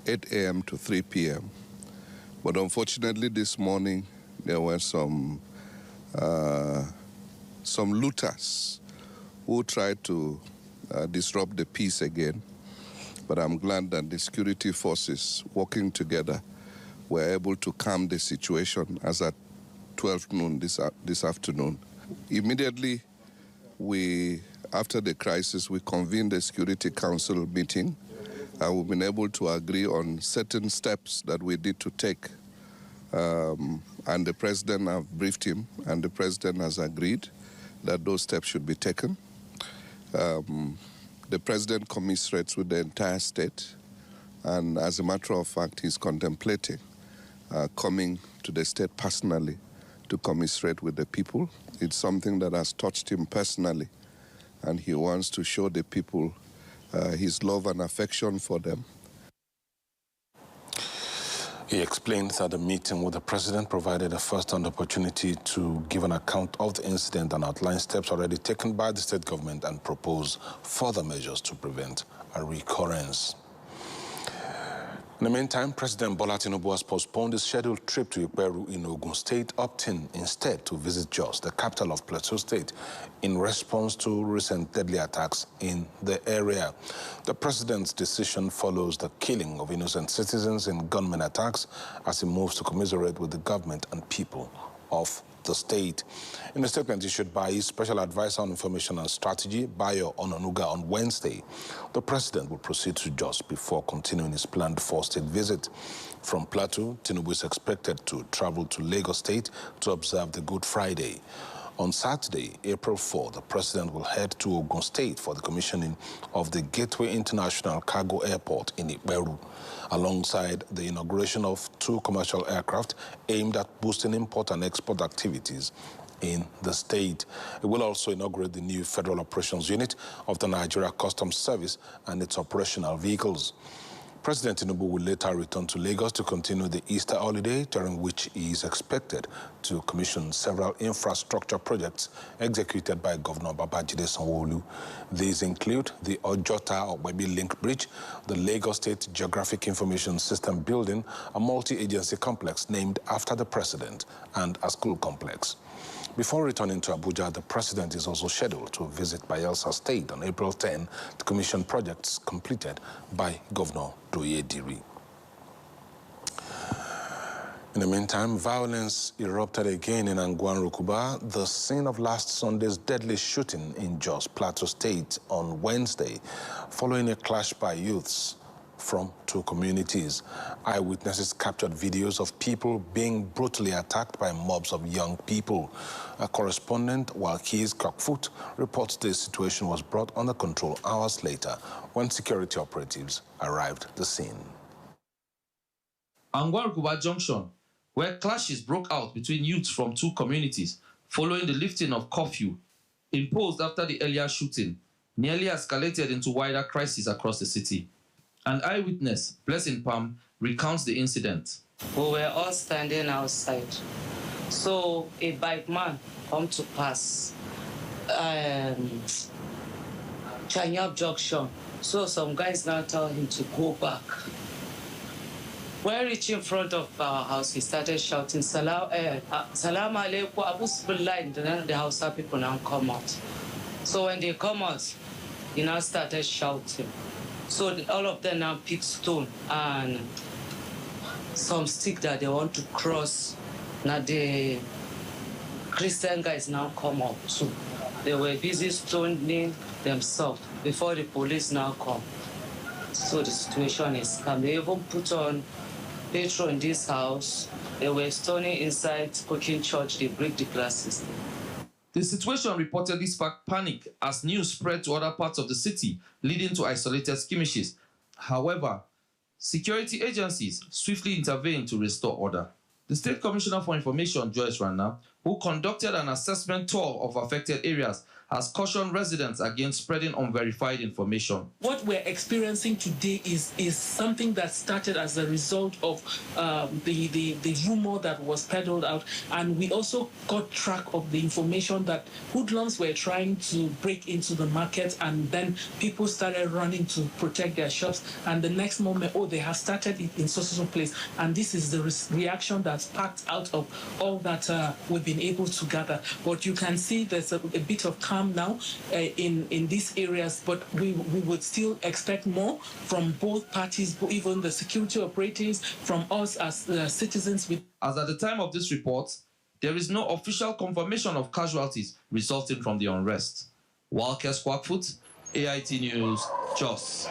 8 a.m. to 3 p.m. But unfortunately, this morning, there were some looters who tried to disrupt the peace again. But I'm glad that the security forces working together were able to calm the situation as at 12 noon this afternoon. Immediately, after the crisis, we convened a Security Council meeting, and we've been able to agree on certain steps that we need to take. And the President, I've briefed him, and the President has agreed that those steps should be taken. The President commiserates with the entire state, and as a matter of fact, he's contemplating coming to the state personally to commiserate with the people. It's something that has touched him personally, and he wants to show the people his love and affection for them. He explained that the meeting with the President provided a first-hand opportunity to give an account of the incident and outline steps already taken by the state government and propose further measures to prevent a recurrence. In the meantime, President Bola Tinubu has postponed his scheduled trip to Iperu in Ogun State, opting instead to visit Jos, the capital of Plateau State, in response to recent deadly attacks in the area. The president's decision follows the killing of innocent citizens in gunmen attacks as he moves to commiserate with the government and people of the state. In a statement issued by his special advisor on information and strategy, Bayo Ononuga, on Wednesday, the president will proceed to Jos before continuing his planned four-state visit. From Plateau, Tinubu is expected to travel to Lagos State to observe the Good Friday. On Saturday, April 4, the president will head to Ogun State for the commissioning of the Gateway International Cargo Airport in Iperu, alongside the inauguration of 2 commercial aircraft aimed at boosting import and export activities in the state. It will also inaugurate the new Federal Operations Unit of the Nigeria Customs Service and its operational vehicles. President Tinubu will later return to Lagos to continue the Easter holiday, during which he is expected to commission several infrastructure projects executed by Governor Babajide Sanwo-Olu. These include the Ojota-Ogbebi Link Bridge, the Lagos State Geographic Information System building, a multi-agency complex named after the president, and a school complex. Before returning to Abuja, the president is also scheduled to visit Bayelsa State on April 10 to commission projects completed by Governor Doye Diri. In the meantime, violence erupted again in Angwan Rukuba, the scene of last Sunday's deadly shooting in Jos, Plateau State on Wednesday, following a clash by youths from 2 communities. Eyewitnesses captured videos of people being brutally attacked by mobs of young people. A correspondent, Walkis Kakfoot, reports the situation was brought under control hours later when security operatives arrived at the scene. Angwan-Rukuba Junction, where clashes broke out between youths from 2 communities following the lifting of curfew imposed after the earlier shooting, nearly escalated into wider crisis across the city. An eyewitness, Blessing Palm, recounts the incident. We were all standing outside. So a bike man come to pass Chanyab Junction. So some guys now tell him to go back. When reaching in front of our house, he started shouting, Salam alaikum, Abu Bismillah, and then the Hausa people now come out. So when they come out, he now started shouting. So all of them now pick stone and some stick that they want to cross. Now the Christian guys now come up too. They were busy stoning themselves before the police now come. So the situation is calm. They even put on petrol in this house. They were stoning inside cooking church. They break the glasses. The situation reportedly sparked panic as news spread to other parts of the city, leading to isolated skirmishes. However, security agencies swiftly intervened to restore order. The State Commissioner for Information, Joyce Rana, who conducted an assessment tour of affected areas, has cautioned residents against spreading unverified information. What we're experiencing today is something that started as a result of the rumor that was peddled out, and we also got track of the information that hoodlums were trying to break into the market, and then people started running to protect their shops, and the next moment, oh, they have started it in so place, and this is the reaction that's packed out of all that we've been able to gather. But you can see there's a bit of calm now in these areas, but we would still expect more from both parties, even the security operatives, from us as citizens. As at the time of this report, there is no official confirmation of casualties resulting from the unrest. Walker Squawkfoot, AIT News, Jos.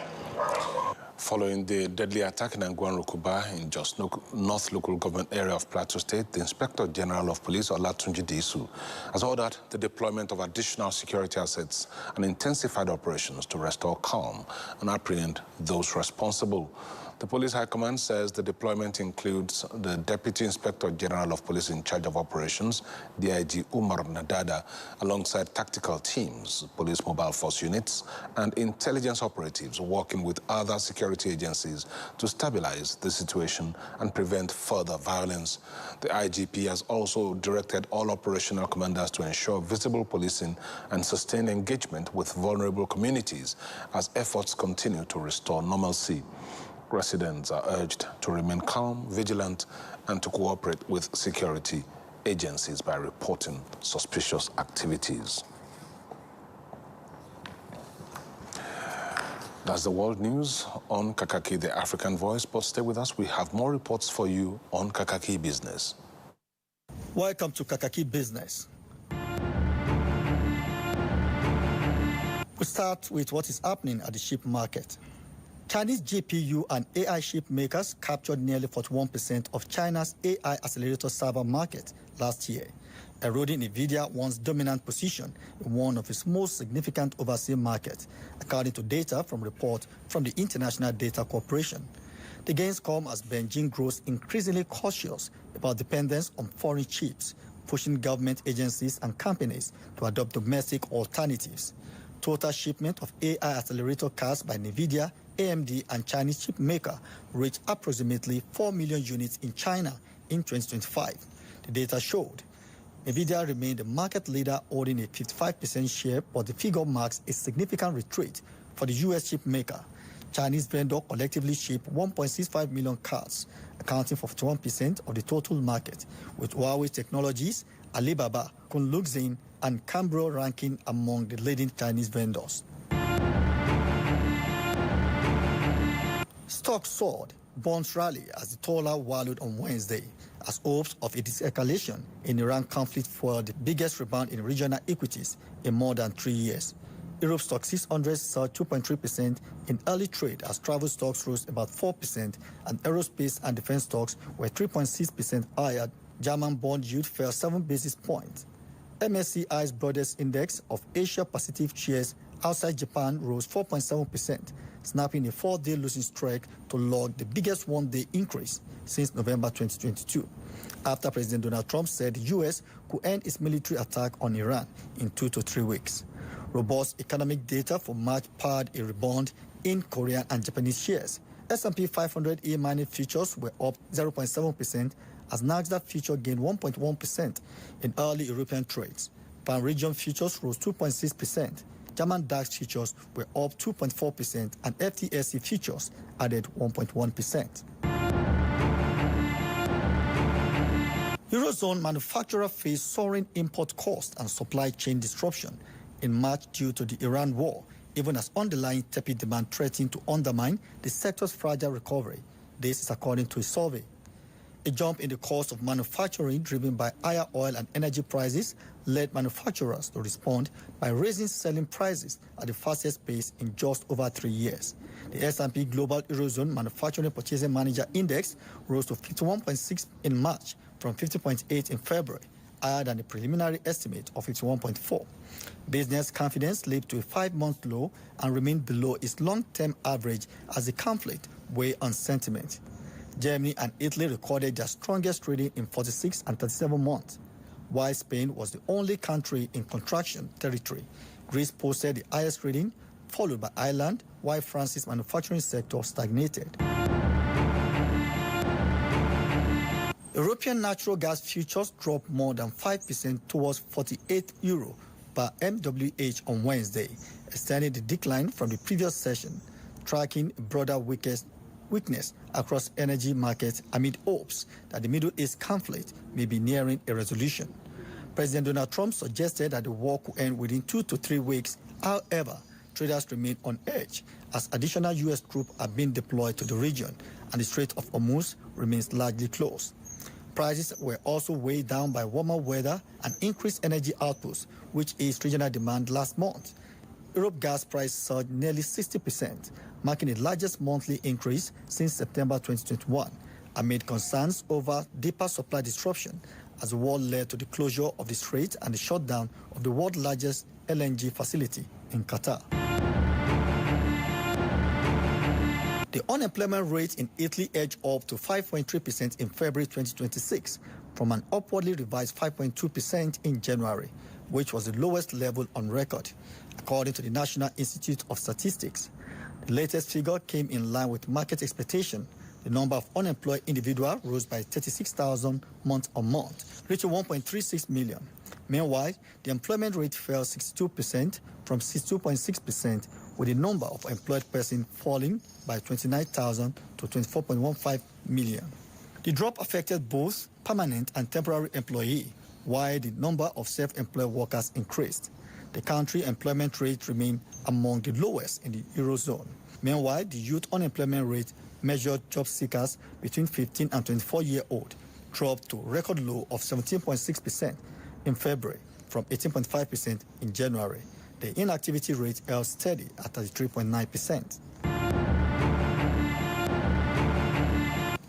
Following the deadly attack in Angwan-Rukuba in Jos North Local Government Area of Plateau State, the Inspector General of Police, Olatunji Disu, has ordered the deployment of additional security assets and intensified operations to restore calm and apprehend those responsible. The Police High Command says the deployment includes the Deputy Inspector General of Police in charge of operations, DIG Umar Nadada, alongside tactical teams, police mobile force units, and intelligence operatives working with other security agencies to stabilize the situation and prevent further violence. The IGP has also directed all operational commanders to ensure visible policing and sustained engagement with vulnerable communities as efforts continue to restore normalcy. Residents are urged to remain calm, vigilant, and to cooperate with security agencies by reporting suspicious activities. That's the world news on Kakaaki, the African Voice. But stay with us. We have more reports for you on Kakaaki Business. Welcome to Kakaaki Business. We start with what is happening at the ship market. Chinese GPU and AI chip makers captured nearly 41% of China's AI accelerator server market last year, eroding NVIDIA once dominant position in one of its most significant overseas markets, according to data from report from the International Data Corporation. The gains come as Beijing grows increasingly cautious about dependence on foreign chips, pushing government agencies and companies to adopt domestic alternatives. Total shipment of AI accelerator cards by NVIDIA, AMD, and Chinese chip maker reached approximately 4 million units in China in 2025. The data showed NVIDIA remained the market leader, holding a 55% share, but the figure marks a significant retreat for the U.S. chip maker. Chinese vendor collectively shipped 1.65 million cards, accounting for 51% of the total market, with Huawei Technologies, Alibaba, Kunluxin, and Cambro ranking among the leading Chinese vendors. Stocks soared, bonds rallied as the dollar wallowed on Wednesday, as hopes of a de-escalation in Iran conflict fueled the biggest rebound in regional equities in more than 3 years. Europe stock 600 saw 2.3% in early trade as travel stocks rose about 4%, and aerospace and defense stocks were 3.6% higher. German bond yield fell 7 basis points. MSCI's broadest index of Asia-Pacific shares outside Japan rose 4.7%, snapping a 4-day losing streak to log the biggest one-day increase since November 2022, after President Donald Trump said the U.S. could end its military attack on Iran in 2 to 3 weeks. Robust economic data for March powered a rebound in Korean and Japanese shares. S&P 500 E-mining futures were up 0.7%, as Nasdaq future gained 1.1% in early European trades. Pan-region futures rose 2.6%. German DAX futures were up 2.4%, and FTSE futures added 1.1%. Eurozone manufacturers face soaring import costs and supply chain disruption in March due to the Iran war, even as underlying tepid demand threatened to undermine the sector's fragile recovery. This is according to a survey. A jump in the cost of manufacturing driven by higher oil and energy prices led manufacturers to respond by raising selling prices at the fastest pace in just over 3 years. The S&P Global Eurozone Manufacturing Purchasing Manager Index rose to 51.6 in March from 50.8 in February, higher than the preliminary estimate of 51.4. Business confidence slipped to a 5-month low and remained below its long-term average as the conflict weighed on sentiment. Germany and Italy recorded their strongest trading in 46 and 37 months. while Spain was the only country in contraction territory. Greece posted the highest reading, followed by Ireland, while France's manufacturing sector stagnated. European natural gas futures dropped more than 5% towards €48 per MWH on Wednesday, extending the decline from the previous session, tracking a broader weakness across energy markets amid hopes that the Middle East conflict may be nearing a resolution. President Donald Trump suggested that the war could end within 2 to 3 weeks. However, traders remain on edge as additional U.S. troops are being deployed to the region and the Strait of Hormuz remains largely closed. Prices were also weighed down by warmer weather and increased energy outputs, which eased regional demand last month. Europe gas price surged nearly 60%, marking the largest monthly increase since September 2021, amid concerns over deeper supply disruption as the war led to the closure of the strait and the shutdown of the world's largest LNG facility in Qatar. The unemployment rate in Italy edged up to 5.3% in February 2026 from an upwardly revised 5.2% in January, which was the lowest level on record, according to the National Institute of Statistics. The latest figure came in line with market expectation. The number of unemployed individuals rose by 36,000 month-on-month, reaching 1.36 million. Meanwhile, the employment rate fell 62% from 62.6%, with the number of employed persons falling by 29,000 to 24.15 million. The drop affected both permanent and temporary employees, while the number of self-employed workers increased. The country employment rate remained among the lowest in the Eurozone. Meanwhile, the youth unemployment rate measured job seekers between 15 and 24-year-old dropped to a record low of 17.6% in February from 18.5% in January. The inactivity rate held steady at 33.9%.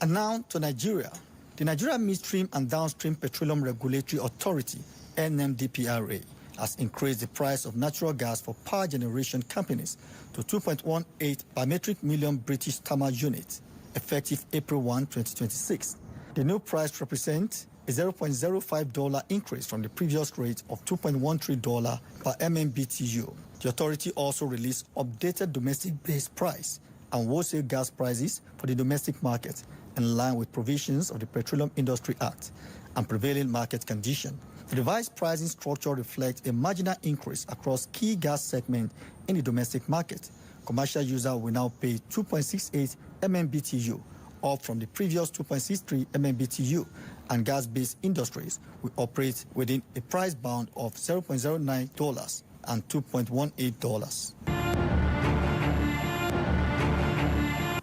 And now to Nigeria. The Nigeria Midstream and Downstream Petroleum Regulatory Authority, NMDPRA, has increased the price of natural gas for power generation companies to 2.18 per metric million British thermal units, effective April 1, 2026. The new price represents a $0.05 increase from the previous rate of $2.13 per MMBTU. The authority also released updated domestic-based price and wholesale gas prices for the domestic market in line with provisions of the Petroleum Industry Act and prevailing market conditions. The revised pricing structure reflects a marginal increase across key gas segments in the domestic market. Commercial users will now pay 2.68 MMBTU, up from the previous 2.63 MMBTU, and gas-based industries will operate within a price bound of $0.09 and $2.18.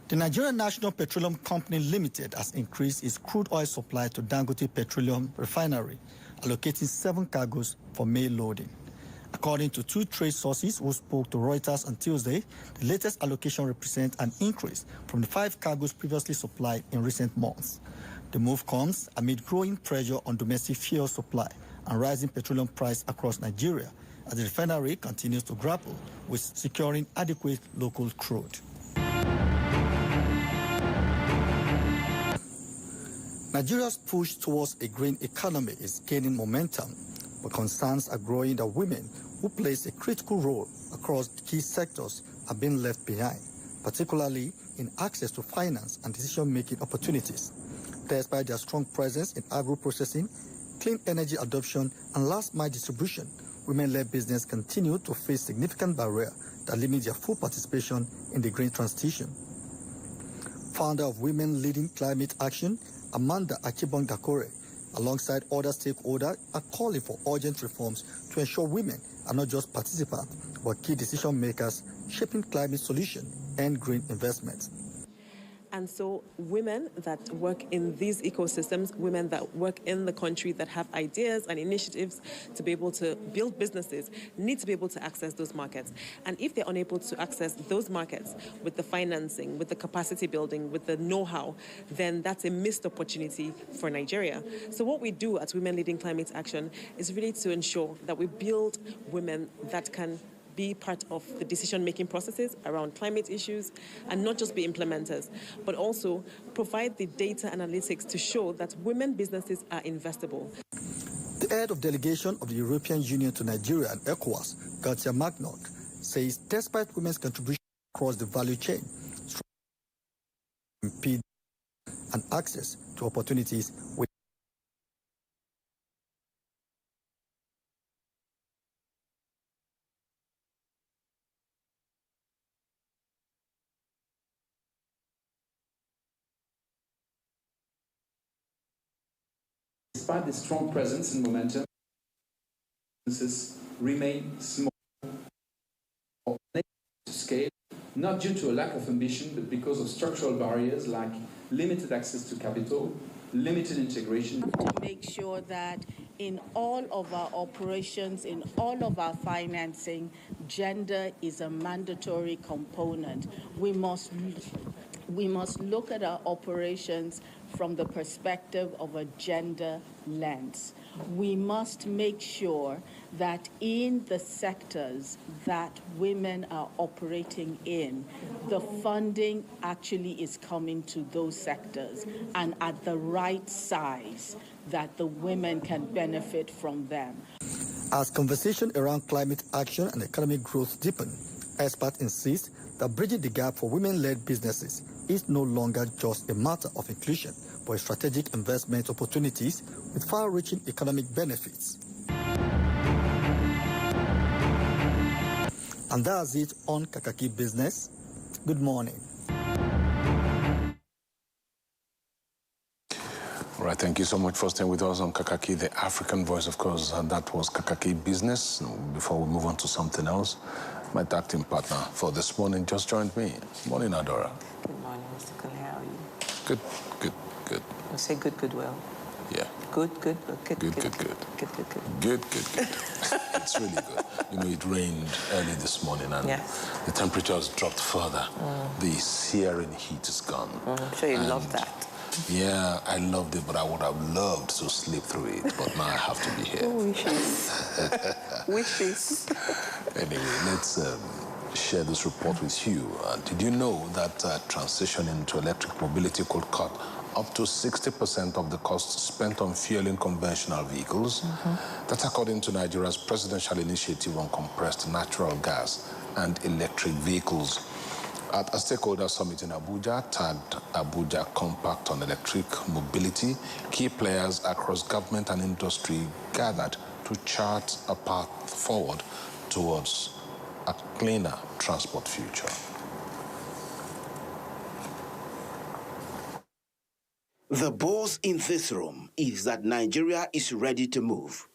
The Nigerian National Petroleum Company Limited has increased its crude oil supply to Dangote Petroleum Refinery, allocating 7 cargoes for May loading. According to 2 trade sources who spoke to Reuters on Tuesday, the latest allocation represents an increase from the 5 cargoes previously supplied in recent months. The move comes amid growing pressure on domestic fuel supply and rising petroleum price across Nigeria as the refinery continues to grapple with securing adequate local crude. Nigeria's push towards a green economy is gaining momentum, but concerns are growing that women who plays a critical role across key sectors are being left behind, particularly in access to finance and decision-making opportunities. Despite their strong presence in agro-processing, clean energy adoption, and last-mile distribution, women-led business continue to face significant barriers that limit their full participation in the green transition. Founder of Women Leading Climate Action, Amanda Akibong-Dakore, alongside other stakeholders, are calling for urgent reforms to ensure women are not just participants, but key decision makers shaping climate solutions and green investments. And so women that work in these ecosystems, women that work in the country that have ideas and initiatives to be able to build businesses, need to be able to access those markets. And if they're unable to access those markets with the financing, with the capacity building, with the know-how, then that's a missed opportunity for Nigeria. So what we do at Women Leading Climate Action is really to ensure that we build women that can be part of the decision-making processes around climate issues and not just be implementers, but also provide the data analytics to show that women businesses are investable. The head of delegation of the European Union to Nigeria and ECOWAS, Gatia Magnok, says despite women's contribution across the value chain, impede and access to opportunities with Despite the strong presence and momentum, businesses remain small or unable to scale, not due to a lack of ambition, but because of structural barriers like limited access to capital, limited integration. We have to make sure that in all of our operations, in all of our financing, gender is a mandatory component. We must look at our operations from the perspective of a gender lens. We must make sure that in the sectors that women are operating in, the funding actually is coming to those sectors and at the right size that the women can benefit from them. As conversation around climate action and economic growth deepen, experts insist that bridging the gap for women-led businesses is no longer just a matter of inclusion, but strategic investment opportunities with far-reaching economic benefits. And that's it on Kakaaki Business. Good morning. All right, thank you so much for staying with us on Kakaaki, the African voice, of course. And that was Kakaaki Business. Before we move on to something else, my tag team partner for this morning just joined me. Morning, Adora. Good morning, Mr. Kole. How are you? Good, good, good. I say good, well. Yeah. Good. Good. It's really good. You know, it rained early this morning and the temperatures dropped further. The searing heat is gone. I'm sure you love that. Yeah, I loved it, but I would have loved to sleep through it. But now I have to be here. Wishes. Anyway, let's share this report with you. Did you know that transitioning to electric mobility could cut up to 60% of the costs spent on fueling conventional vehicles? That's according to Nigeria's presidential initiative on compressed natural gas and electric vehicles. At a stakeholder summit in Abuja, tagged Abuja Compact on Electric Mobility, key players across government and industry gathered to chart a path forward towards a cleaner transport future. The buzz in this room is that Nigeria is ready to move,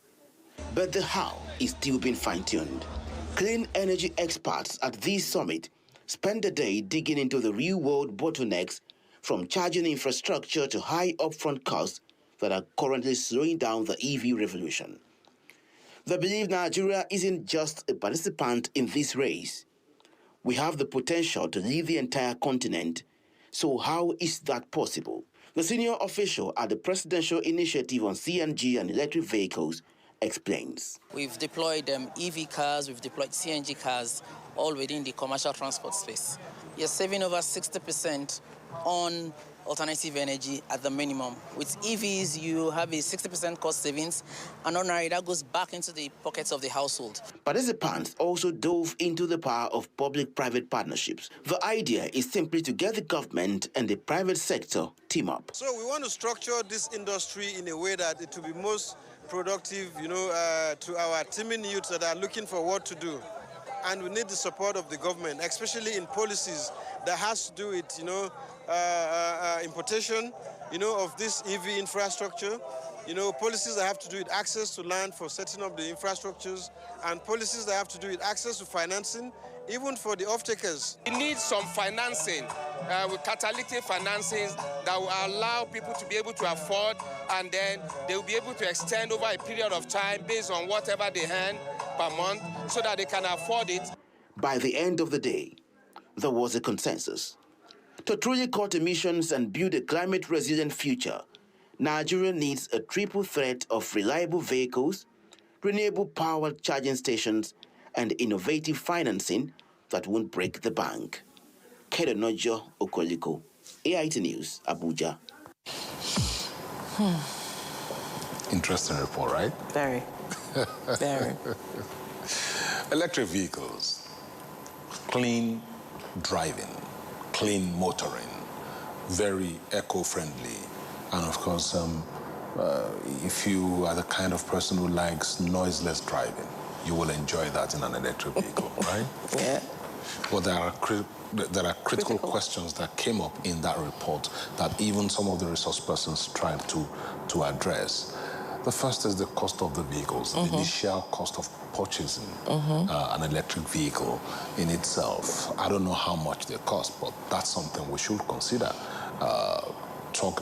but the how is still being fine-tuned. Clean energy experts at this summit spend the day digging into the real-world bottlenecks, from charging infrastructure to high upfront costs that are currently slowing down the EV revolution. They believe Nigeria isn't just a participant in this race. We have the potential to lead the entire continent. So how is that possible? The senior official at the Presidential Initiative on CNG and Electric Vehicles explains. We've deployed EV cars, we've deployed CNG cars, all within the commercial transport space. You're saving over 60% on alternative energy at the minimum. With EVs, you have a 60% cost savings, and ordinarily that goes back into the pockets of the household. Participants also dove into the power of public-private partnerships. The idea is simply to get the government and the private sector team up. So we want to structure this industry in a way that it will be most productive, to our teeming youths that are looking for what to do. And we need the support of the government, especially in policies that has to do with, importation, of this EV infrastructure, policies that have to do with access to land for setting up the infrastructures, and policies that have to do with access to financing, even for the off-takers. We need some financing, with catalytic financing that will allow people to be able to afford, and then they will be able to extend over a period of time based on whatever they earn per month so that they can afford it. By the end of the day, there was a consensus. To truly cut emissions and build a climate-resilient future, Nigeria needs a triple threat of reliable vehicles, renewable power charging stations, and innovative financing that won't break the bank. Kedonojo Okoliko, AIT News, Abuja. Interesting report, right? Very. Very. Electric vehicles, clean driving, clean motoring, very eco-friendly. And of course, if you are the kind of person who likes noiseless driving, you will enjoy that in an electric vehicle, right? Yeah. But there are critical questions that came up in that report that even some of the resource persons tried to address. The first is the cost of the vehicles, the initial cost of purchasing an electric vehicle in itself. I don't know how much they cost, but that's something we should consider.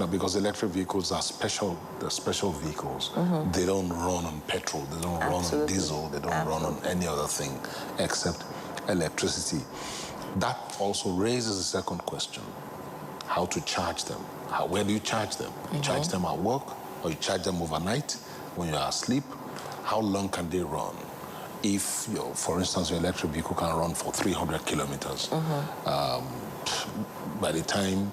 Because electric vehicles are special vehicles. They don't run on petrol, they don't run on diesel, they don't run on any other thing except electricity. That also raises a second question: how to charge them? Where do you charge them? You charge them at work, or you charge them overnight when you are asleep? How long can they run? If, for instance, your electric vehicle can run for 300 kilometers, by the time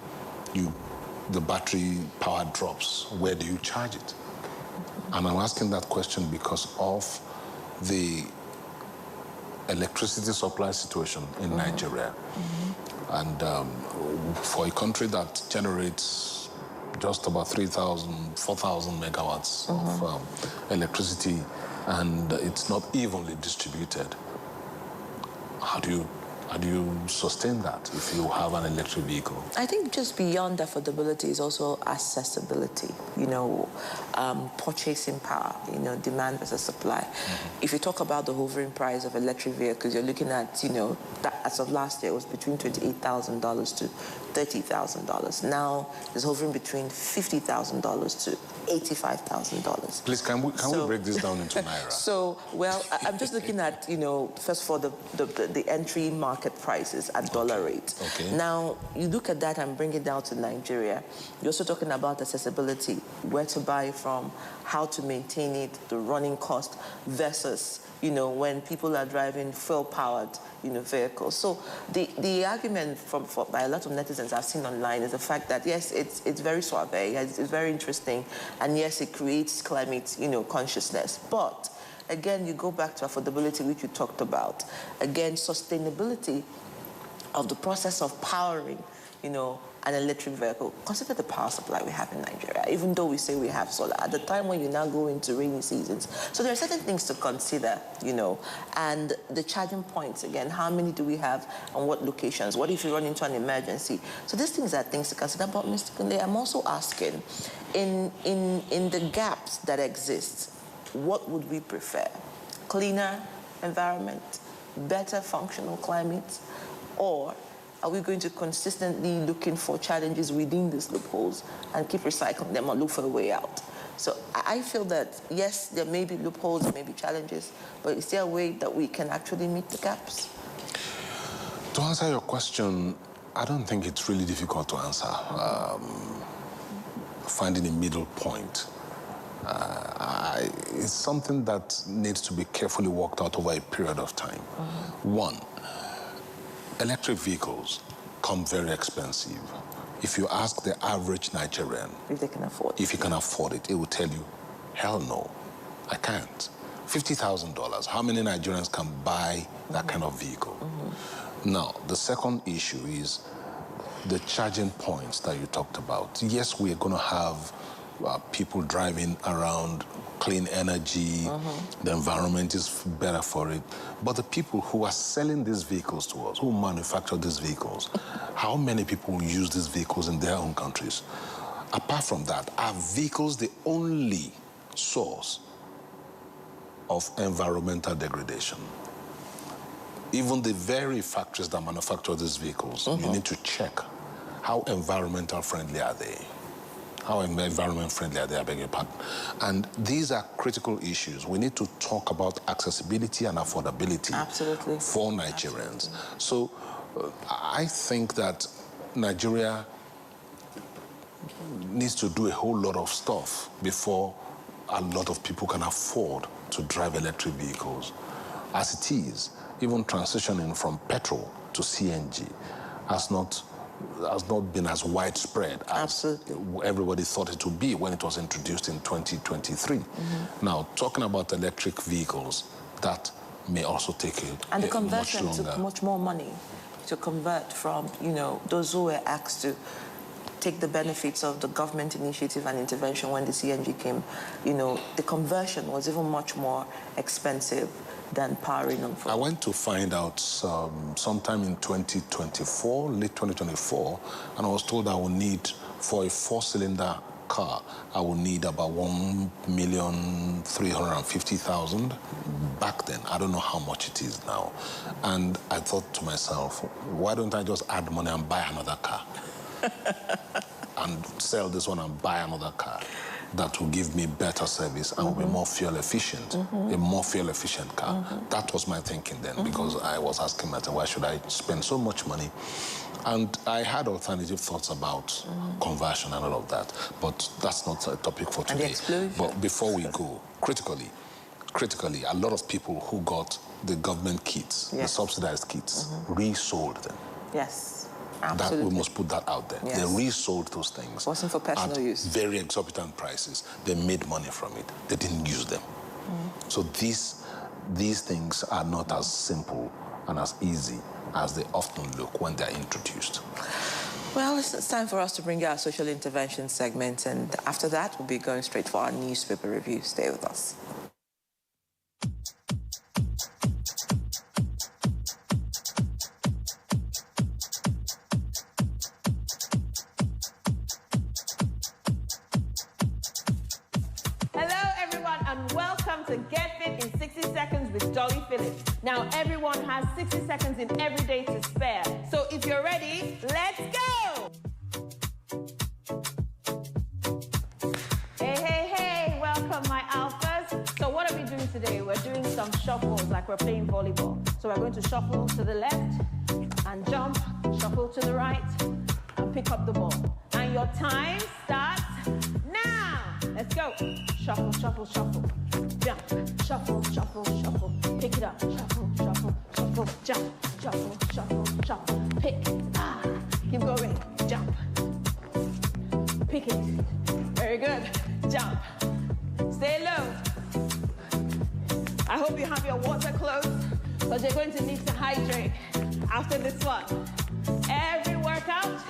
the battery power drops, where do you charge it? And I'm asking that question because of the electricity supply situation in Nigeria. And for a country that generates just about 4,000 megawatts of electricity, and it's not evenly distributed, how do you sustain that if you have an electric vehicle? I think just beyond affordability is also accessibility, purchasing power, demand versus supply. If you talk about the hovering price of electric vehicles, you're looking at, that as of last year, it was between $28,000 to $30,000. Now it's hovering between $50,000 to $85,000. Please, can we break this down into Naira? So, I'm just looking at, first for the entry market prices at dollar rate. Okay. Now, you look at that and bring it down to Nigeria. You're also talking about accessibility, where to buy from, how to maintain it, the running cost versus, when people are driving fuel-powered, vehicles. So the argument by a lot of netizens I've seen online is the fact that, yes, it's very suave, it's very interesting, and yes, it creates climate, consciousness. But again, you go back to affordability, which you talked about. Again, sustainability of the process of powering, an electric vehicle. Consider the power supply we have in Nigeria, even though we say we have solar. At the time when you now go into rainy seasons. So there are certain things to consider, and the charging points, again, how many do we have and what locations? What if you run into an emergency? So these things are things to consider. But Mr. Kunle, I'm also asking, in the gaps that exist, what would we prefer? Cleaner environment, better functional climate, or are we going to consistently looking for challenges within these loopholes and keep recycling them or look for a way out? So I feel that, yes, there may be loopholes, there may be challenges, but is there a way that we can actually meet the gaps? To answer your question, I don't think it's really difficult to answer. Finding a middle point. It's something that needs to be carefully worked out over a period of time. One, electric vehicles come very expensive. If you ask the average Nigerian if they can afford if he can afford it, he will tell you, hell no, I can't. $50,000, how many Nigerians can buy that kind of vehicle? Now, the second issue is the charging points that you talked about. Yes, we are going to have people driving around, clean energy, the environment is better for it. But the people who are selling these vehicles to us, who manufacture these vehicles, how many people use these vehicles in their own countries? Apart from that, are vehicles the only source of environmental degradation? Even the very factories that manufacture these vehicles, you need to check how environmental friendly are they? How environment friendly are they, I beg your pardon. And these are critical issues. We need to talk about accessibility and affordability for Nigerians. So I think that Nigeria needs to do a whole lot of stuff before a lot of people can afford to drive electric vehicles. As it is, even transitioning from petrol to CNG has not has not been as widespread as everybody thought it would be when it was introduced in 2023. Now, talking about electric vehicles, that may also take and the much conversion longer. took much more money to convert from, those who were asked to take the benefits of the government initiative and intervention when the CNG came. The conversion was even much more expensive than powering on foot. I went to find out sometime in 2024, late 2024, and I was told I would need, for a 4-cylinder car, I would need about 1,350,000 back then. I don't know how much it is now. And I thought to myself, why don't I just add money and buy another car? And sell this one and buy another car that will give me better service and will be more fuel efficient, a more fuel efficient car. That was my thinking then, because I was asking myself, why should I spend so much money? And I had alternative thoughts about conversion and all of that, but that's not a topic for today. And the explosion. But before we go, critically, a lot of people who got the government kits, the subsidized kits, resold them. Yes. That Absolutely. we must put that out there. Yes. They resold those things. Wasn't for personal use. Very exorbitant prices. They made money from it. They didn't use them. So these things are not as simple and as easy as they often look when they're introduced. Well, it's time for us to bring our social intervention segment, and after that, we'll be going straight for our newspaper review. Stay with us. To Get Fit in 60 Seconds with Dolly Phillips. Now, everyone has 60 seconds in every day to spare. So if you're ready, let's go! Hey, welcome my alphas. So what are we doing today? We're doing some shuffles like we're playing volleyball. So we're going to shuffle to the left and jump, shuffle to the right and pick up the ball. And your time starts now. Let's go. Shuffle, shuffle, shuffle. Jump, shuffle, shuffle, shuffle. Pick it up, shuffle, shuffle, shuffle. Jump, shuffle, shuffle, shuffle. Pick, keep going. Jump. Pick it. Very good. Jump. Stay low. I hope you have your water close, because you're going to need to hydrate after this one. Every workout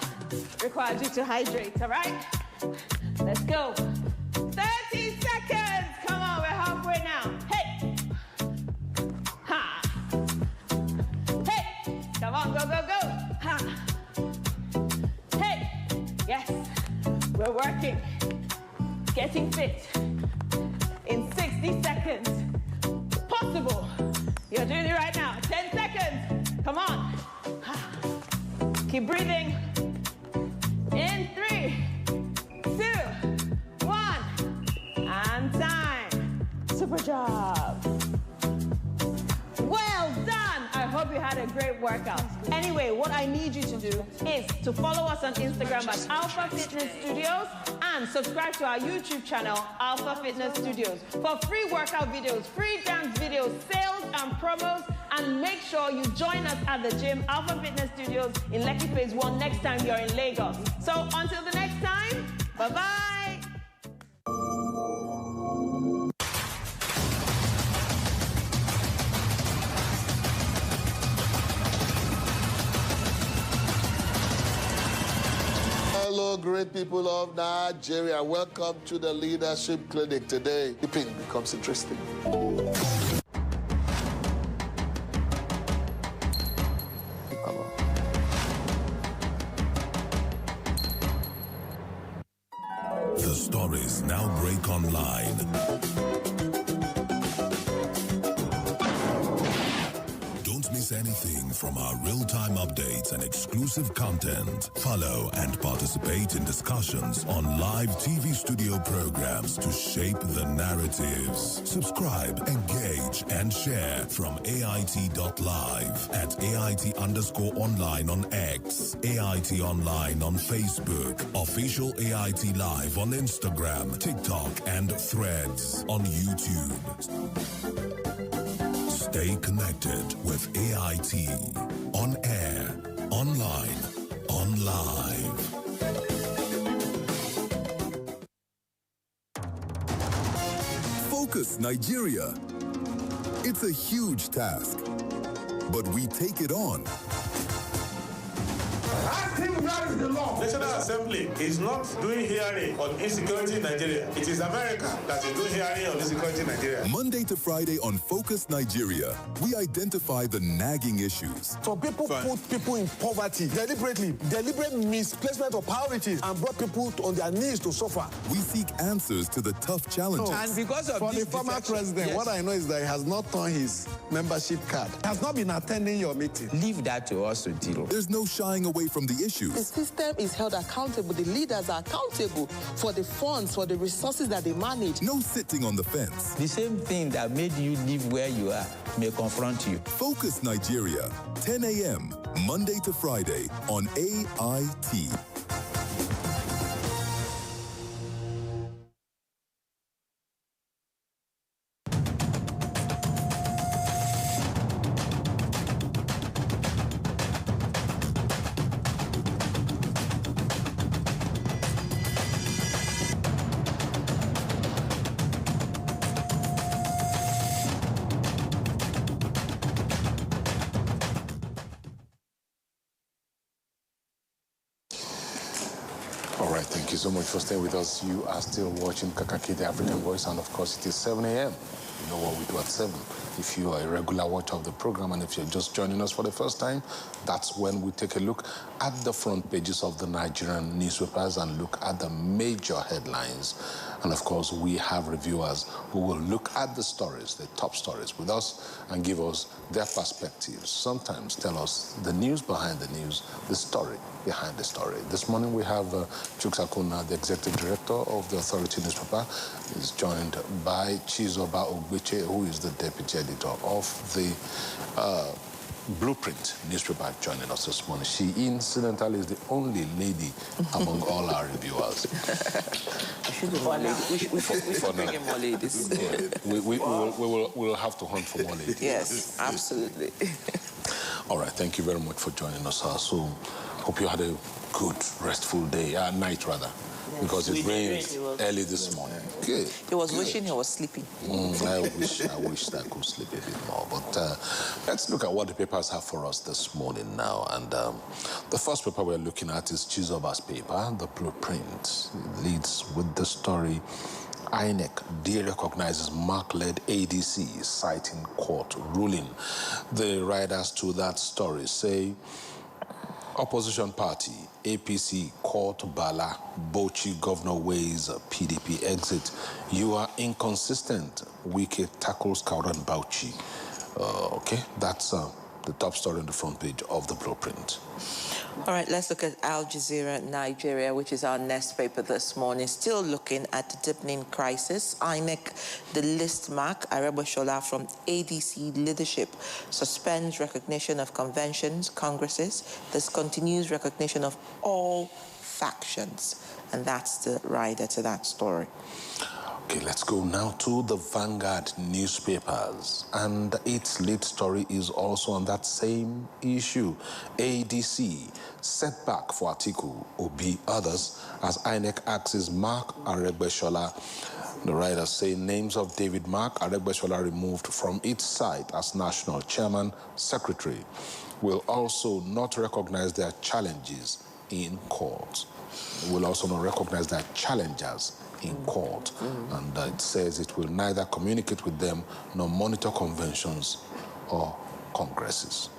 requires you to hydrate, all right? Let's go. 30 seconds. Come on, we're halfway now. Hey. Ha. Hey. Come on, go, go, go. Ha. Hey. Yes. We're working. Getting fit. In 60 seconds. Possible. You're doing it right now. 10 seconds. Come on. Ha. Keep breathing. In 3, 2, 1. And time. Super job. Well done. I hope you had a great workout. Anyway, what I need you to do is to follow us on Instagram at Alpha Fitness Studios and subscribe to our YouTube channel, Alpha Fitness Studios, for free workout videos, free dance videos, sales and promos, and make sure you join us at the gym, Alpha Fitness Studios in Lekki Phase 1 next time you're in Lagos. So until the next time, bye-bye. Hello, great people of Nigeria. Welcome to the Leadership Clinic. Today, the pin becomes interesting. The stories now break online. Don't miss anything from our real-time updates and exclusive content. Follow and participate in discussions on live TV studio programs to shape the narratives. Subscribe, engage, and share from AIT.live at AIT_online on X, AIT Online on Facebook, Official AIT Live on Instagram, TikTok, and Threads on YouTube. Stay connected with AIT. On air, online, on on Live. Focus Nigeria. It's a huge task, but we take it on. Ask him where is the law. National Assembly is not doing hearing on insecurity in Nigeria. It is America that is doing hearing on insecurity in Nigeria. Monday to Friday on Focus Nigeria, we identify the nagging issues. So people put people in poverty deliberately, deliberate misplacement of priorities, and brought people on their knees to suffer. We seek answers to the tough challenges. And because of for this the former president, yes. What I know is that he has not turned his membership card. He has not been attending your meeting. Leave that to us to deal. There's no shying away from the issues. The system is held accountable. The leaders are accountable for the funds, for the resources that they manage. No sitting on the fence. The same thing that made you live where you are may confront you. Focus Nigeria, 10 a.m., Monday to Friday on AIT. Thank you so much for staying with us. You are still watching Kakaaki, the African Voice, and of course it is 7 a.m. You know what we do at 7. If you are a regular watcher of the program and if you're just joining us for the first time, that's when we take a look at the front pages of the Nigerian newspapers and look at the major headlines. And of course, we have reviewers who will look at the stories, the top stories with us and give us their perspectives. Sometimes tell us the news behind the news, the story behind the story. This morning we have Chukwuemeka, the executive director of the Authority newspaper, is joined by Chizoba Ogbeche, who is the deputy editor of the Blueprint newspaper, joining us this morning. She incidentally is the only lady among all our reviewers. We should bring in more ladies. We'll have to hunt for more ladies. Yes, absolutely. All right, thank you very much for joining us. So, hope you had a good, restful day, night rather, because it rained early this morning. Good. He was wishing he was sleeping. I wish I could sleep a bit more. But let's look at what the papers have for us this morning now. And the first paper we're looking at is Chizoba's paper, The Blueprint. It leads with the story, INEC de-recognizes Mark-led ADC, citing court ruling. The writers to that story say, opposition party, APC, court Bala, Bauchi governor weighs PDP exit. You are inconsistent. Wike tackles Kauran Bauchi. Okay, that's the top story on the front page of the Blueprint. All right, let's look at Al Jazeera, Nigeria, which is our next paper this morning. Still looking at the deepening crisis. INEC, the list mark, Areboshola from ADC leadership, suspends recognition of conventions, congresses, discontinues recognition of all factions. And that's the rider to that story. Okay, let's go now to the Vanguard newspapers. And its lead story is also on that same issue. ADC, setback for Atiku, Obi, others, as INEC axes Mark Aregbesola. The writers say names of David Mark Aregbesola removed from its side as national chairman, secretary, will also not recognize their challenges in court. Will also not recognize their challengers in court. And it says it will neither communicate with them nor monitor conventions or congresses.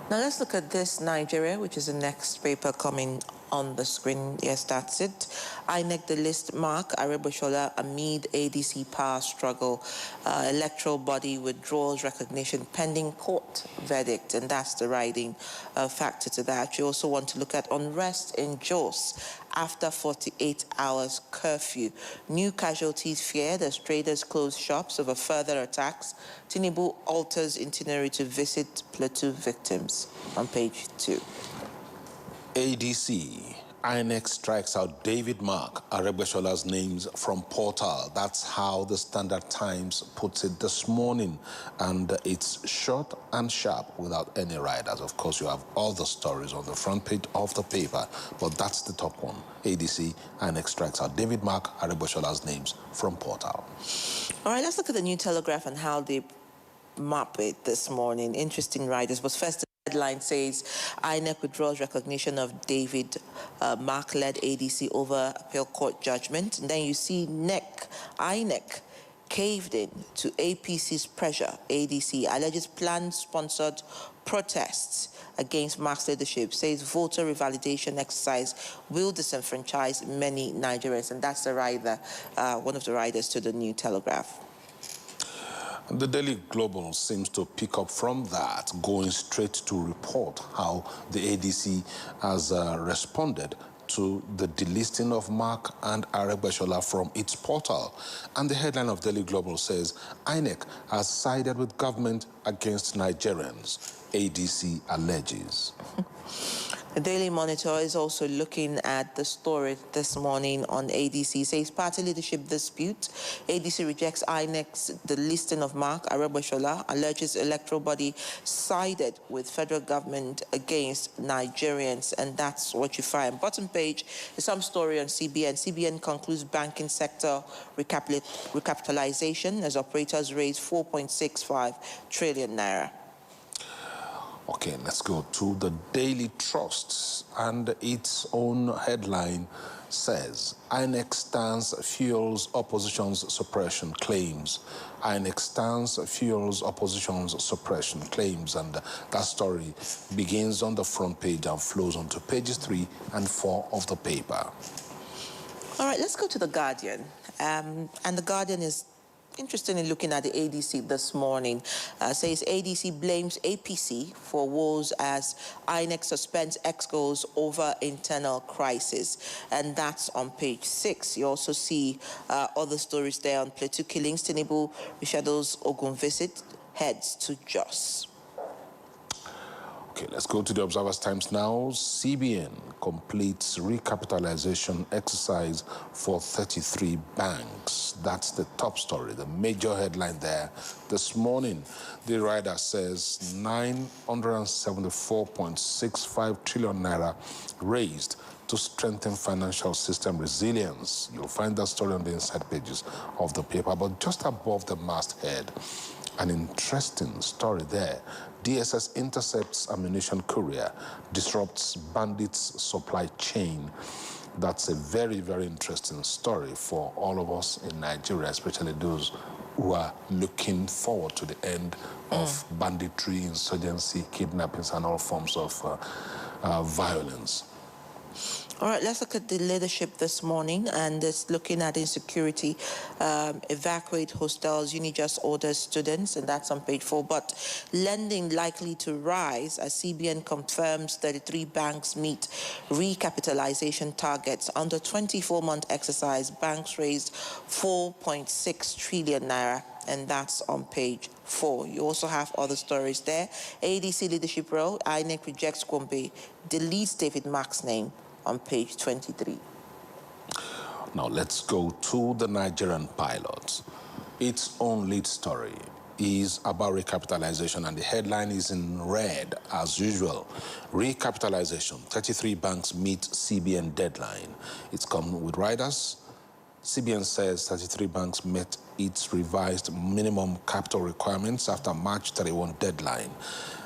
Now let's look at this, Nigeria, which is the next paper coming on the screen. Yes, that's it. INEC the list mark, Areboshola amid ADC power struggle. Electoral body withdraws recognition pending court verdict, and that's the writing factor to that. You also want to look at unrest in Jos after 48 hours curfew. New casualties feared as traders close shops over further attacks. Tinubu alters itinerary to visit Plateau victims on page 2. ADC, INEC strikes out David Mark, Aregbeshola's names from portal. That's how the Standard Times puts it this morning. And it's short and sharp without any riders. Of course, you have all the stories on the front page of the paper, but that's the top one. ADC, INEC strikes out David Mark, Aregbeshola's names from portal. All right, let's look at the New Telegraph and how they map it this morning. Interesting riders. But first, the headline says INEC withdraws recognition of David Mark-led ADC over appeal court judgment. And then you see INEC caved in to APC's pressure. ADC alleges planned sponsored protests against Mark's leadership, says voter revalidation exercise will disenfranchise many Nigerians. And that's the rider, one of the riders to the New Telegraph. The Daily Global seems to pick up from that, going straight to report how the ADC has responded to the delisting of Mark and Aregbeshola from its portal. And the headline of Daily Global says, INEC has sided with government against Nigerians, ADC alleges. The Daily Monitor is also looking at the story this morning on ADC. Says party leadership dispute. ADC rejects INEC's delisting of Mark Aregbeshola, alleges electoral body sided with federal government against Nigerians, and that's what you find. Bottom page is some story on CBN. CBN concludes banking sector recapitalization as operators raise 4.65 trillion naira. Okay, let's go to the Daily Trust, and its own headline says, INEC stance fuels opposition's suppression claims. INEC stance fuels opposition's suppression claims, and that story begins on the front page and flows onto pages 3 and 4 of the paper. All right, let's go to The Guardian. And The Guardian is interestingly looking at the ADC this morning. Says ADC blames APC for woes as INEC suspends EXCOs over internal crisis. And that's on page 6. You also see other stories there on Plateau killings. Tinubu reshadows Ogun visit, heads to Jos. Okay, let's go to the Observer's Times now. CBN completes recapitalization exercise for 33 banks. That's the top story, the major headline there this morning. The rider says 974.65 trillion naira raised to strengthen financial system resilience. You'll find that story on the inside pages of the paper. But just above the masthead, an interesting story there. DSS intercepts ammunition courier, disrupts bandits' supply chain. That's a very, very interesting story for all of us in Nigeria, especially those who are looking forward to the end of banditry, insurgency, kidnappings, and all forms of violence. All right, let's look at the leadership this morning, and it's looking at insecurity. Evacuate hostels, Unijust orders students, and that's on page 4. But lending likely to rise as CBN confirms 33 banks meet recapitalization targets. Under 24-month exercise, banks raised 4.6 trillion naira, and that's on page 4. You also have other stories there. ADC leadership role, INEC rejects Gombe, deletes David Mark's name, on page 23. Now let's go to the Nigerian pilots. Its own lead story is about recapitalization, and the headline is in red as usual. Recapitalization, 33 banks meet CBN deadline. It's come with riders. CBN says 33 banks met its revised minimum capital requirements after March 31 deadline.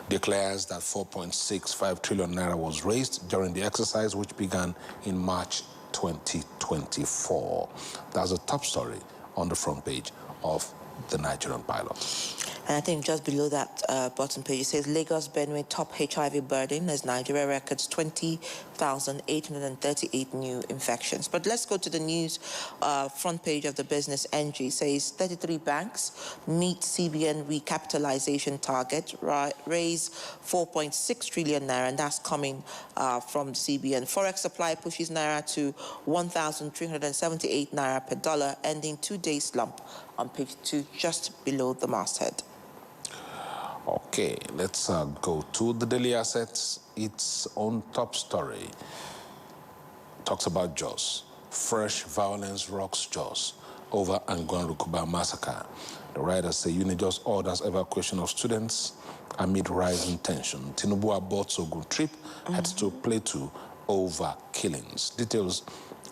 Declares that 4.65 trillion naira was raised during the exercise, which began in March 2024. That's a top story on the front page of the Nigerian pilot. And I think just below that bottom page, it says Lagos Benue top HIV burden as Nigeria records 20,838 new infections. But let's go to the news front page of the Business NG. It says 33 banks meet CBN recapitalization target, raise 4.6 trillion naira, and that's coming from CBN. Forex supply pushes naira to 1,378 naira per dollar, ending 2-day slump on page 2, just below the masthead. Okay, let's go to the Daily Assets. Its own top story talks about Jos. Fresh violence rocks Jos over Angwan Rukuba massacre. The writers say Unijos orders evacuation of students amid rising tension. Tinubu aborts Ogun trip, heads to Plateau over killings. Details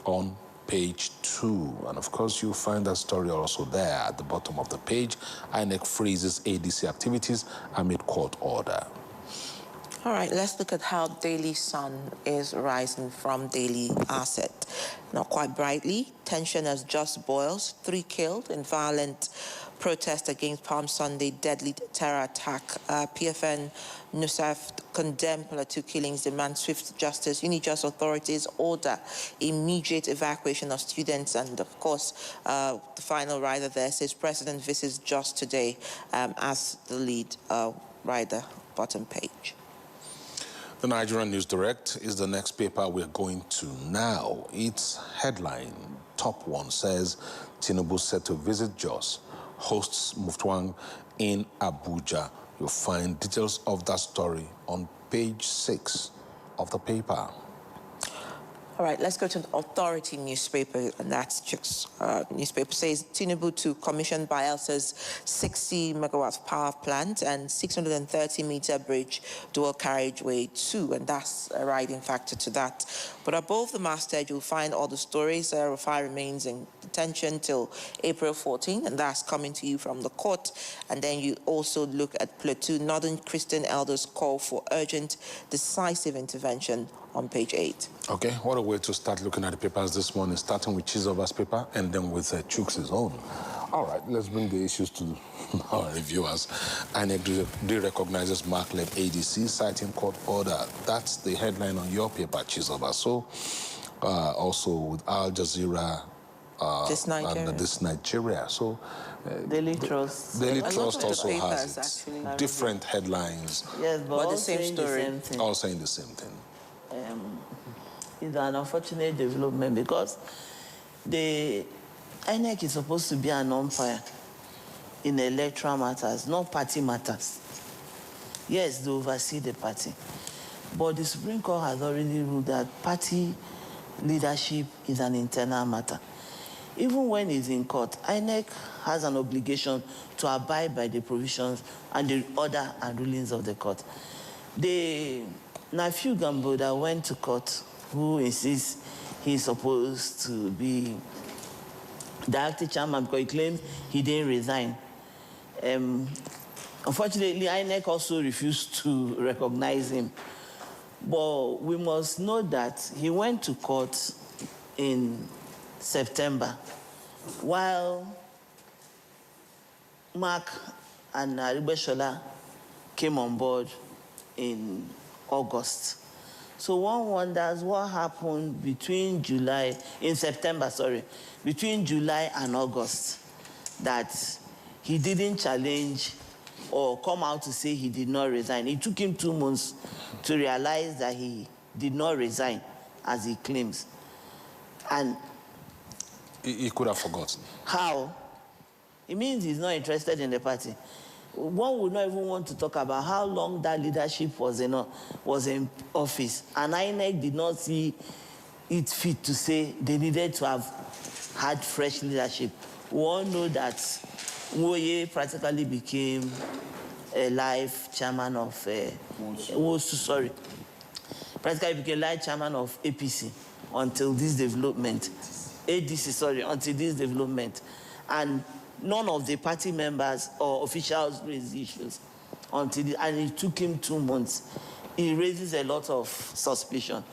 on page 2. And of course, you'll find that story also there at the bottom of the page. INEC freezes ADC activities amid court order. All right, let's look at how Daily Sun is rising from Daily Asset. Not quite brightly, tension has just boils, 3 killed in violent protest against Palm Sunday deadly terror attack. PFN NUSAF condemned Plateau killings, demand swift justice. Unijust authorities order immediate evacuation of students. And of course, the final rider there says President visits Jos today as the lead rider, bottom page. The Nigerian News Direct is the next paper we're going to now. Its headline, top one, says Tinubu set to visit Jos, hosts Muftwang in Abuja. You'll find details of that story on page 6 of the paper. All right, let's go to an authority newspaper, and that's just newspaper says Tinubu to commission Bayelsa's 60-megawatt power plant and 630-meter bridge dual carriageway 2, and that's a riding factor to that. But above the masthead, you'll find all the stories. Rufai remains in detention till April 14, and that's coming to you from the court. And then you also look at Plateau Northern Christian Elders call for urgent, decisive intervention on page 8. Okay, what a way to start looking at the papers this morning, starting with Chizoba's paper and then with Chooks' own. All right, let's bring the issues to our reviewers. INEC de-recognizes Mark-led ADC, citing court order. That's the headline on your paper, Chizoba. So, also with Al Jazeera and This Nigeria. So, Daily Trust. Daily Trust also has it. Different headlines. Yes, but the same story. All saying the same thing. It's an unfortunate development because the INEC is supposed to be an umpire in electoral matters, not party matters. Yes, they oversee the party. But the Supreme Court has already ruled that party leadership is an internal matter. Even when it's in court, INEC has an obligation to abide by the provisions and the order and rulings of the court. The Nafiu Gambo that went to court, who insists he's supposed to be the acting chairman because he claims he didn't resign. Unfortunately, INEC also refused to recognize him. But we must know that he went to court in September, while Mark and Aribeshola came on board in August. So one wonders what happened between September, between July and August, that he didn't challenge or come out to say he did not resign. It took him 2 months to realize that he did not resign, as he claims. And he could have forgotten. How? It means he's not interested in the party. One would not even want to talk about how long that leadership was in office. And INEC did not see it fit to say they needed to have had fresh leadership. We all know that Nwoye practically became a life chairman of practically became life chairman of APC until this development. Until this development. And none of the party members or officials raised issues and it took him 2 months. It raises a lot of suspicion.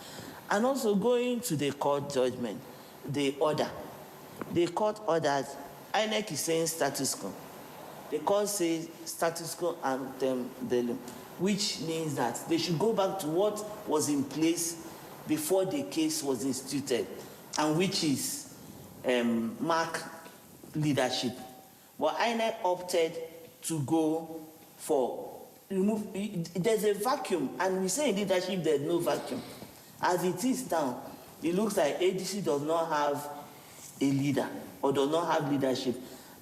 And also going to the court judgment, the order. The court ordered, INEC is saying status quo. The court says status quo ante bellum, which means that they should go back to what was in place before the case was instituted, and which is Mark leadership. But INEC opted to go for remove. There's a vacuum, and we say in leadership there's no vacuum. As it is now, it looks like ADC does not have a leader or does not have leadership.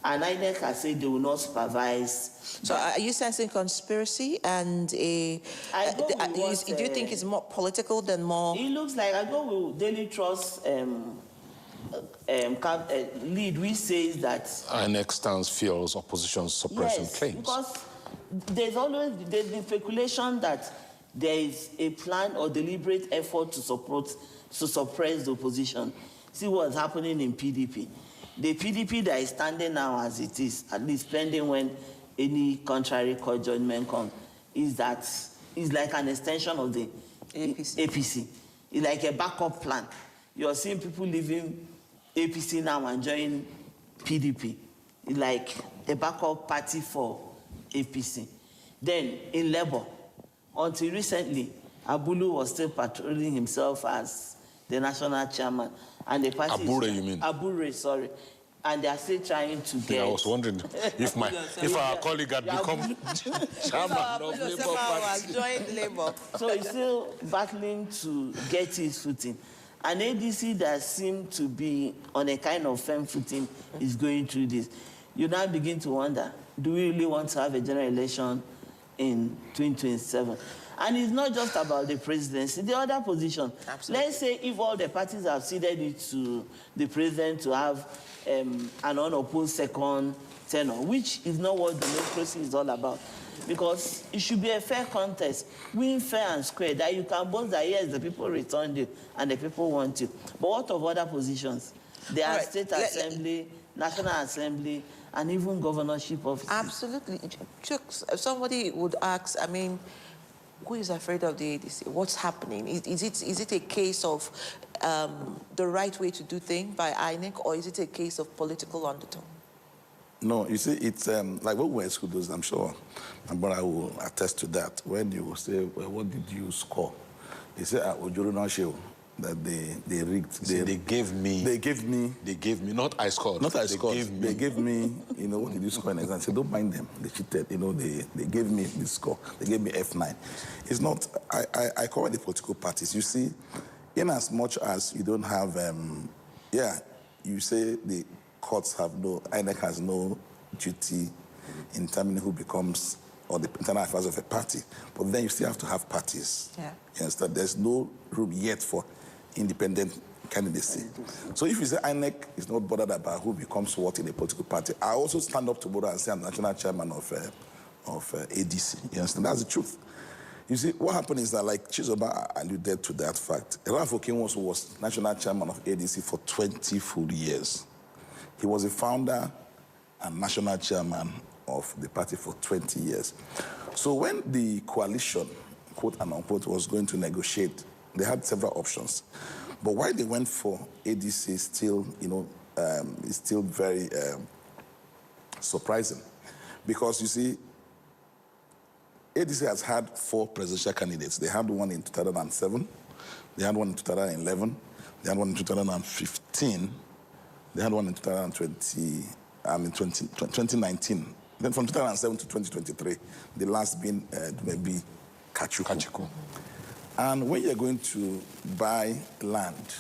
And INEC has said they will not supervise. So are you sensing conspiracy and a... do you think it's more political than more... It looks like, I go with Daily Trust lead, which says that... INEC stance fuels opposition suppression claims. Because there's been speculation that there is a plan or deliberate effort to suppress the opposition. See what's happening in PDP. The PDP that is standing now as it is, at least pending when any contrary court judgment comes, is like an extension of the APC. It's like a backup plan. You're seeing people leaving APC now and joining PDP. It's like a backup party for APC. Then in Labour, until recently, Abulu was still patrolling himself as the national chairman. And the party Abure, you mean? Abure, sorry. And they are still trying to get... Yeah, I was wondering if our colleague had become chairman of Labour Party. Joined Labour. So he's still battling to get his footing. An ADC that seemed to be on a kind of firm footing is going through this. You now begin to wonder, do we really want to have a general election in 2027? And it's not just about the presidency, the other position. Absolutely. Let's say if all the parties have ceded it to the president to have an unopposed second tenure, which is not what democracy is all about. Because it should be a fair contest, win fair and square, that you can boast that, yes, the people returned you and the people want you. But what of other positions? There are state assembly, national assembly, and even governorship offices. Absolutely. Somebody would ask, I mean, who is afraid of the ADC? What's happening? Is it a case of the right way to do things by INEC, or is it a case of political undertone? No, you see, it's like when we were in school, I'm sure my brother will attest to that. When you say, well, what did you score? They say, Ojuru no show, that they rigged. They gave me, not I scored. Not I scored. They gave me, you know, what did you score in exam? I said, don't mind them. They cheated. You know, they gave me this score. They gave me F9. It's not, I cover the political parties. You see, in as much as you don't have, you say the courts have INEC has no duty in determining who becomes, or the internal affairs of a party. But then you still have to have parties. Yeah. You understand? There's no room yet for independent candidacy. So if you say INEC is not bothered about who becomes what in a political party, I also stand up tomorrow and say I'm the national chairman of ADC. You understand? That's the truth. You see, what happened is that, like Chizoba alluded to that fact, Ralph Okinwo was national chairman of ADC for 20 full years. He was a founder and national chairman of the party for 20 years. So when the coalition, quote and unquote, was going to negotiate, they had several options. But why they went for ADC is still, is still very surprising. Because you see, ADC has had 4 presidential candidates. They had one in 2007, they had one in 2011, they had one in 2015, they had one in 2019. Then from 2007 to 2023, the last being maybe Kachuku. And when you're going to buy land,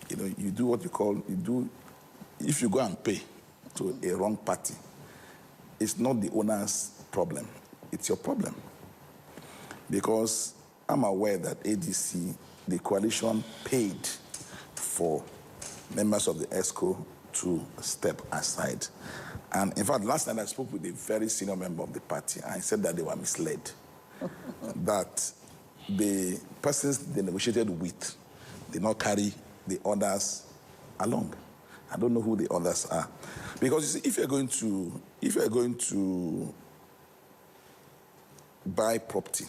you do what you call, if you go and pay to a wrong party, it's not the owner's problem, it's your problem. Because I'm aware that ADC, the coalition paid for members of the ESCO to step aside. And in fact, last night I spoke with a very senior member of the party, and I said that they were misled. That the persons they negotiated with did not carry the others along. I don't know who the others are. Because you see, if you're going to buy property,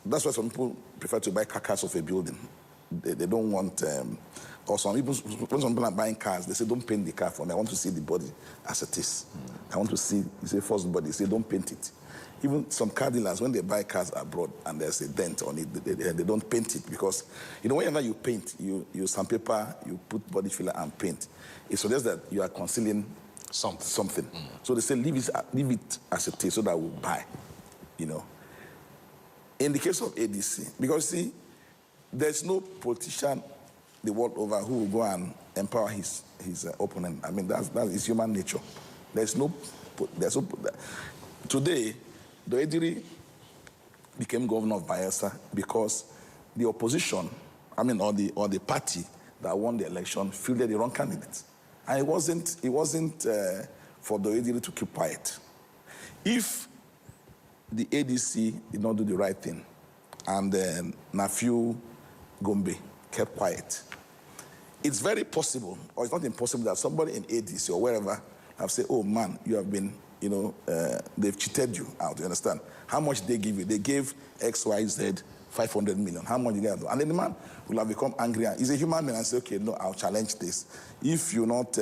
that's why some people prefer to buy carcass of a building. They don't want, or some people, when some people are buying cars, they say, don't paint the car for me. I want to see the body as it is. I want to see, you say, first body, they say, don't paint it. Even some car dealers, when they buy cars abroad and there's a dent on it, they don't paint it because, whenever you paint, you sandpaper, you put body filler and paint. It suggests that you are concealing something. So they say, leave it as it is so that we'll buy, In the case of ADC, because see, there's no politician the world over who will go and empower his opponent. I mean, that is human nature. There's no. Today, Doediri became governor of Bayelsa because the opposition, or the party that won the election, fielded the wrong candidates, and it wasn't for Doediri to keep quiet. If the ADC did not do the right thing, and Nafiu Gombe kept quiet, it's very possible, or it's not impossible, that somebody in ADC or wherever have said, oh man, you have been, they've cheated you out, you understand? How much did they give you? They gave XYZ 500 million. How much did they do? And then the man will have become angry. He's a human being and say, okay, no, I'll challenge this. If you not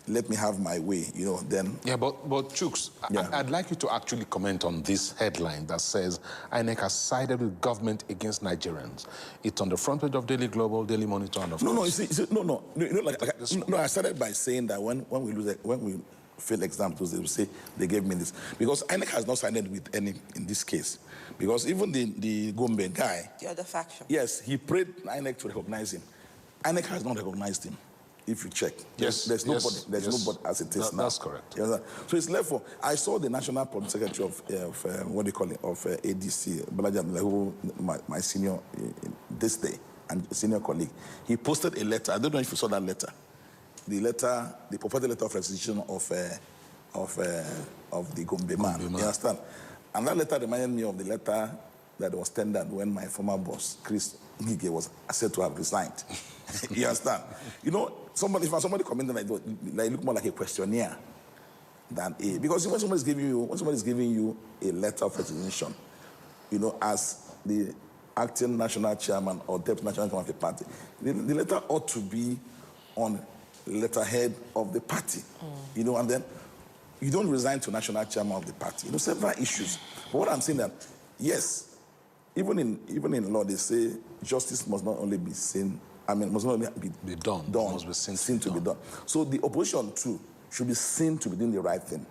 let me have my way, then... Yeah, but Chooks, yeah. I'd like you to actually comment on this headline that says INEC has sided with government against Nigerians. It's on the front page of Daily Global, Daily Monitor, and of course... No, I started by saying that when we fail exams, they will say they gave me this. Because INEC has not sided with any in this case. Because even the Gombe guy... The other faction. Yes, he prayed INEC to recognize him. INEC has not recognized him. If you check, there's nobody as it is now. That's correct. Yes, so it's left for. I saw the National Public Secretary of ADC, Balaji, who my senior this day and senior colleague. He posted a letter. I don't know if you saw that letter. The purported letter of resignation of the Gombe man. You understand? And that letter reminded me of the letter that was tendered when my former boss, Chris Ngige, was said to have resigned. You understand? Somebody commented like it look more like a questionnaire than a, because when somebody's giving you a letter of resignation, as the acting national chairman or deputy national chairman of the party, the letter ought to be on letterhead of the party, and then you don't resign to national chairman of the party. Several issues. But what I'm saying that, yes, even in law, they say justice must not only be seen, must not only be done. Must be seen to be done. So the opposition, too, should be seen to be doing the right thing.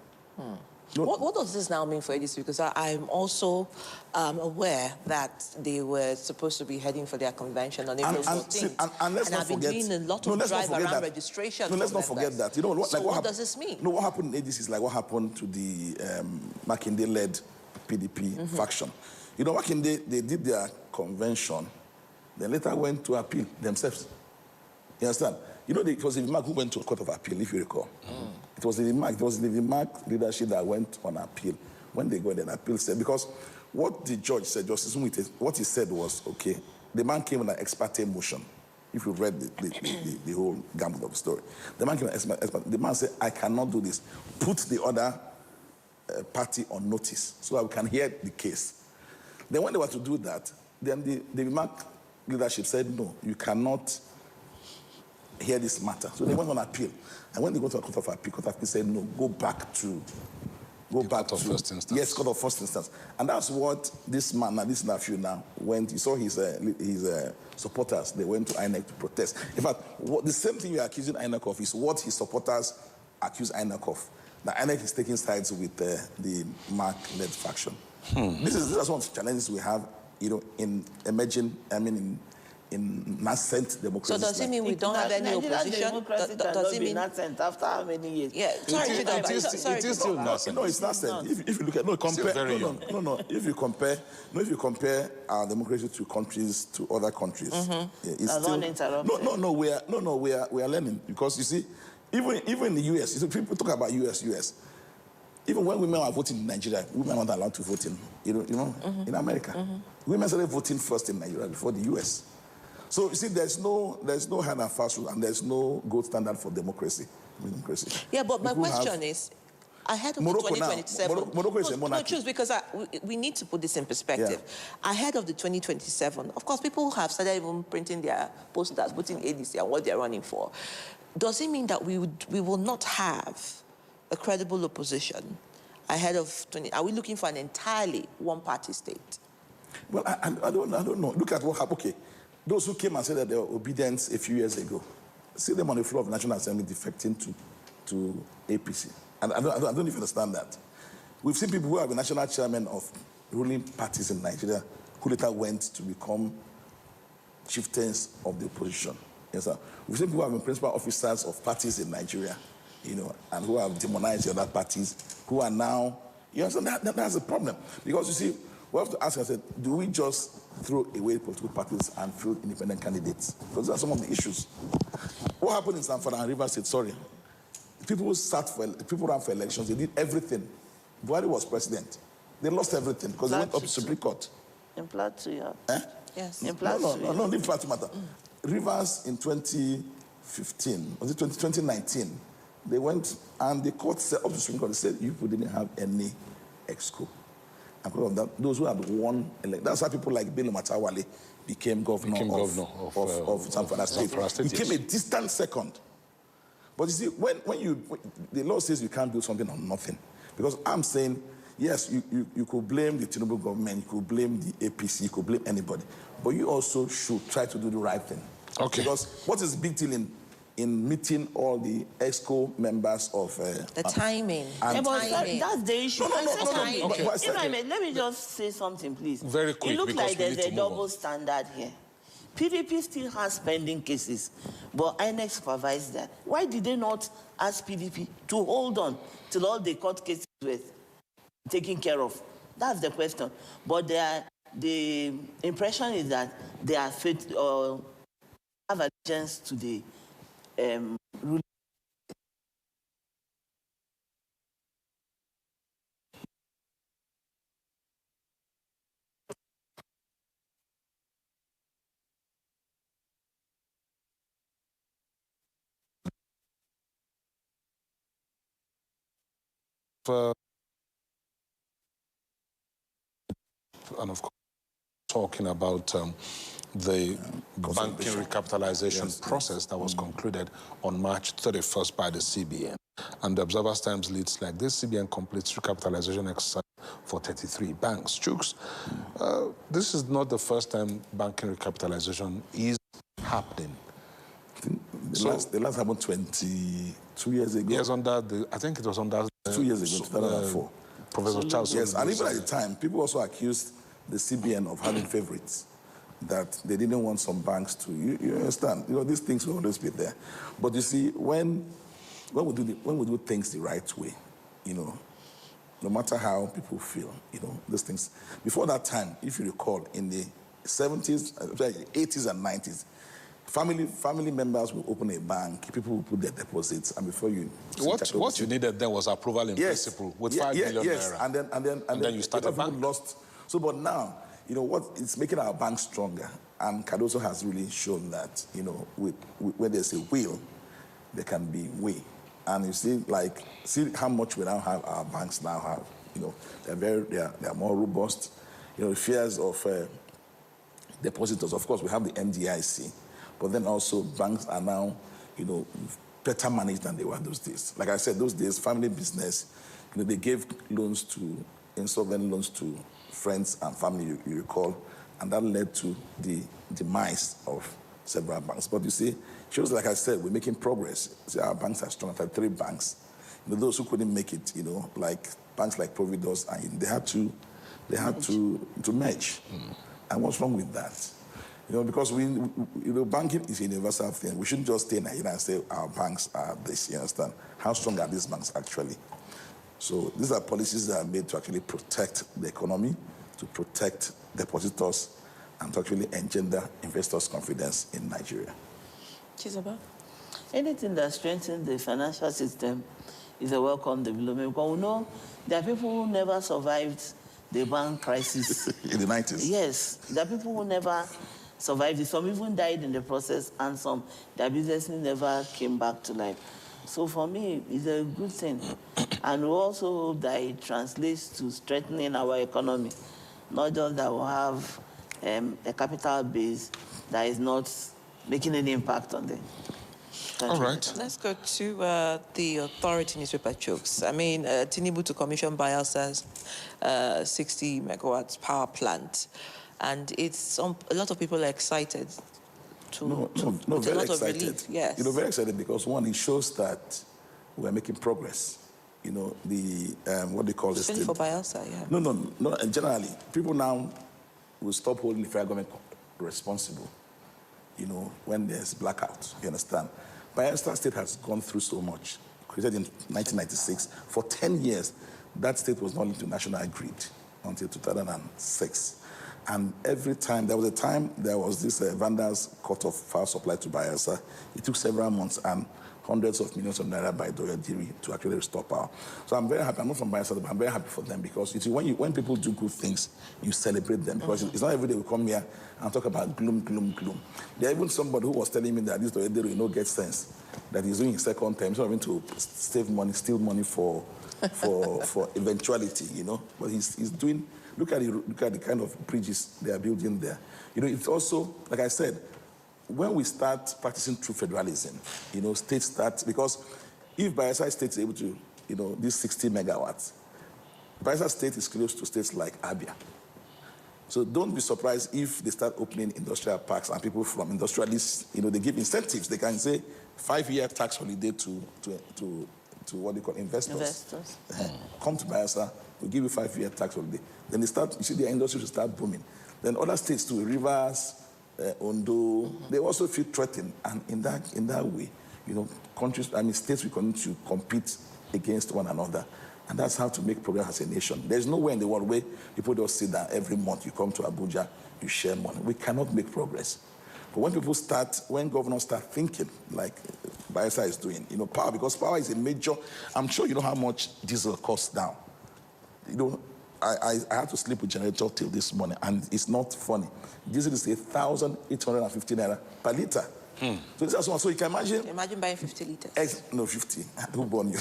What does this now mean for ADC? Because I'm also aware that they were supposed to be heading for their convention on April 14th. And let's not forget... I've been doing a lot of drive around registration. No, let's not forget that. What does this mean? No, what happened in ADC is like what happened to the Makinde-led PDP faction. Makinde, they did their convention, then later went to appeal themselves. You understand? It was the Mark who went to a court of appeal, if you recall. It was the Mark leadership that went on appeal. When they go there, the appeal said, because what the judge said, Justice Mwite, what he said was, okay, the man came with an ex parte motion. If you read the whole gamut of the story. The man came with an ex parte. The man said, I cannot do this. Put the other party on notice so that we can hear the case. Then when they were to do that, then the Mark leadership said, no, you cannot hear this matter. So they went on appeal. And when they go to a court of appeal said, no, go back to court of first instance. Yes, court of first instance. And that's what this man, this nephew now, went, he saw his supporters, they went to INEC to protest. In fact, the same thing you're accusing INEC of is what his supporters accuse INEC of. Now, INEC is taking sides with the Mark-led faction. This is one of the challenges we have, in emerging, in nascent democracy. So does it mean we don't have any opposition? Does it mean nascent after how many years? Yeah, it is still nascent. No, it's nascent. If you look at if you compare our democracy to other countries, it's still we are learning, because you see, even in the US, people talk about US. Even when women are voting in Nigeria, women are not allowed to vote in America. Women started voting first in Nigeria before the US. So you see, there's no hard and fast rule, and there's no gold standard for democracy. Yeah, but my question is, ahead of Morocco the 2027... Morocco is a monarchy. No, because we need to put this in perspective. Yeah. Ahead of the 2027, of course, people have started even printing their posters, putting ADC and what they're running for. Does it mean that we will not have a credible opposition ahead of 20... Are we looking for an entirely one-party state? Well, I don't know. Look at what happened. Okay, those who came and said that they were obedient a few years ago, see them on the floor of the National Assembly defecting to APC. And I don't even understand that. We've seen people who are the national chairman of ruling parties in Nigeria who later went to become chieftains of the opposition. Yes, sir. We've seen people who have been principal officers of parties in Nigeria, and who have demonized the other parties, who are now, that's a problem. Because you see, we have to ask ourselves, do we just throw away political parties and field independent candidates? Because those are some of the issues. What happened in Sanford and Rivers State, sorry, people ran for elections, they did everything. Buhari was president. They lost everything because they went up to Supreme Court. In Plateau, yeah. Eh? Yes. In Plateau. No, leave Plateau matter. Rivers in 2015, was it 2019, they went and the court said, up to Supreme Court, they said, you people didn't have any exco. And because of that, those who had won, that's how people like Bello Matawale became governor of Sanford State. He came a distant second. But you see, when the law says you can't do something on nothing, because I'm saying, yes, you could blame the Tinubu government, you could blame the APC, you could blame anybody, but you also should try to do the right thing. Okay. Because what is the big deal in meeting all the EXCO members of... the timing. That's the issue. Okay. Let me just say something, please. Very quick, it looks like there's a double on. standard here. PDP still has pending cases, but INEC supervised that. Why did they not ask PDP to hold on till all the court cases were taken care of? That's the question. But the impression is that they are have allegiance to the ruling. And of course, talking about the banking recapitalization process that was concluded on March 31st by the CBN. And the Observer's Times leads like this: CBN completes recapitalization exercise for 33 banks. Chooks, this is not the first time banking recapitalization is happening. The last happened 22 years ago. Yes, I think it was under 2 years ago, 2004. Professor Charles. Yes, and even at the time, people also accused the CBN of having favorites, that they didn't want some banks to. You understand? These things will always be there. But you see, when we do things the right way, no matter how people feel, these things. Before that time, if you recall, in the 70s, 80s and 90s, family members will open a bank, people will put their deposits, and before you... What you needed then was approval in principle with 5 billion yes. naira. And then you started bank. Lost. So, but now, it's making our bank stronger. And Cardoso has really shown that, where there's a will, there can be way. And you see how much we now have, our banks now have. They're more robust. Fears of depositors. Of course, we have the MDIC. But then also banks are now, better managed than they were those days. Like I said, those days, family business, they gave insolvent loans to friends and family, you recall, and that led to the demise of several banks. But you see, shows, like I said, we're making progress. See, our banks are strong. 3 banks. Those who couldn't make it, like banks like Providus, and they had to merge. And what's wrong with that? Because banking is a universal thing. We shouldn't just stay in Nigeria and say our banks are this, you understand? How strong are these banks actually? So these are policies that are made to actually protect the economy, to protect depositors, and to actually engender investors' confidence in Nigeria. Chisaba? Anything that strengthens the financial system is a welcome development. Because we know there are people who never survived the bank crisis. In the 90s? Yes. There are people who never survived it. Some even died in the process, and their business never came back to life. So for me, it's a good thing. And we also hope that it translates to strengthening our economy, not just that we'll have a capital base that is not making any impact on the country. All right. Let's go to the authority newspaper chokes. I mean, Tinubu to commission Bielsa's 60 megawatts power plant. And it's a lot of people are excited No, very excited. Yes. Very excited because, one, it shows that we're making progress. What they call this thing. for Bielsa, yeah. No. Generally, people now will stop holding the federal government responsible when there's blackout, you understand? Bayelsa State has gone through so much. Created in 1996. For 10 years, that state was not linked to national grid until 2006. And every time, there was a time there was this vandals cut off power supply to Bayelsa. It took several months and hundreds of millions of naira by Doyodiri to actually restore power. So I'm very happy. I'm not from Bayelsa, but I'm very happy for them because you see, when people do good things, you celebrate them because it's not every day we come here and talk about gloom, gloom, gloom. There's even somebody who was telling me that this Doyodiri, get sense, that he's doing his second term. He's not going to save money, steal money for eventuality, But he's doing. Look at the kind of bridges they are building there. It's also, like I said, when we start practicing true federalism, states start, because if Bayelsa State is able to, this 60 megawatts, Bayelsa State is close to states like Abia. So don't be surprised if they start opening industrial parks and people from industrialists, they give incentives. They can say 5-year tax holiday to what they call investors. Come to Bayelsa, we'll give you 5-year tax holiday. Then they start, their industry will start booming. Then other states too, Rivers, Ondo, they also feel threatened. And in that way, states will continue to compete against one another. And that's how to make progress as a nation. There's nowhere in the world where people just sit down every month, you come to Abuja, you share money. We cannot make progress. But when governors start thinking like Bayelsa is doing, power, because power is a major, I'm sure you know how much diesel costs now. I had to sleep with generator till this morning, and it's not funny. Diesel is 1,850 naira per liter. So you can imagine. Imagine buying 50 liters. No, 50. Who born you?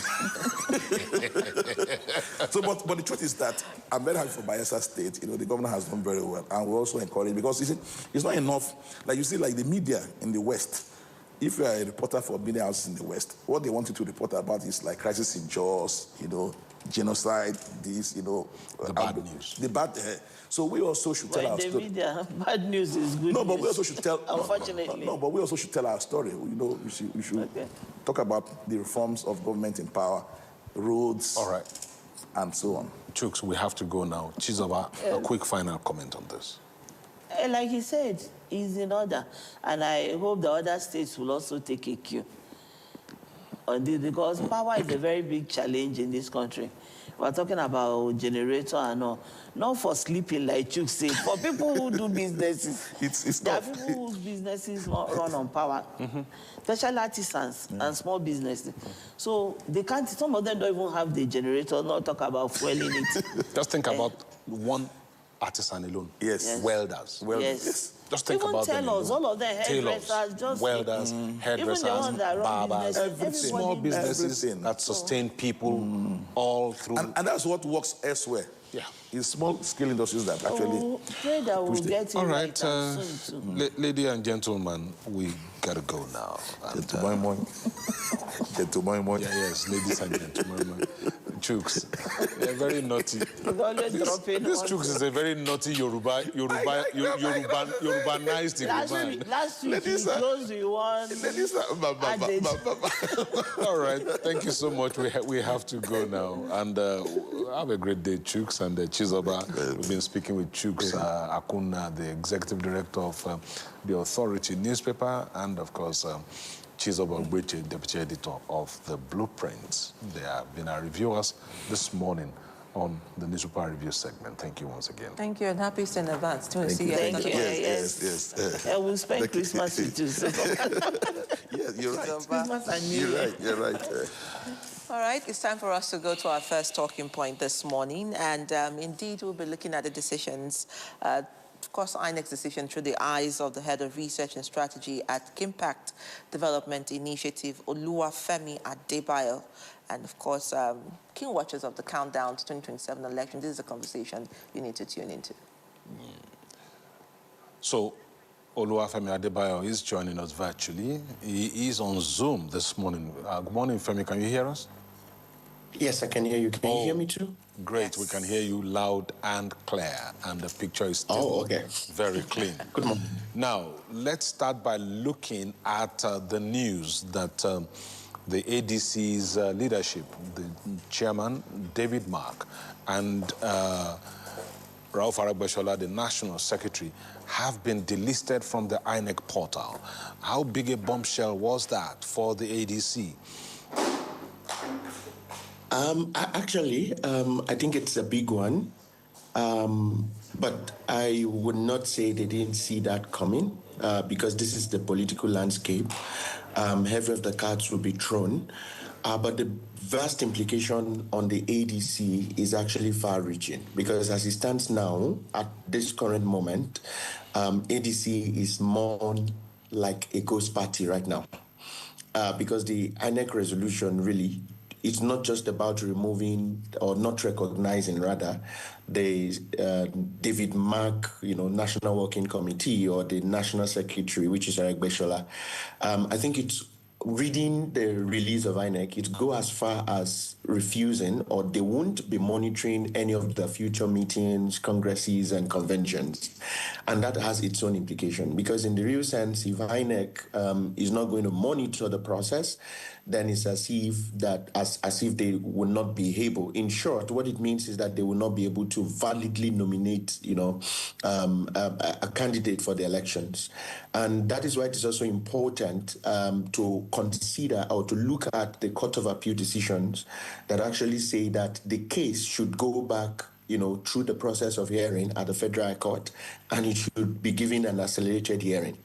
But the truth is that I'm very happy for Bayelsa State. The governor has done very well, and we're also encouraged because it's not enough. Like you see, like the media in the West. If you are a reporter for media houses in the West, what they want you to report about is like crisis in Jaws, genocide, the bad news. The bad. So we also should tell our story. The media, bad news is good. No, but we also should tell. Unfortunately. No, but we also should tell our story. We should talk about the reforms of government in power, roads, all right, and so on. Chooks, we have to go now. Chizoba, a quick final comment on this. Like he said, it's in order. And I hope the other states will also take a cue on this, because power is a very big challenge in this country. We're talking about generator and all. Not for sleeping, like Chuk said. For people who do businesses. There are people whose businesses run on power. Especially artisans and small businesses. So they can't, some of them don't even have the generator, not talk about fueling it. Just think about one artisan alone. Yes. Welders. Yes. Just think even about tailors, them. all of them, hairdressers, just welders, hairdressers, even the ones that run barbers, businesses, small businesses that sustain people all through. And that's what works elsewhere. Yeah. It's small-scale industries that actually... pray that we'll get it all right, soon too. Ladies and gentlemen, we gotta go now. Tomorrow morning. Yes, ladies and gentlemen. Chooks, they're very naughty. This Chooks is a very naughty Yorubanized Yoruban. Last week, he closed with one. All right, thank you so much. We have to go now. And have a great day, Chooks and Chizoba. We've been speaking with Chooks Akuna, the executive director of the Authority newspaper, and of course, Chizoba Ogbeche, deputy editor of The Blueprints. They have been our reviewers this morning on the newspaper review segment. Thank you once again. Thank you, and happy Easter in advance. Thank you. Yes. And we'll spend Christmas with you. Yes, you're right. Christmas and New Year. You're right. All right, it's time for us to go to our first talking point this morning. And indeed, we'll be looking at the decisions, of course, INEC's decision through the eyes of the head of research and strategy at Kimpact Development Initiative, Oluwafemi Adebayo. And of course, keen watchers of the countdown to 2027 election. This is a conversation you need to tune into. So, Oluwafemi Adebayo is joining us virtually. He is on Zoom this morning. Good morning, Femi. Can you hear us? Yes, I can hear you. Can you hear me too? Great. Yes. We can hear you loud and clear, and the picture is still very clean. Good morning. Now, let's start by looking at the news that the ADC's leadership, the chairman, David Mark, and Rauf Aragbeshola, the National Secretary, have been delisted from the INEC portal. How big a bombshell was that for the ADC? I think it's a big one. But I would not say they didn't see that coming because this is the political landscape. Heavy of the cards will be thrown. But the vast implication on the ADC is actually far-reaching because as it stands now, at this current moment, ADC is more like a ghost party right now because the INEC resolution really, it's not just about removing or not recognizing, rather, the David Mark, National Working Committee or the National Secretary, which is Aragbeshola. I think it's reading the release of INEC, it go as far as refusing or they won't be monitoring any of the future meetings, congresses, and conventions. And that has its own implication because in the real sense, if INEC is not going to monitor the process, then it's as if they will not be able. In short, what it means is that they will not be able to validly nominate, a candidate for the elections. And that is why it is also important to consider or to look at the Court of Appeal decisions that actually say that the case should go back through the process of hearing at the Federal High Court, and it should be given an accelerated hearing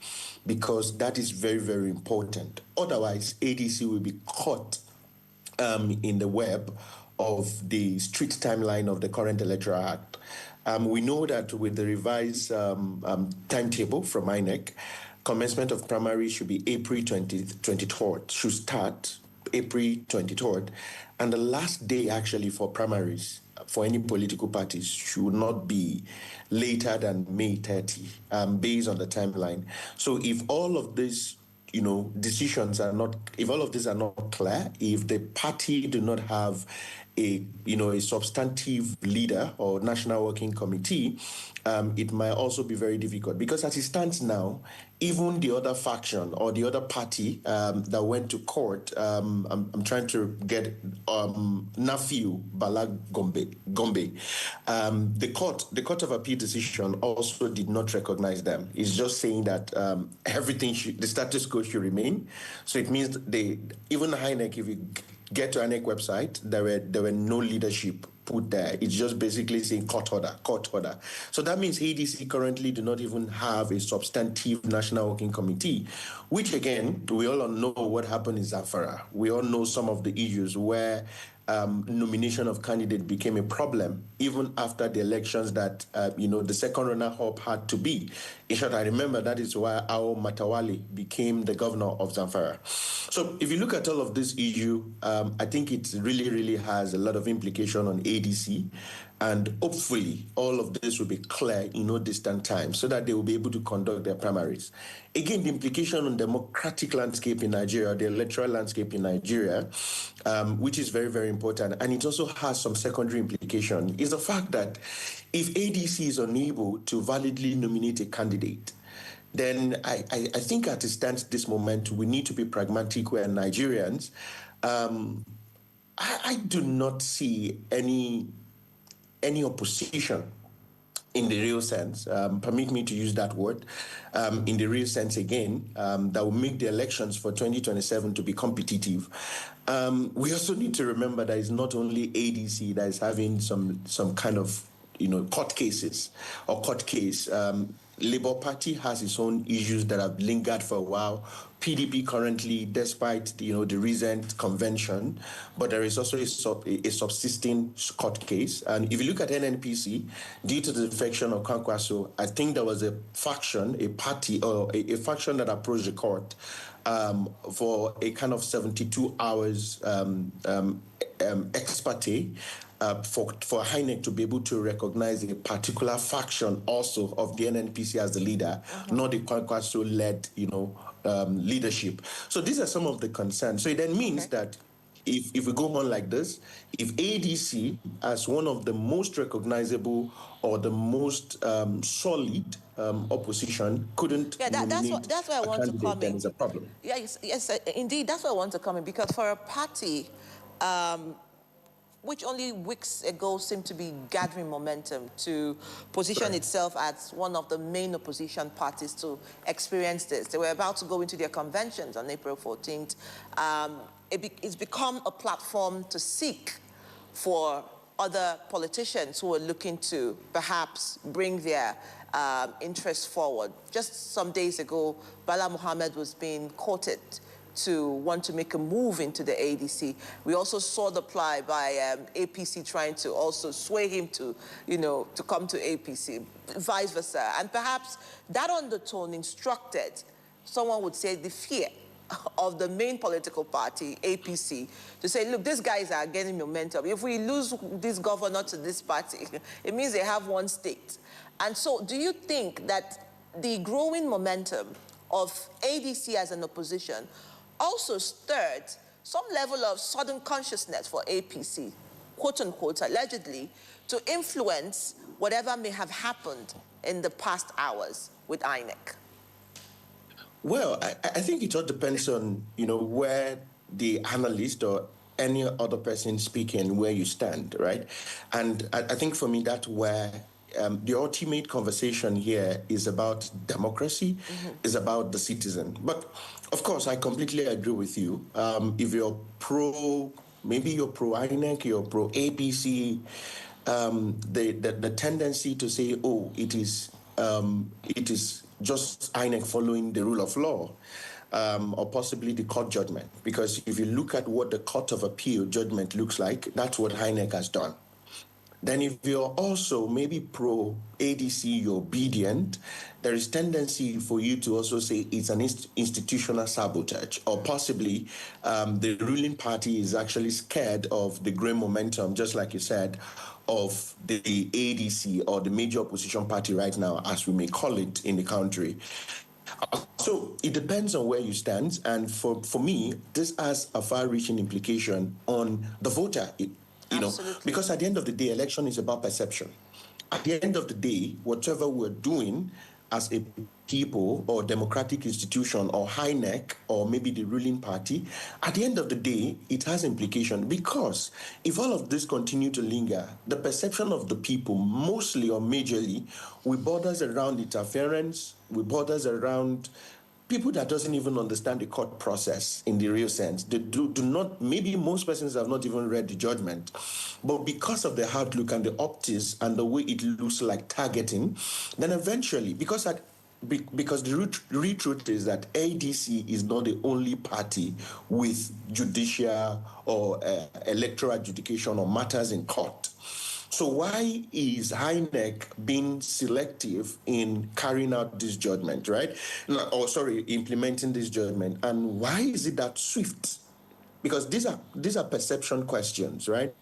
because that is very, very important. Otherwise, ADC will be caught in the web of the strict timeline of the current Electoral Act. We know that with the revised timetable from INEC, commencement of primary should be April 23rd, should start April 23rd, and the last day actually for primaries for any political parties should not be later than May 30, based on the timeline. So if all of these, decisions are not, if all of these are not clear, if the party do not have a substantive leader or National Working Committee, it might also be very difficult because as it stands now, even the other faction or the other party that went to court, I'm trying to get Nafiu Bala Gombe. The Court of Appeal decision also did not recognize them. It's just saying that everything the status quo should remain. So it means even INEC, if you get to INEC website, there were no leadership put there. It's just basically saying court order. So that means ADC currently do not even have a substantive National Working Committee, which again, we all know what happened in Zamfara. We all know some of the issues where nomination of candidate became a problem even after the elections that, the second runner-up had to be. In short, I remember that is why Ao Matawali became the governor of Zamfara. So if you look at all of this issue, I think it really, really has a lot of implication on ADC. And hopefully all of this will be clear in no distant time so that they will be able to conduct their primaries. Again, the implication on democratic landscape in Nigeria, the electoral landscape in Nigeria, which is very, very important, and it also has some secondary implication, is the fact that if ADC is unable to validly nominate a candidate, then I think at a stance this moment, we need to be pragmatic where Nigerians, I do not see any opposition in the real sense, permit me to use that word, in the real sense again, that will make the elections for 2027 to be competitive. We also need to remember that it's not only ADC that is having some kind of court cases or court case. Labour Party has its own issues that have lingered for a while. PDP currently, despite the recent convention, but there is also a subsisting court case. And if you look at NNPC, due to the defection of Kwankwaso, I think there was a faction, a party, or a faction that approached the court for a kind of 72 hours ex parte. For INEC to be able to recognize a particular faction also of the NNPC as the leader, not the Kwankwaso-led, leadership. So these are some of the concerns. So it then means that if we go on like this, if ADC as one of the most recognizable or the most solid opposition couldn't nominate that's why I want to come in. Then it's a problem. Yes, indeed, that's why I want to come in, because for a party which only weeks ago seemed to be gathering momentum to position itself as one of the main opposition parties to experience this. They were about to go into their conventions on April 14th. It's become a platform to seek for other politicians who are looking to perhaps bring their interests forward. Just some days ago, Bala Mohammed was being quoted to want to make a move into the ADC. We also saw the ply by APC trying to also sway him to, to come to APC, vice versa. And perhaps that undertone instructed, someone would say, the fear of the main political party, APC, to say, look, these guys are getting momentum. If we lose this governor to this party, it means they have one state. And so do you think that the growing momentum of ADC as an opposition also stirred some level of sudden consciousness for APC, quote unquote, allegedly, to influence whatever may have happened in the past hours with INEC? Well, I think it all depends on, where the analyst or any other person speaking, where you stand, right? And I think for me, that's where the ultimate conversation here is about democracy, is about the citizen. But of course, I completely agree with you. If you're maybe you're pro-INEC, you're pro-APC, the tendency to say, oh, it is just INEC following the rule of law, or possibly the court judgment. Because if you look at what the Court of Appeal judgment looks like, that's what INEC has done. Then if you're also maybe pro-ADC, you're obedient, there is tendency for you to also say it's an institutional sabotage, or possibly the ruling party is actually scared of the growing momentum, just like you said, of the ADC, or the major opposition party right now, as we may call it in the country. So it depends on where you stand. And for me, this has a far-reaching implication on the voter. Because at the end of the day, election is about perception. At the end of the day, whatever we're doing as a people or democratic institution or INEC or maybe the ruling party, at the end of the day, it has implication. Because if all of this continue to linger, the perception of the people, mostly or majorly, will borders around interference, will borders around people that doesn't even understand the court process in the real sense. They do not, maybe most persons have not even read the judgment, but because of the outlook and the optics and the way it looks like targeting, then eventually, because the real truth is that ADC is not the only party with judicial or electoral adjudication or matters in court. So why is INEC being selective in carrying out this judgment, right? Implementing this judgment? And why is it that swift? Because these are perception questions, right?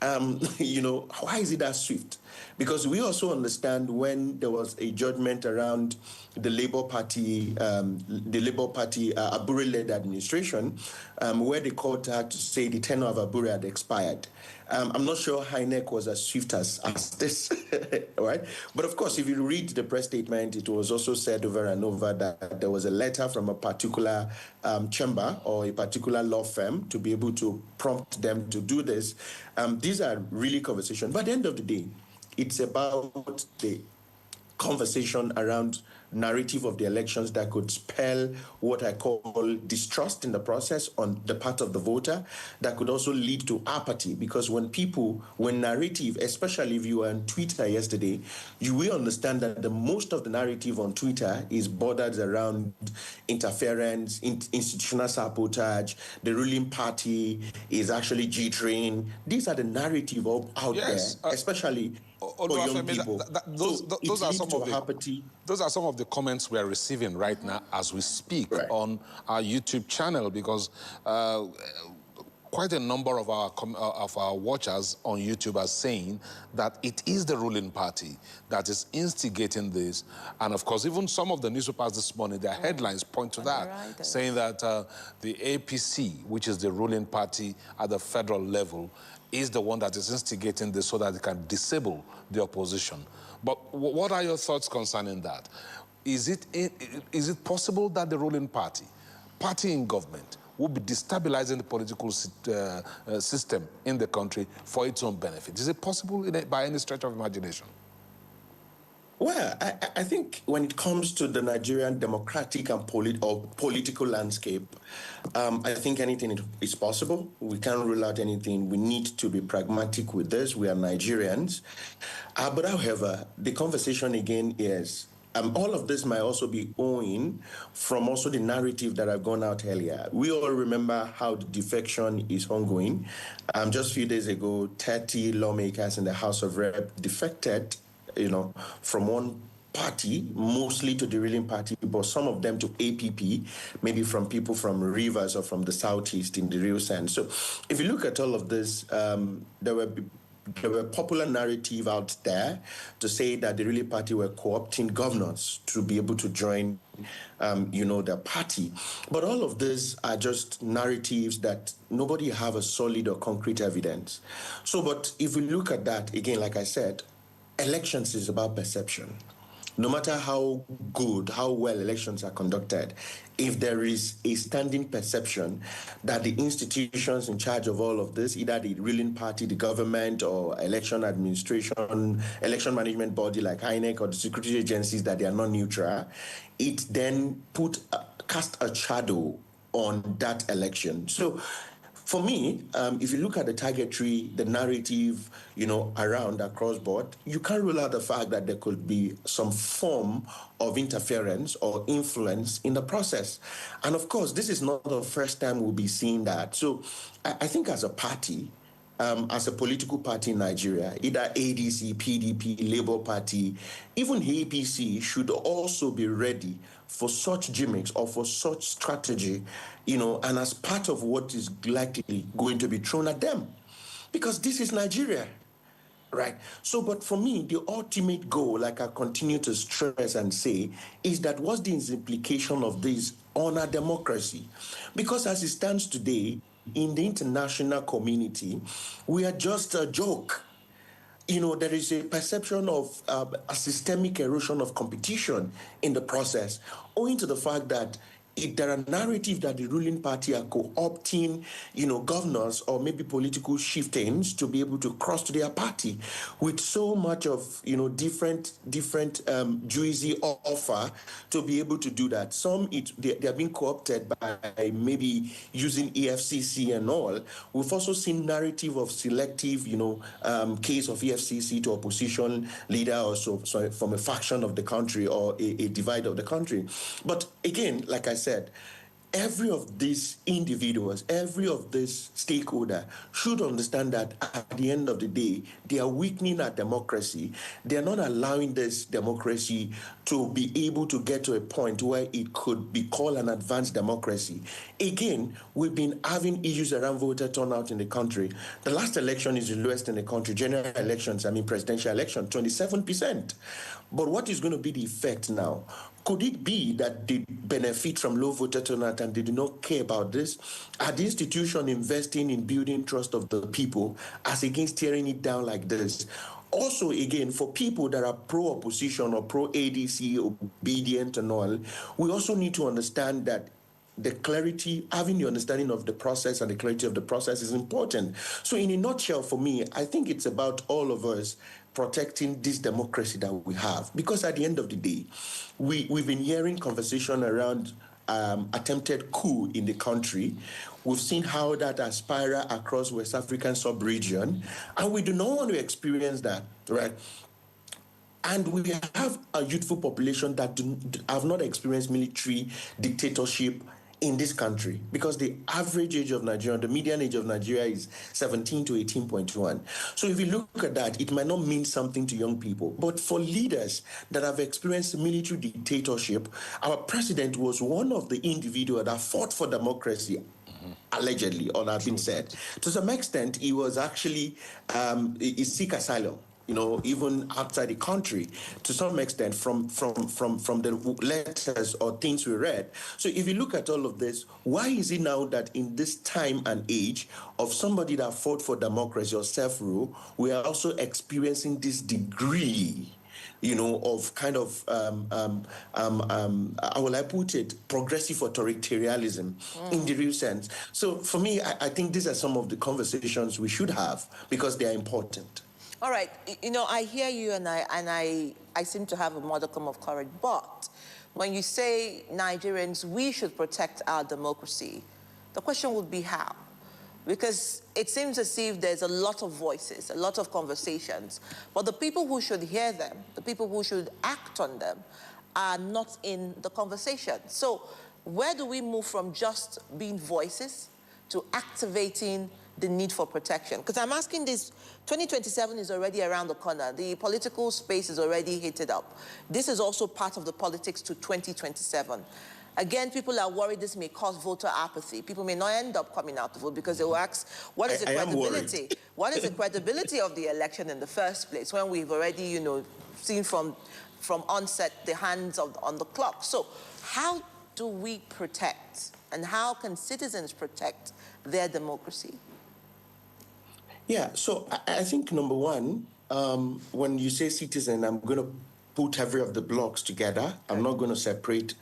Why is it that swift? Because we also understand when there was a judgment around the Labour Party, Abure-led administration, where the court had to say the tenure of Abure had expired. I'm not sure INEC was as swift as this, right? But of course, if you read the press statement, it was also said over and over that there was a letter from a particular chamber or a particular law firm to be able to prompt them to do this. These are really conversations. But at the end of the day, it's about the conversation around narrative of the elections that could spell what I call distrust in the process on the part of the voter, that could also lead to apathy. Because when narrative, especially if you were on Twitter yesterday, you will understand that the most of the narrative on Twitter is bordered around interference, institutional sabotage, the ruling party is actually jittering. These are the narrative out there, especially for young people. Those are some of the comments we are receiving right now as we speak on our YouTube channel, because quite a number of our watchers on YouTube are saying that it is the ruling party that is instigating this. And of course, even some of the newspapers this morning, their headlines point to that, saying that the APC, which is the ruling party at the federal level, is the one that is instigating this so that it can disable the opposition. But what are your thoughts concerning that? Is it possible that the ruling party in government, would be destabilizing the political system in the country for its own benefit. Is it possible by any stretch of imagination? Well, I think when it comes to the Nigerian democratic and political landscape, I think anything is possible. We can't rule out anything. We need to be pragmatic with this. We are Nigerians. But however, the conversation again is, all of this might also be owing from also the narrative that I've gone out earlier. We all remember how the defection is ongoing. Just a few days ago, 30 lawmakers in the House of Rep defected, from one party, mostly to the ruling party, but some of them to APP, maybe from people from Rivers or from the Southeast in the real sense. So if you look at all of this, there were popular narrative out there to say that the ruling party were co-opting governors to be able to join, their party. But all of this are just narratives that nobody have a solid or concrete evidence. So, but if we look at that, again, like I said, elections is about perception. No matter how good, how well elections are conducted, if there is a standing perception that the institutions in charge of all of this, either the ruling party, the government, or election administration, election management body like INEC or the security agencies, that they are not neutral, it then cast a shadow on that election. So for me, if you look at the targetry, the narrative, around across board, you can't rule out the fact that there could be some form of interference or influence in the process. And of course, this is not the first time we'll be seeing that. So I think as a party, as a political party in Nigeria, either ADC, PDP, Labour Party, even APC should also be ready for such gimmicks or for such strategy, and as part of what is likely going to be thrown at them. Because this is Nigeria, right? So, but for me, the ultimate goal, like I continue to stress and say, is that what's the implication of this on our democracy? Because as it stands today, in the international community, we are just a joke. There is a perception of a systemic erosion of competition in the process, owing to the fact that if there are narratives that the ruling party are co-opting, governors or maybe political shiftings to be able to cross to their party with so much of, different juicy offer to be able to do that. Some, they are being co-opted by maybe using EFCC and all. We've also seen narrative of selective, case of EFCC to opposition leader or so from a faction of the country or a divide of the country. But again, like I said, every of these individuals, every of this stakeholder should understand that at the end of the day, they are weakening our democracy. They are not allowing this democracy to be able to get to a point where it could be called an advanced democracy. Again, we've been having issues around voter turnout in the country. The last election is the lowest in the country. General elections, presidential election, 27%. But what is going to be the effect now? Could it be that they benefit from low voter turnout and they do not care about this? Are the institution investing in building trust of the people as against tearing it down like this? Also, again, for people that are pro-opposition or pro-ADC, obedient and all, we also need to understand that the clarity, having the understanding of the process and the clarity of the process is important. So in a nutshell, for me, I think it's about all of us protecting this democracy that we have. Because at the end of the day, we've been hearing conversation around attempted coup in the country. We've seen how that has spiraled across West African sub-region, and we do not want to experience that, right? And we have a youthful population that have not experienced military dictatorship in this country, because the average age of Nigeria, the median age of Nigeria is 17 to 18.1. So if you look at that, it might not mean something to young people. But for leaders that have experienced military dictatorship, our president was one of the individuals that fought for democracy, allegedly, or has been said. To some extent, he was actually, he seek asylum, even outside the country, to some extent, from the letters or things we read. So if you look at all of this, why is it now that in this time and age of somebody that fought for democracy or self-rule, we are also experiencing this degree of kind of, how will I put it, progressive authoritarianism in the real sense. So for me, I think these are some of the conversations we should have because they are important. All right, I hear you and I seem to have a modicum of courage, but when you say Nigerians, we should protect our democracy, the question would be how? Because it seems as if there's a lot of voices, a lot of conversations, but the people who should hear them, the people who should act on them, are not in the conversation. So where do we move from just being voices to activating the need for protection? Because I'm asking this, 2027 is already around the corner. The political space is already heated up. This is also part of the politics to 2027. Again, people are worried this may cause voter apathy. People may not end up coming out to vote because they will ask, what is the credibility? What is the credibility of the election in the first place when we've already, seen from onset the hands on the clock? So how do we protect and how can citizens protect their democracy? Yeah, so I think number one, when you say citizen, I'm going to put every of the blocks together. I'm not going to separate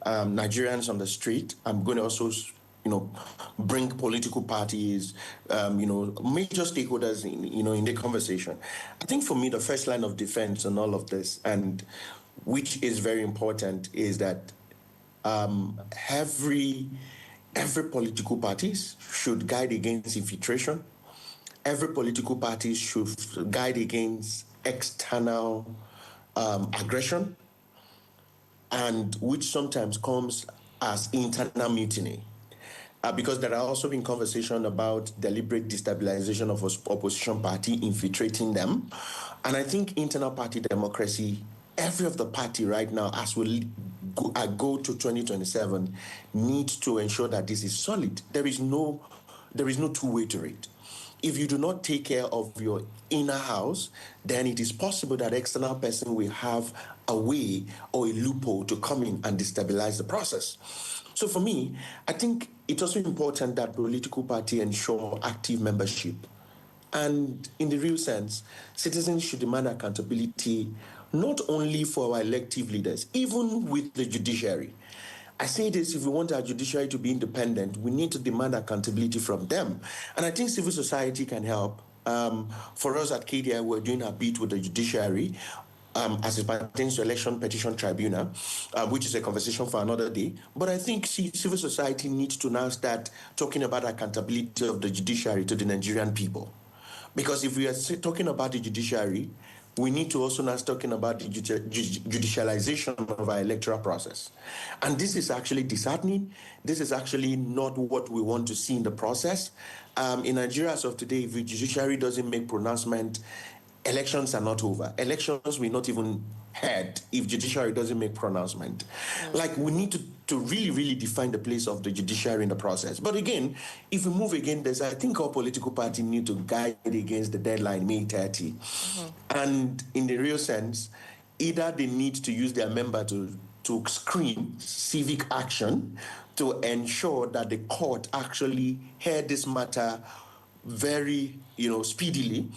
Nigerians on the street. I'm going to also, bring political parties, major stakeholders in the conversation. I think for me, the first line of defense on all of this, and which is very important, is that every political parties should guide against infiltration. Every political party should guide against external aggression, and which sometimes comes as internal mutiny. Because there are also been conversation about deliberate destabilization of opposition party, infiltrating them. And I think internal party democracy, every of the party right now, as we go to 2027, needs to ensure that this is solid. There is no two-way to it. If you do not take care of your inner house, then it is possible that external person will have a way or a loophole to come in and destabilize the process. So for me, I think it's also important that political party ensure active membership. And in the real sense, citizens should demand accountability not only for our elective leaders, even with the judiciary. I say this, if we want our judiciary to be independent, we need to demand accountability from them. And I think civil society can help. For us at KDI, we're doing a bit with the judiciary as it pertains to Election Petition Tribunal, which is a conversation for another day. But I think civil society needs to now start talking about accountability of the judiciary to the Nigerian people. Because if we are talking about the judiciary, we need to also now start talking about the judicialization of our electoral process. And this is actually disheartening. This is actually not what we want to see in the process. In Nigeria as of today, if the judiciary doesn't make pronouncement, elections are not over. Elections will not even head if judiciary doesn't make pronouncement. Like, we need to really, really define the place of the judiciary in the process. But again, if we move again, I think our political party need to guide against the deadline, May 30. And in the real sense, either they need to use their member to screen civic action to ensure that the court actually heard this matter very, speedily.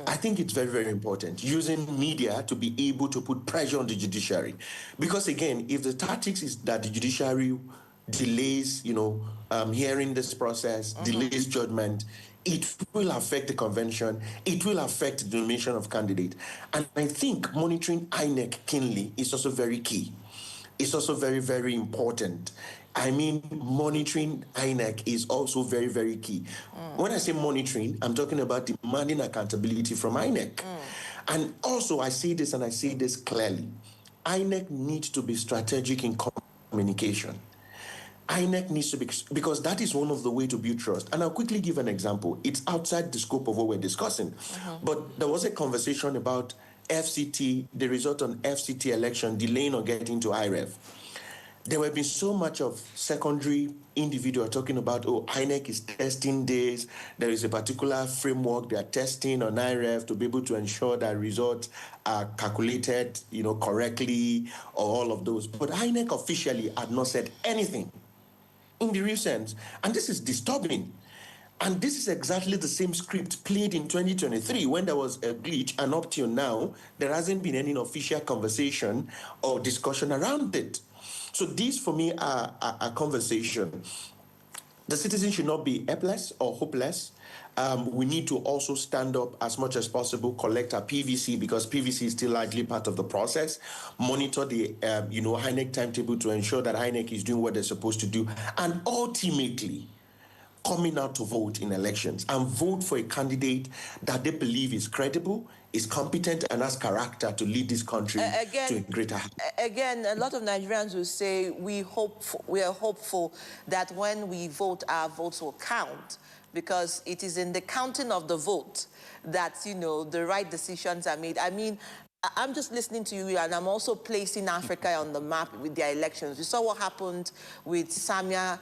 I think it's very, very important using media to be able to put pressure on the judiciary. Because again, if the tactics is that the judiciary delays, hearing this process, delays judgment, it will affect the convention, it will affect the nomination of candidate. And I think monitoring INEC keenly is also very key. It's also very, very important. I mean, monitoring INEC is also very, very key. When I say monitoring, I'm talking about demanding accountability from INEC. And also, I say this and I say this clearly. INEC needs to be strategic in communication. INEC needs to be, because that is one of the ways to build trust. And I'll quickly give an example. It's outside the scope of what we're discussing. But there was a conversation about FCT, the result on FCT election, delaying or getting to IREF. There have been so much of secondary individual talking about, INEC is testing this. There is a particular framework they are testing on IREF to be able to ensure that results are calculated, correctly, or all of those. But INEC officially had not said anything in the real sense. And this is disturbing. And this is exactly the same script played in 2023 when there was a glitch, and up till now, there hasn't been any official conversation or discussion around it. So these, for me, are a conversation. The citizens should not be helpless or hopeless. We need to also stand up as much as possible, collect our PVC, because PVC is still largely part of the process, monitor the INEC timetable to ensure that INEC is doing what they're supposed to do, and ultimately coming out to vote in elections and vote for a candidate that they believe is credible, is competent, and has character to lead this country to a greater height. Again, a lot of Nigerians will say we are hopeful that when we vote, our votes will count, because it is in the counting of the vote that, the right decisions are made. I mean, I'm just listening to you, and I'm also placing Africa on the map with their elections. You saw what happened with Samia,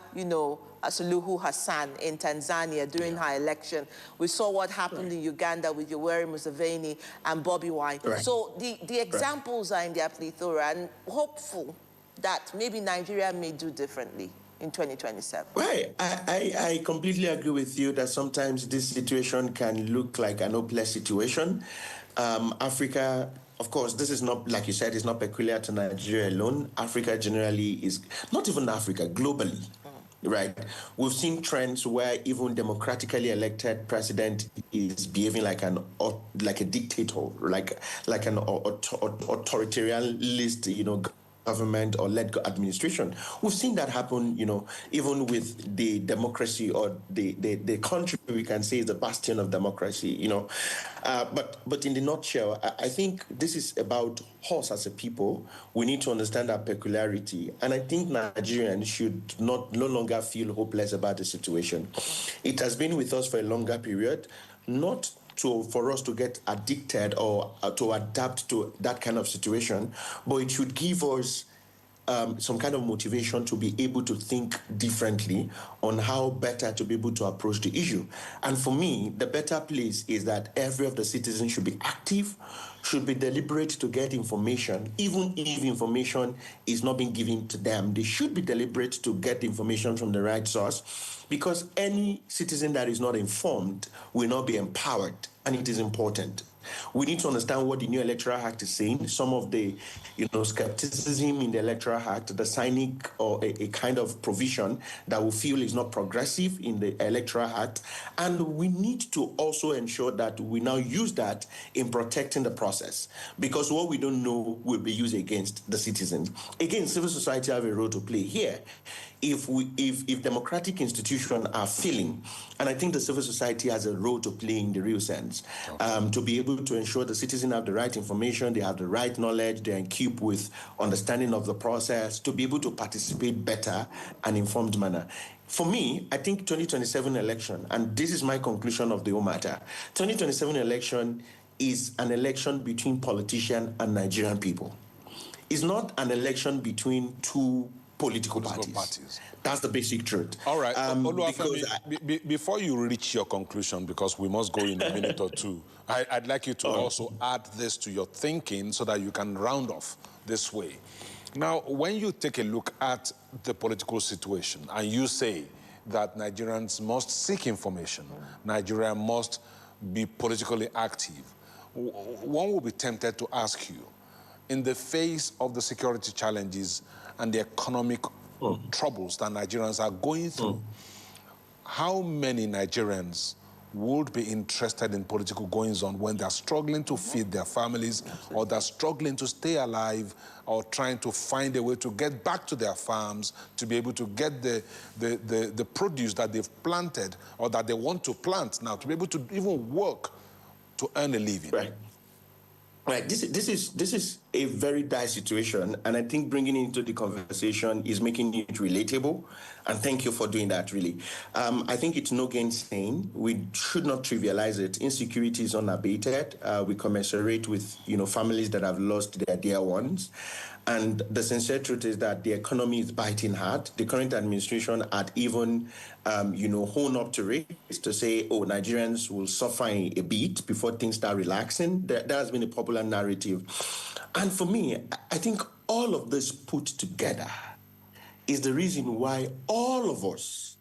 Suluhu Hassan in Tanzania during her election. We saw what happened in Uganda with Yoweri Museveni and Bobby Wine. Right. So the examples are in their plethora, and hopeful that maybe Nigeria may do differently in 2027. Right. I completely agree with you that sometimes this situation can look like an hopeless situation. Africa, of course, this is not, like you said, it's not peculiar to Nigeria alone. Africa generally is, not even Africa, globally. Right. We've seen trends where even democratically elected president is behaving like a dictator, like an authoritarianist, government or led administration. We've seen that happen, even with the democracy or the country we can say is the bastion of democracy, But in the nutshell, I think this is about us as a people. We need to understand our peculiarity. And I think Nigerians should no longer feel hopeless about the situation. It has been with us for a longer period, not for us to get addicted or to adapt to that kind of situation, but it should give us some kind of motivation to be able to think differently on how better to be able to approach the issue. And for me, the better place is that every of the citizens should be active, should be deliberate to get information, even if information is not being given to them. They should be deliberate to get information from the right source, because any citizen that is not informed will not be empowered, and it is important. We need to understand what the new Electoral Act is saying. Some of the, skepticism in the Electoral Act, the cynic or a kind of provision that we feel is not progressive in the Electoral Act. And we need to also ensure that we now use that in protecting the process, because what we don't know will be used against the citizens. Again, civil society have a role to play here. If democratic institutions are failing, and I think the civil society has a role to play in the real sense, to be able to ensure the citizens have the right information, they have the right knowledge, they're in keep with understanding of the process, to be able to participate better and informed manner. For me, I think 2027 election, and this is my conclusion of the whole matter, 2027 election is an election between politicians and Nigerian people. It's not an election between two political parties. That's the basic truth. All right. Before you reach your conclusion, because we must go in a minute or two, I'd like you to also add this to your thinking so that you can round off this way. Now, when you take a look at the political situation and you say that Nigerians must seek information, Nigeria must be politically active, one will be tempted to ask you, in the face of the security challenges and the economic troubles that Nigerians are going through, how many Nigerians would be interested in political goings-on when they're struggling to feed their families, or they're struggling to stay alive, or trying to find a way to get back to their farms to be able to get the produce that they've planted or that they want to plant now, to be able to even work to earn a living? Right. This is a very dire situation, and I think bringing it into the conversation is making it relatable. And thank you for doing that. Really, I think it's no gainsaying. We should not trivialize it. Insecurity is unabated. We commiserate with families that have lost their dear ones. And the sincere truth is that the economy is biting hard. The current administration had even, honed up to it to say, Nigerians will suffer a bit before things start relaxing. That has been a popular narrative. And for me, I think all of this put together is the reason why all of us,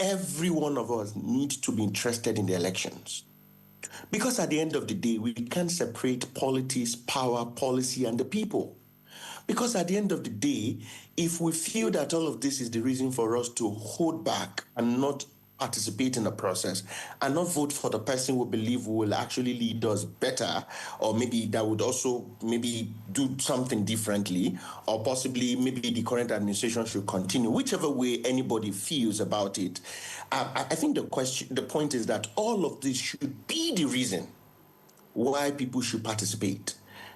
every one of us needs to be interested in the elections. Because at the end of the day, we can't separate politics, power, policy, and the people. Because at the end of the day, if we feel that all of this is the reason for us to hold back and not participate in the process and not vote for the person we believe will actually lead us better, or maybe that would also maybe do something differently, or possibly maybe the current administration should continue, whichever way anybody feels about it. I think the point is that all of this should be the reason why people should participate,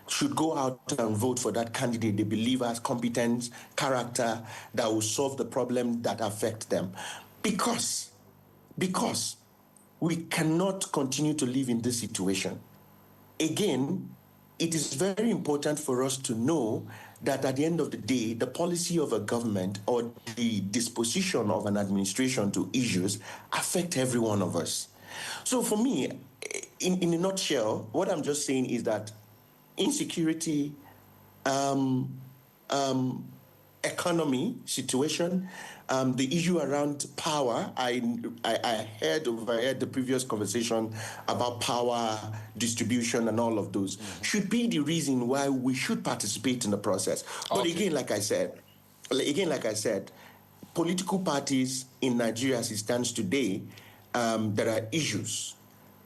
should go out and vote for that candidate they believe has competence, character, that will solve the problem that affect them. Because we cannot continue to live in this situation. Again, it is very important for us to know that at the end of the day, the policy of a government or the disposition of an administration to issues affect every one of us. So for me, in a nutshell, what I'm just saying is that insecurity, economy situation, the issue around power. I overheard the previous conversation about power distribution and all of those should be the reason why we should participate in the process. But again, like I said, political parties in Nigeria as it stands today, there are issues.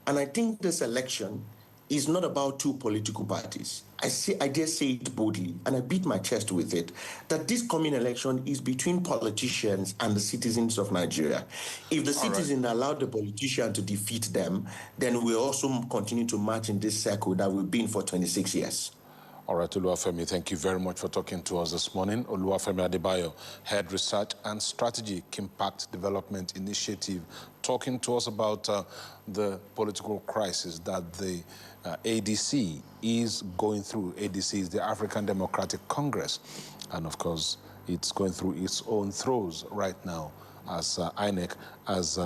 And I think this election is not about two political parties. I dare say it boldly, and I beat my chest with it, that this coming election is between politicians and the citizens of Nigeria. If the citizens allow the politician to defeat them, then we'll also continue to march in this circle that we've been for 26 years. All right, Oluwafemi, thank you very much for talking to us this morning. Oluwafemi Adebayo, Head Research and Strategy, Impact Development Initiative, talking to us about the political crisis that the ADC is going through. ADC is the African Democratic Congress. And of course, it's going through its own throes right now as INEC has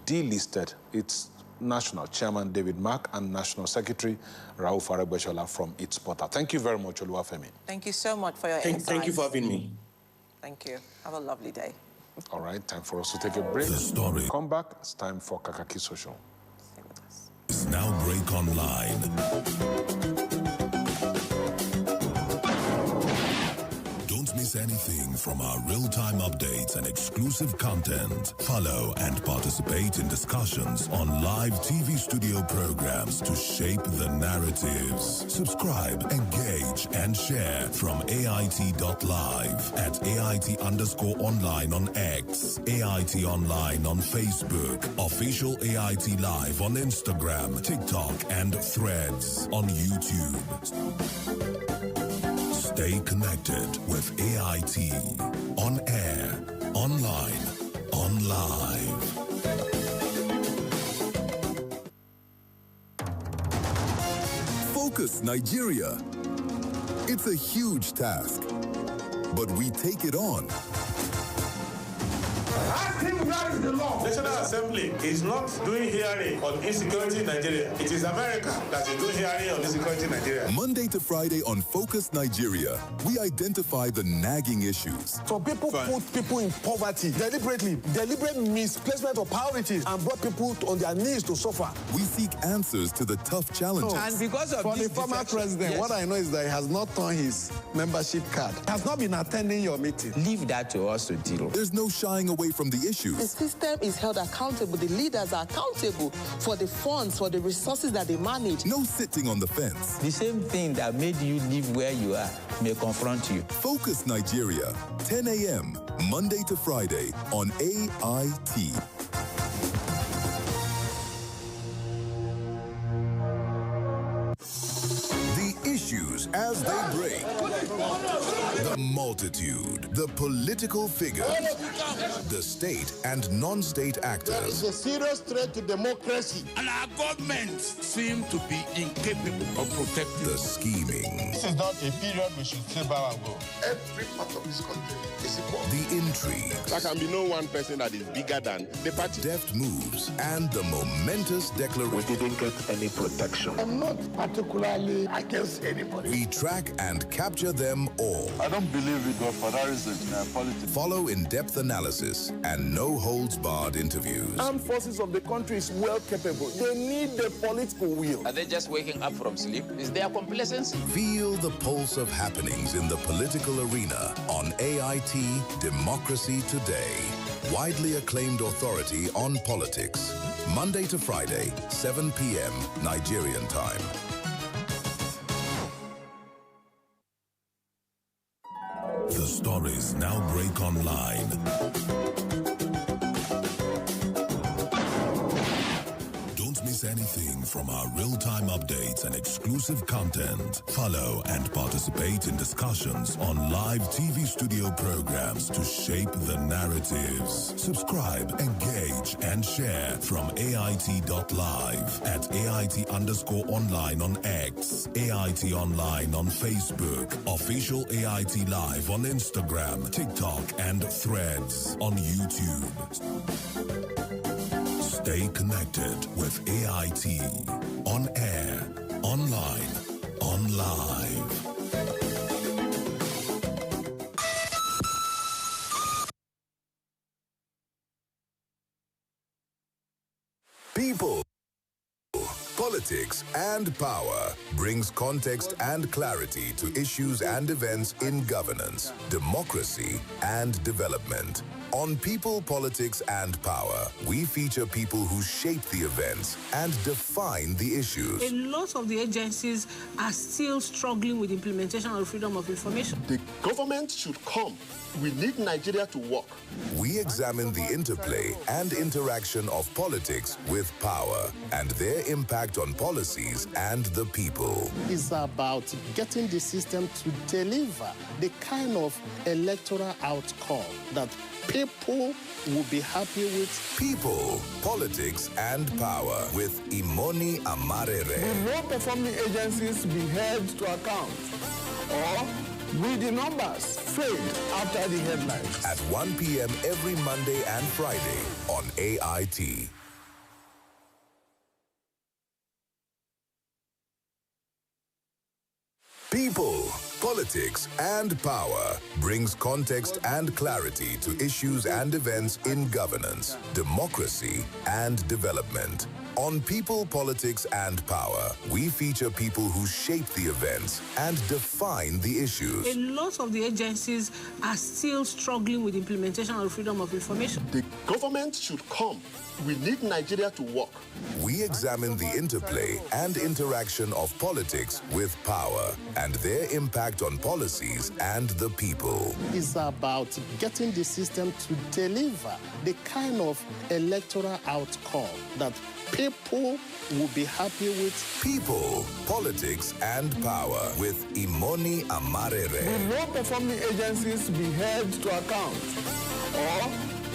delisted its National Chairman David Mark and National Secretary Rauf Aregbesola from its portal. Thank you very much, Oluwafemi. Thank you so much for your insights. Thank you for having me. Thank you. Have a lovely day. All right, time for us to take a break. The story. Come back. It's time for Kakaaki Social. Stay with us. It's now break online. Don't miss anything from our real-time updates and exclusive content. Follow and participate in discussions on live TV studio programs to shape the narratives. Subscribe, engage, and share from AIT.live at AIT_online on X, AIT Online on Facebook, Official AIT Live on Instagram, TikTok, and Threads on YouTube. Stay connected with AIT. On air, online, on live. Focus Nigeria. It's a huge task, but we take it on. The National Assembly is not doing hearing on insecurity in Nigeria. It is America that is doing hearing on insecurity in Nigeria. Monday to Friday on Focus Nigeria, we identify the nagging issues. So people put people in poverty deliberate misplacement of priorities and brought people on their knees to suffer. We seek answers to the tough challenges. And because of the former president, what I know is that he has not turned his membership card. He has not been attending your meeting. Leave that to us to deal. There's no shying away from the issues. The system is held accountable. The leaders are accountable for the funds, for the resources that they manage. No sitting on the fence. The same thing that made you live where you are may confront you. Focus Nigeria, 10 a.m., Monday to Friday on AIT. The issues as they break. The multitude, the political figures, the state and non-state actors. It's a serious threat to democracy. And our government seem to be incapable of protecting. The scheming. This is not a period we should say bow and go. Every part of this country is equal. The intrigue. There can be no one person that is bigger than the party. Deft moves and the momentous declaration. We didn't get any protection. I'm not particularly against anybody. We track and capture them all. I don't don't believe in godfatherism in politics. Follow in-depth analysis and no-holds-barred interviews. Armed forces of the country is well capable. They need the political will. Are they just waking up from sleep? Is there complacency? Feel the pulse of happenings in the political arena on AIT Democracy Today. Widely acclaimed authority on politics. Monday to Friday, 7 p.m. Nigerian time. The stories now break online. Don't miss anything from our real-time updates and exclusive content. Follow and participate in discussions on live TV studio programs to shape the narratives. Subscribe, engage, and share from AIT.live at AIT_online on X, AIT Online on Facebook, official AIT Live on Instagram, TikTok, and Threads on YouTube. Stay connected with AIT. On air, online, on live. People, politics, and power brings context and clarity to issues and events in governance, democracy, and development. On People, Politics, and Power, we feature people who shape the events and define the issues. A lot of the agencies are still struggling with implementation of freedom of information. The government should come. We need Nigeria to work. We examine the interplay and interaction of politics with power and their impact on policies and the people. It's about getting the system to deliver the kind of electoral outcome that people will be happy with. People, Politics, and Power with Imoni Amarere. Will low-performing agencies be held to account? Or will the numbers fade after the headlines? At 1 p.m. every Monday and Friday on AIT. People, Politics, and Power brings context and clarity to issues and events in governance, democracy, and development. On People, Politics, and Power, we feature people who shape the events and define the issues. A lot of the agencies are still struggling with implementation of freedom of information. The government should come. We need Nigeria to work. We examine the interplay and interaction of politics with power and their impact on policies and the people. It's about getting the system to deliver the kind of electoral outcome that people will be happy with. People, Politics, and Power with Imoni Amarere. Will low-performing agencies be held to account? Or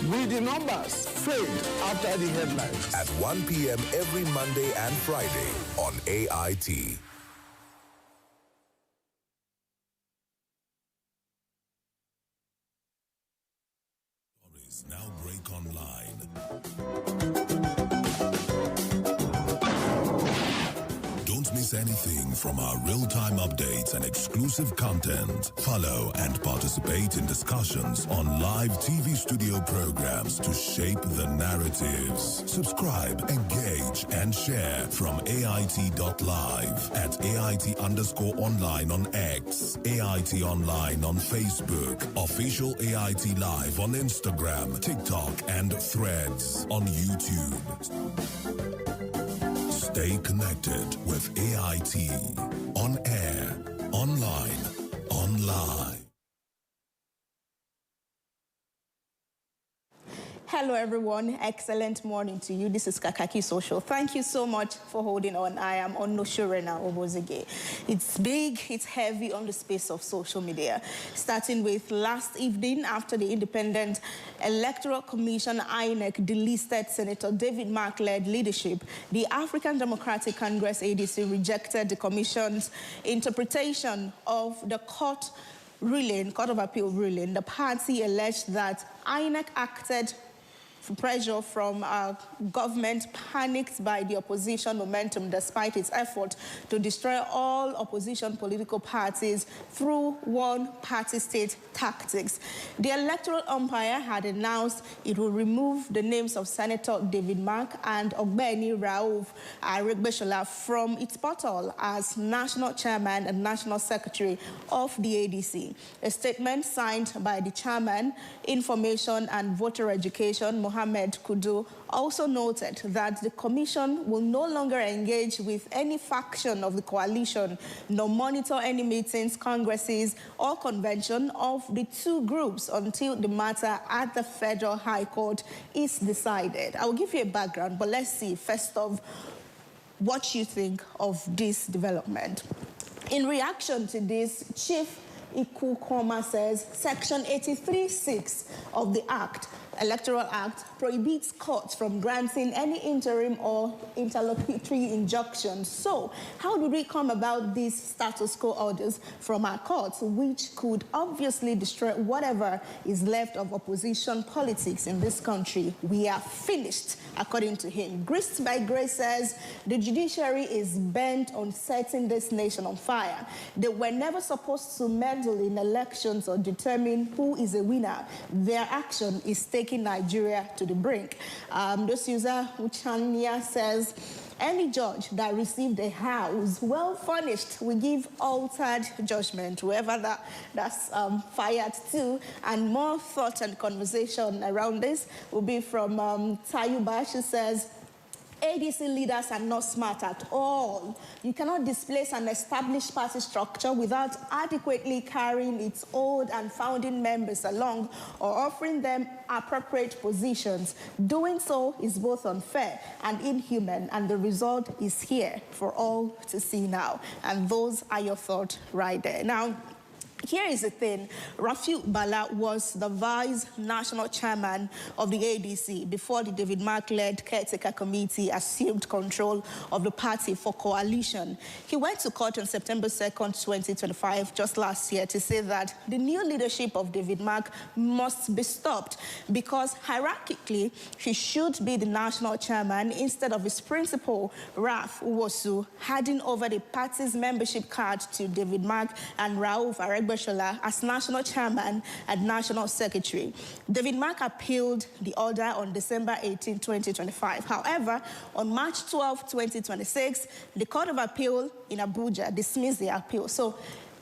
will the numbers fade after the headlines? At 1 p.m. every Monday and Friday on AIT. Stories now break online. Don't miss anything from our real-time updates and exclusive content. Follow and participate in discussions on live TV studio programs to shape the narratives. Subscribe, engage, and share from AIT.live at AIT_online on X, AIT Online on Facebook, official AIT Live on Instagram, TikTok, and Threads on YouTube. Stay connected with AIT. On air, online, on live. Hello, everyone. Excellent morning to you. This is Kakaaki Social. Thank you so much for holding on. I am Onoshorena Obozege. It's big, it's heavy on the space of social media. Starting with last evening, after the Independent Electoral Commission, INEC, delisted Senator David Mark-led leadership, the African Democratic Congress, ADC, rejected the Commission's interpretation of the Court of Appeal ruling. The party alleged that INEC acted pressure from our government, panicked by the opposition momentum despite its effort to destroy all opposition political parties through one-party state tactics. The electoral umpire had announced it will remove the names of Senator David Mark and Ogbeni Rauf Aregbesola from its portal as National Chairman and National Secretary of the ADC. A statement signed by the Chairman, Information and Voter Education, Mohammed Kudu, also noted that the Commission will no longer engage with any faction of the coalition, nor monitor any meetings, congresses, or convention of the two groups until the matter at the Federal High Court is decided. I will give you a background, but let's see first of what you think of this development. In reaction to this, Chief Iku Koma says Section 83(6) of the Act, Electoral Act, prohibits courts from granting any interim or interlocutory injunctions. So, how did we come about these status quo orders from our courts, which could obviously destroy whatever is left of opposition politics in this country? We are finished, according to him. Grist by Grace says the judiciary is bent on setting this nation on fire. They were never supposed to meddle in elections or determine who is a winner. Their action is taking Nigeria to the brink. This user, Uchania, says, any judge that received a house well furnished will give altered judgment, whoever that's fired to. And more thought and conversation around this will be from Tayuba. She says, ADC leaders are not smart at all. You cannot displace an established party structure without adequately carrying its old and founding members along or offering them appropriate positions. Doing so is both unfair and inhuman, and the result is here for all to see now. And those are your thoughts right there. Now, here is the thing. Rafiu Bala was the vice national chairman of the ADC before the David Mark-led caretaker committee assumed control of the party for coalition. He went to court on September 2nd, 2025, just last year, to say that the new leadership of David Mark must be stopped because hierarchically, he should be the national chairman instead of his principal, Raf Uwosu, handing over the party's membership card to David Mark and Rauf Aregbesola as national chairman and national secretary. David Mark appealed the order on December 18, 2025. However, on March 12, 2026, the Court of Appeal in Abuja dismissed the appeal. So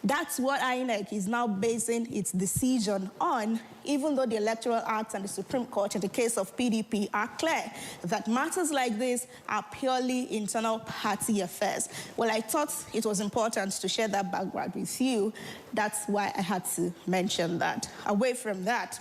that's what INEC is now basing its decision on, even though the Electoral Act and the Supreme Court in the case of PDP are clear that matters like this are purely internal party affairs. Well, I thought it was important to share that background with you. That's why I had to mention that. Away from that,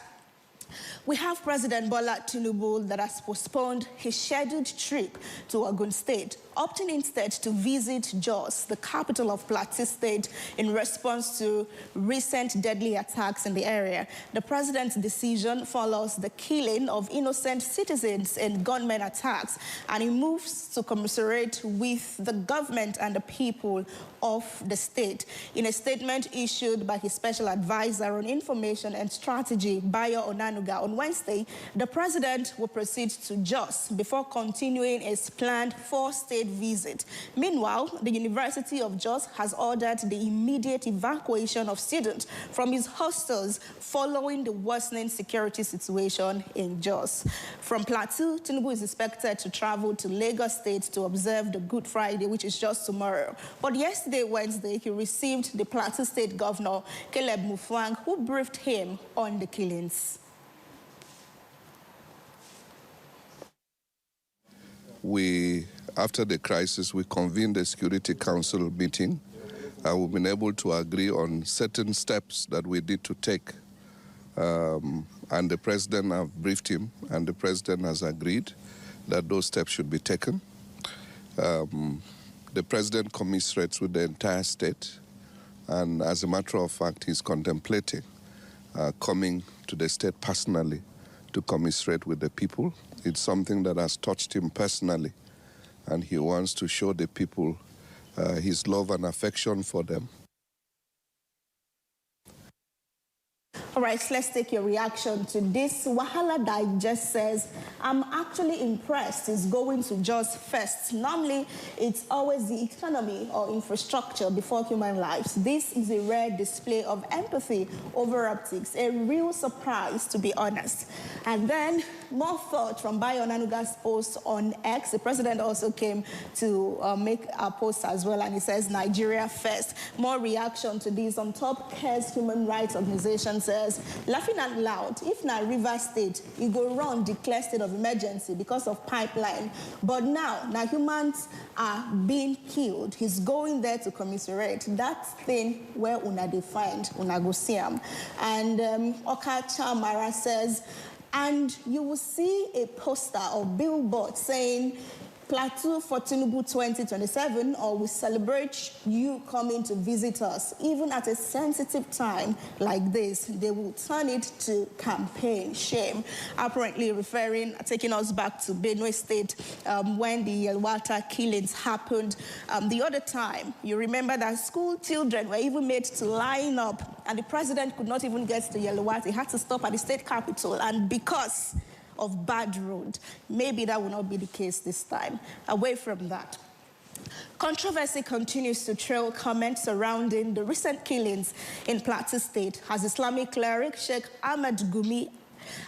we have President Bola Tinubu that has postponed his scheduled trip to Ogun State, opting instead to visit Jos, the capital of Plateau State, in response to recent deadly attacks in the area. The president's decision follows the killing of innocent citizens in gunmen attacks, and he moves to commiserate with the government and the people of the state. In a statement issued by his special advisor on information and strategy, Bayo Onanuga, on Wednesday, the president will proceed to Jos before continuing his planned 4-state visit. Meanwhile, the University of Jos has ordered the immediate evacuation of students from its hostels following the worsening security situation in Jos. From Plateau, Tinubu is expected to travel to Lagos State to observe the Good Friday, which is just tomorrow. But yesterday, Wednesday, he received the Plateau State Governor, Caleb Mufwang, who briefed him on the killings. After the crisis, we convened a Security Council meeting. We've been able to agree on certain steps that we need to take. And the president, I've briefed him, and the president has agreed that those steps should be taken. The president commiserates with the entire state, and as a matter of fact, he's contemplating coming to the state personally to commiserate with the people. It's something that has touched him personally, and he wants to show the people his love and affection for them. All right, let's take your reaction to this. Wahala Digest says, I'm actually impressed it's going to just first. Normally, it's always the economy or infrastructure before human lives. This is a rare display of empathy over optics, a real surprise, to be honest. And then, more thought from Bayo Nanuga's post on X. The president also came to make a post as well, and he says, Nigeria first. More reaction to this. On top, CARE's human rights organization says, laughing out loud, if na River State, he go run declare state of emergency because of pipeline. But now humans are being killed. He's going there to commiserate. That thing where una defined, una go see him. And Okacha Mara says, and you will see a poster or billboard saying, Plateau for Tinubu 2027, or we celebrate you coming to visit us. Even at a sensitive time like this, they will turn it to campaign. Shame. Apparently taking us back to Benue State when the Yelwata killings happened. The other time, you remember that school children were even made to line up, and the president could not even get to Yelwata. He had to stop at the state capital, and because of bad road. Maybe that will not be the case this time. Away from that, controversy continues to trail comments surrounding the recent killings in Plateau State as Islamic cleric Sheikh Ahmed Gumi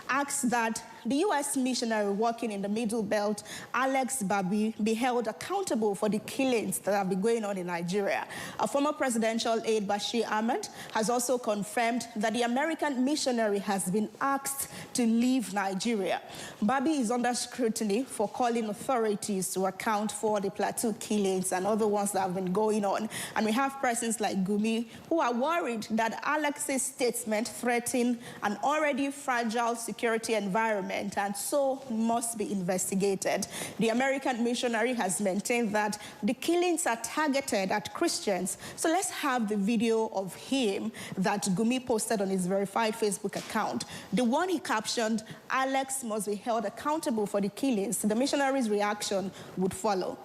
asks that the U.S. missionary working in the Middle Belt, Alex Babi, be held accountable for the killings that have been going on in Nigeria. A former presidential aide, Bashir Ahmed, has also confirmed that the American missionary has been asked to leave Nigeria. Babi is under scrutiny for calling authorities to account for the Plateau killings and other ones that have been going on. And we have persons like Gumi who are worried that Alex's statement threatened an already fragile security environment and so must be investigated. The American missionary has maintained that the killings are targeted at Christians. So let's have the video of him that Gumi posted on his verified Facebook account. The one he captioned, Alex must be held accountable for the killings. The missionary's reaction would follow.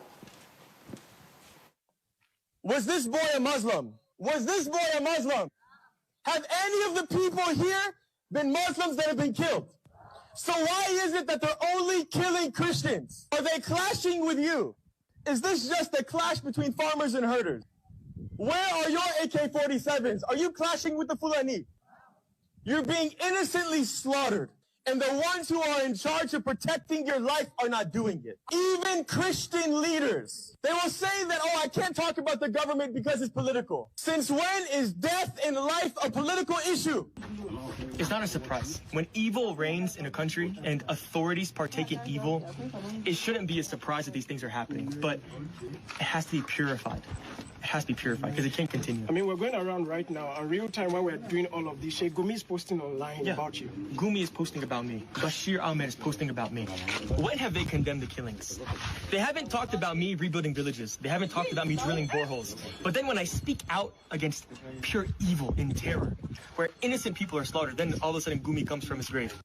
Was this boy a Muslim? Was this boy a Muslim? Have any of the people here been Muslims that have been killed? So why is it that they're only killing Christians? Are they clashing with you? Is this just a clash between farmers and herders? Where are your AK-47s? Are you clashing with the Fulani? You're being innocently slaughtered, and the ones who are in charge of protecting your life are not doing it. Even Christian leaders, they will say that, oh, I can't talk about the government because it's political. Since when is death and life a political issue? It's not a surprise. When evil reigns in a country and authorities partake in evil, it shouldn't be a surprise that these things are happening. But it has to be purified. It has to be purified because it can't continue. I mean, we're going around right now in real time while we're doing all of this. Sheikh Gumi is posting online about you. Gumi is posting about me. Bashir Ahmed is posting about me. When have they condemned the killings? They haven't talked about me rebuilding villages. They haven't talked about me drilling boreholes. But then when I speak out against pure evil and terror, where innocent people are slaughtered, then all of a sudden Gumi comes from his grave.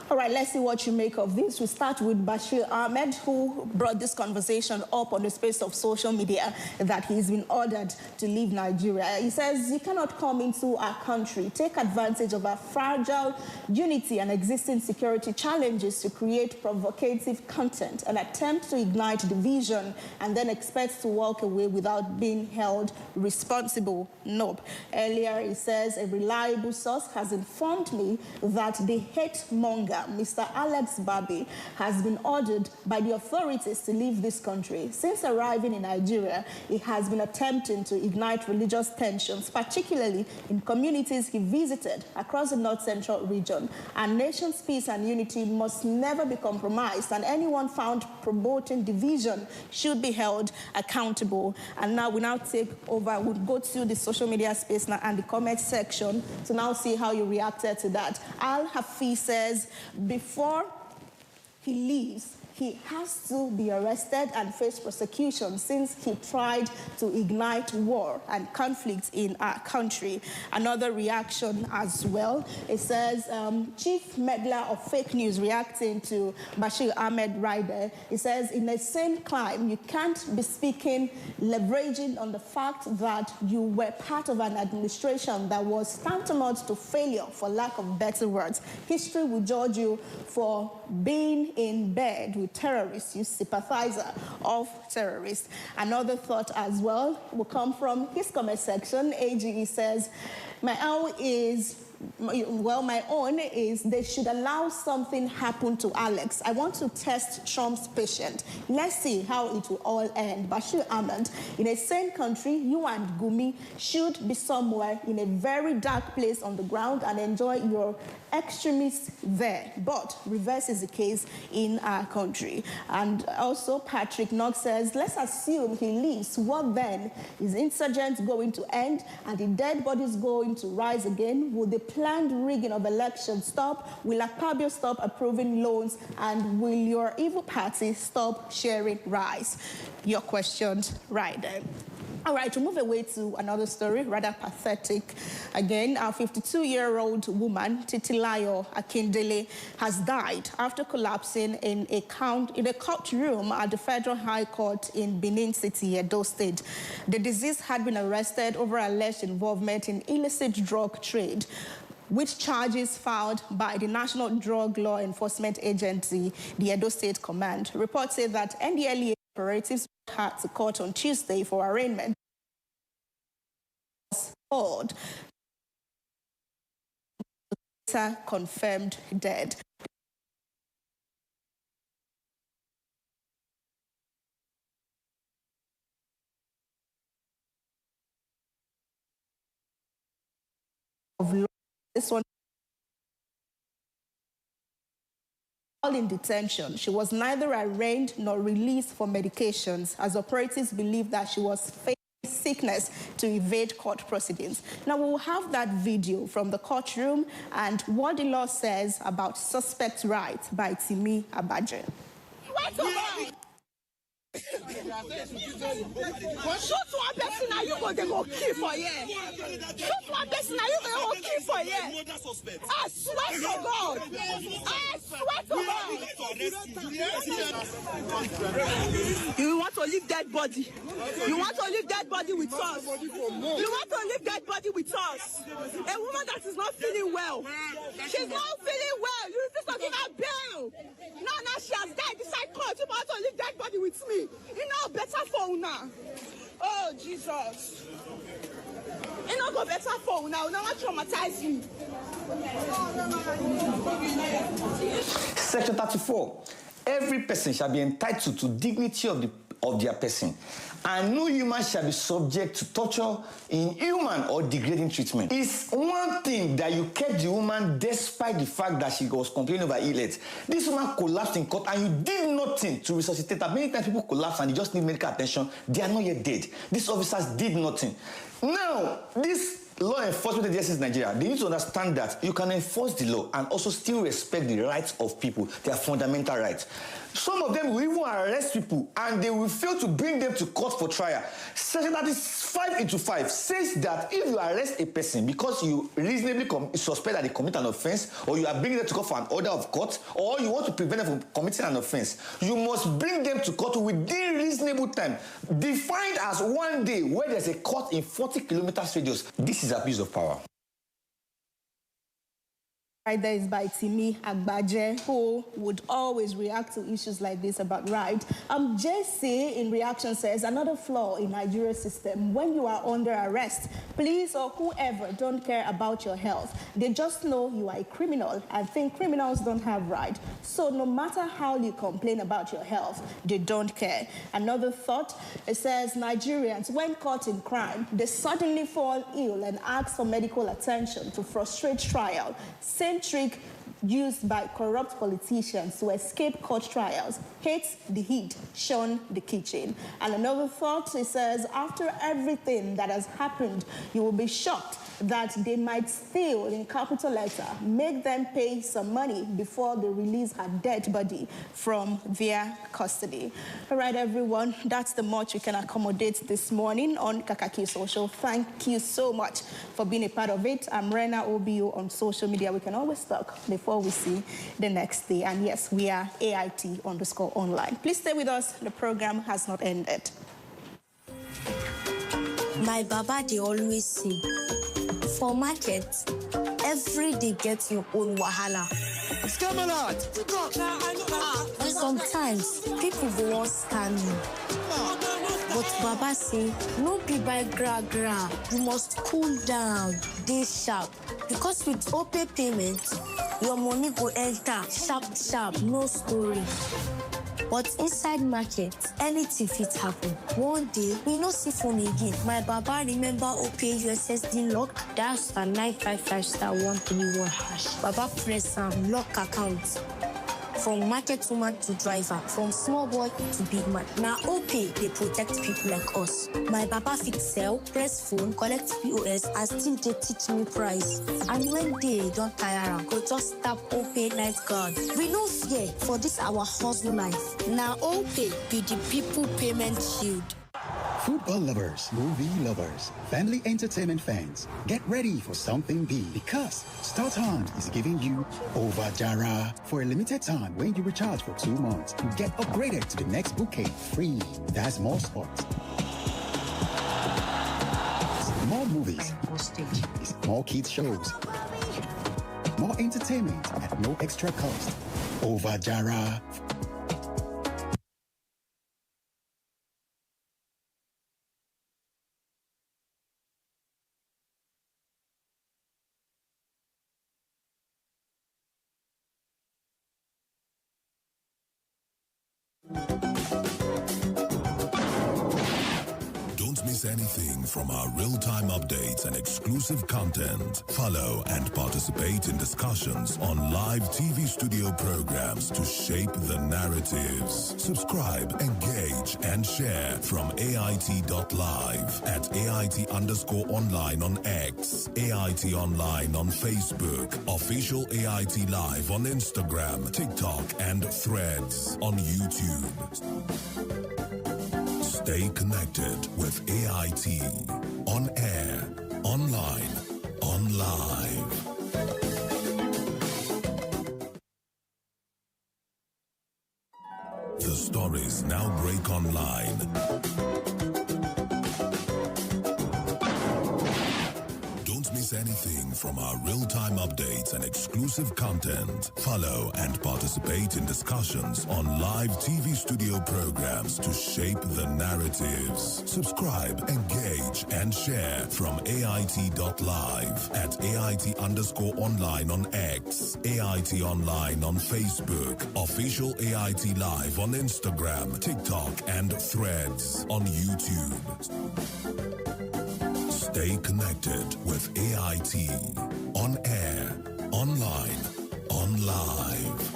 All right, let's see what you make of this. We start with Bashir Ahmed, who brought this conversation up on the space of social media that he's been ordered to leave Nigeria. He says, you cannot come into our country, take advantage of our fragile unity and existing security challenges to create provocative content and attempt to ignite division and then expect to walk away without being held responsible. Nope. Earlier, he says, a reliable source has informed me that the hate monger, Mr. Alex Babi, has been ordered by the authorities to leave this country. Since arriving in Nigeria, he has been attempting to ignite religious tensions, particularly in communities he visited across the north-central region. Our nation's peace and unity must never be compromised, and anyone found promoting division should be held accountable. And now we take over. We'll go to the social media space now and the comment section to now see how you reacted to that. Al Hafiz says, before he leaves, he has to be arrested and face prosecution since he tried to ignite war and conflict in our country. Another reaction as well, it says, chief meddler of fake news reacting to Bashir Ahmed Rider. It says, in the same climb, you can't be speaking, leveraging on the fact that you were part of an administration that was tantamount to failure, for lack of better words. History will judge you for being in bed with terrorists, you sympathizer of terrorists. Another thought as well will come from his comment section. AGE says, my own is they should allow something happen to Alex. I want to test Trump's patience. Let's see how it will all end. Bashir Ahmed, in a sane country, you and Gumi should be somewhere in a very dark place on the ground and enjoy your extremists there. But reverse is the case in our country. And also Patrick Knox says, let's assume he leaves. What then? Is insurgents going to end and the dead bodies going to rise again? Will the planned rigging of elections stop? Will Akpabio stop approving loans? And will your evil party stop sharing rice? Your questions right there. All right, to move away to another story, rather pathetic. Again, our 52-year-old woman, Titilayo Akindele, has died after collapsing in a courtroom at the Federal High Court in Benin City, Edo State. The deceased had been arrested over alleged involvement in illicit drug trade, which charges filed by the National Drug Law Enforcement Agency, the Edo State Command. Reports say that NDLEA operatives had to court on Tuesday for arraignment. Confirmed dead. This one. While in detention, she was neither arraigned nor released for medications, as operatives believe that she was facing sickness to evade court proceedings. Now, we will have that video from the courtroom and what the law says about suspect rights by Timi Abaje. Shoot one person now you go, they go kill for you. Shoot one person now you go kill for you. I swear to God. I swear to God. You want to leave dead body. You want to leave dead body with us. You want to leave dead body with us. A woman that is not feeling well. She's not feeling well. You refuse to give her bail. Now she has died. Decide court. You want to leave dead body with me. You know better for now. Oh Jesus. You know go better for now. Now what traumatize you? Section 34. Every person shall be entitled to dignity of their person, and no human shall be subject to torture, inhuman or degrading treatment. It's one thing that you kept the woman despite the fact that she was complaining over illness. This woman collapsed in court and you did nothing to resuscitate her. Many times people collapse and they just need medical attention. They are not yet dead. These officers did nothing. Now, this law enforcement agencies in Nigeria, they need to understand that you can enforce the law and also still respect the rights of people, their fundamental rights. Some of them will even arrest people and they will fail to bring them to court for trial. Section 5 says that if you arrest a person because you reasonably suspect that they commit an offense, or you are bringing them to court for an order of court, or you want to prevent them from committing an offense, you must bring them to court within reasonable time, defined as 1 day, where there's a court in 40 kilometers radius. This is abuse of power. Right there is by Timi Agbaje, who would always react to issues like this about right. JC, in reaction, says, another flaw in Nigeria's system, when you are under arrest, police or whoever don't care about your health. They just know you are a criminal and think criminals don't have rights. So no matter how you complain about your health, they don't care. Another thought, it says, Nigerians, when caught in crime, they suddenly fall ill and ask for medical attention to frustrate trial. Same trick used by corrupt politicians to escape court trials. Hate the heat, shun the kitchen. And another thought, it says, after everything that has happened, you will be shocked that they might steal in capital letter, make them pay some money before they release her dead body from their custody. All right, everyone, that's the much we can accommodate this morning on Kakaaki Social. Thank you so much for being a part of it. I'm Rena OBO on social media. We can always talk before we see the next day. And yes, we are AIT_online. Please stay with us. The program has not ended. My baba, they always say, for market, every day gets your own wahala. Sometimes people go on scam you. But Baba say, no be by gra. You must cool down, dey sharp. Because with OPay payment, your money go enter sharp, no story. But inside market, anything fit happen. One day, we no see phone again. My baba remember OPay USSD lock, dial *955*131#. Baba press lock account. From market woman to driver, from small boy to big man. Now OPay, they protect people like us. My baba fit sell, press phone, collect POS, and still they teach me price. And when they don't tire, go just tap OPay night guard. We no fear for this our hustle life. Now OPay be the people payment shield. Football lovers, movie lovers, family entertainment fans, get ready for something big because StarTimes is giving you Over Jara. For a limited time, when you recharge for 2 months, you get upgraded to the next bouquet free. That's more sports, more movies, more kids shows, more entertainment at no extra cost. Over Jara. Don't miss anything from our real-time updates and exclusive content. Follow and participate in discussions on live TV studio programs to shape the narratives. Subscribe, engage, and share from AIT.live at AIT_online on X, AIT Online on Facebook, official AIT Live on Instagram, TikTok, and Threads on YouTube. Stay connected with AIT. On air, online, on live. The stories now break online. Don't miss anything from our real-time updates and exclusive content. Follow and participate in discussions on live TV studio programs to shape the narratives. Subscribe, engage, and share from AIT.live at AIT_online on X, AIT Online on Facebook, official AIT Live on Instagram, TikTok, and Threads on YouTube. Stay connected with AIT. On air, online, on live.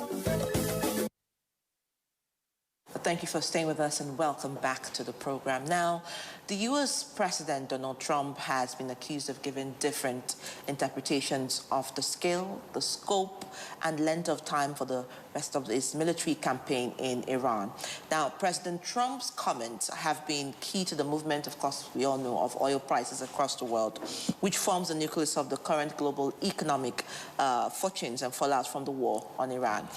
Thank you for staying with us and welcome back to the program. Now, the U.S. President Donald Trump has been accused of giving different interpretations of the scale, the scope, and length of time for the rest of his military campaign in Iran. Now, President Trump's comments have been key to the movement, of course, we all know, of oil prices across the world, which forms the nucleus of the current global economic fortunes and fallout from the war on Iran.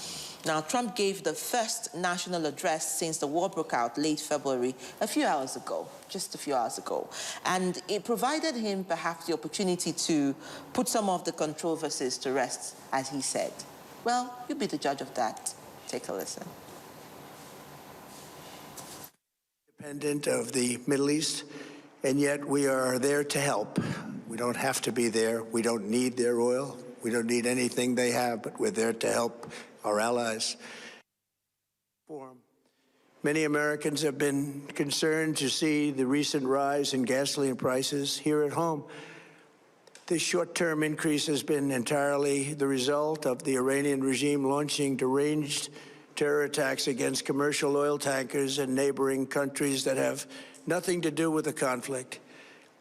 Now, Trump gave the first national address since the war broke out late February, just a few hours ago. And it provided him perhaps the opportunity to put some of the controversies to rest, as he said. Well, you be the judge of that. Take a listen. Independent of the Middle East, and yet we are there to help. We don't have to be there. We don't need their oil. We don't need anything they have, but we're there to help our allies. Many Americans have been concerned to see the recent rise in gasoline prices here at home. This short-term increase has been entirely the result of the Iranian regime launching deranged terror attacks against commercial oil tankers in neighboring countries that have nothing to do with the conflict.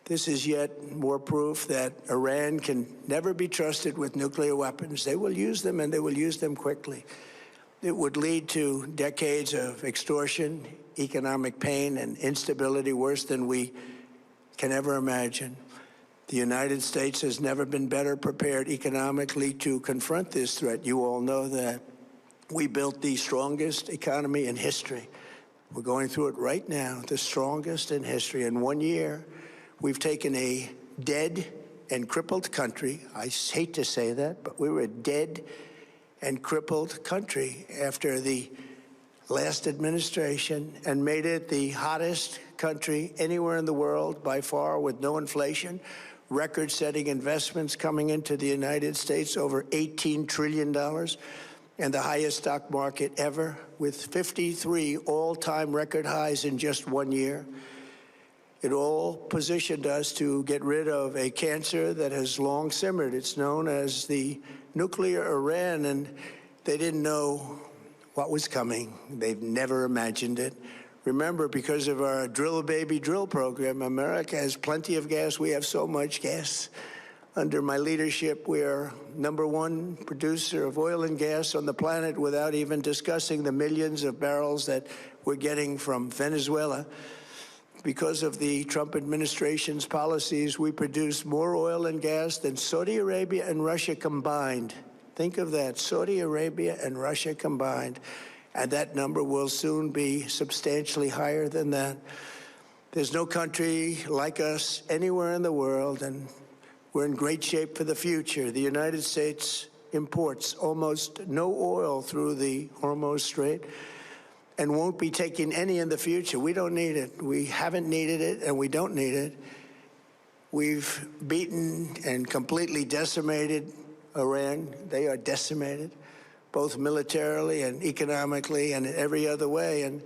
This is yet more proof that Iran can never be trusted with nuclear weapons. They will use them, and they will use them quickly. It would lead to decades of extortion, economic pain, and instability worse than we can ever imagine. The United States has never been better prepared economically to confront this threat. You all know that. We built the strongest economy in history. We're going through it right now, the strongest in history. In 1 year, we've taken a dead and crippled country. I hate to say that, but we were a dead and crippled country after the last administration and made it the hottest country anywhere in the world by far, with no inflation, record-setting investments coming into the United States, over $18 trillion, and the highest stock market ever, with 53 all-time record highs in just 1 year. It all positioned us to get rid of a cancer that has long simmered. It's known as the nuclear Iran, and they didn't know what was coming. They've never imagined it. Remember, because of our Drill Baby Drill program, America has plenty of gas. We have so much gas. Under my leadership, we are #1 producer of oil and gas on the planet, without even discussing the millions of barrels that we're getting from Venezuela. Because of the Trump administration's policies, we produce more oil and gas than Saudi Arabia and Russia combined. Think of that, Saudi Arabia and Russia combined. And that number will soon be substantially higher than that. There's no country like us anywhere in the world, and we're in great shape for the future. The United States imports almost no oil through the Hormuz Strait and won't be taking any in the future. We don't need it. We haven't needed it, and we don't need it. We've beaten and completely decimated Iran. They are decimated, both militarily and economically and in every other way. And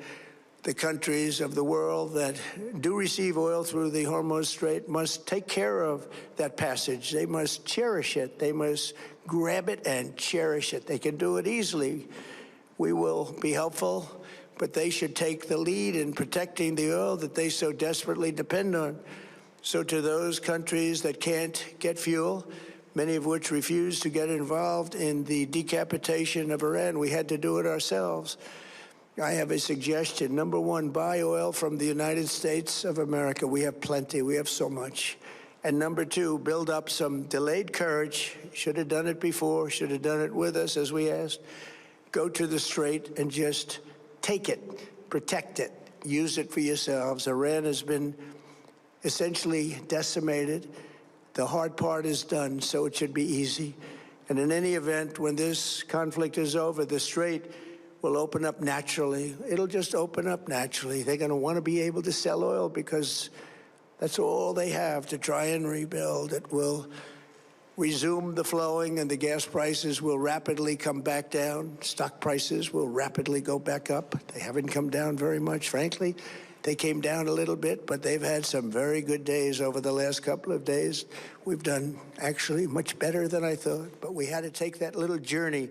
the countries of the world that do receive oil through the Hormuz Strait must take care of that passage. They must cherish it. They must grab it and cherish it. They can do it easily. We will be helpful, but they should take the lead in protecting the oil that they so desperately depend on. So to those countries that can't get fuel, many of which refuse to get involved in the decapitation of Iran, we had to do it ourselves. I have a suggestion. #1, buy oil from the United States of America. We have plenty. We have so much. And #2, build up some delayed courage. Should have done it before. Should have done it with us, as we asked. Go to the Strait and just take it, protect it, use it for yourselves. Iran has been essentially decimated. The hard part is done, so it should be easy. And in any event, when this conflict is over, the Strait will open up naturally. It'll just open up naturally. They're going to want to be able to sell oil because that's all they have to try and rebuild. It will resume the flowing, and the gas prices will rapidly come back down. Stock prices will rapidly go back up. They haven't come down very much, frankly. They came down a little bit, but they've had some very good days over the last couple of days. We've done actually much better than I thought, but we had to take that little journey.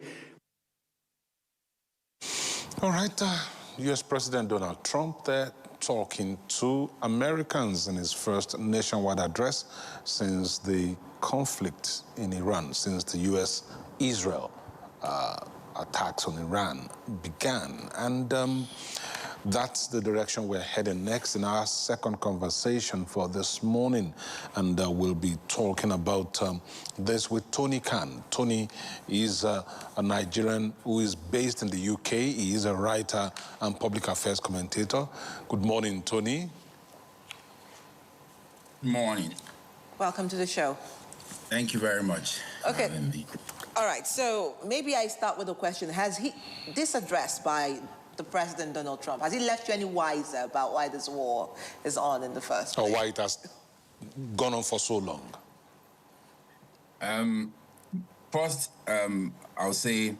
All right, U.S. President Donald Trump there talking to Americans in his first nationwide address since the conflict in Iran, since the U.S.-Israel attacks on Iran began. And that's the direction we're heading next in our second conversation for this morning. And we'll be talking about this with Tony Khan. Tony is a Nigerian who is based in the UK. He is a writer and public affairs commentator. Good morning, Tony. Good morning. Welcome to the show. Thank you very much. Okay. All right, so maybe I start with a question. Has this address by the President Donald Trump, has he left you any wiser about why this war is on in the first place? Or why it has gone on for so long? First, I'll say,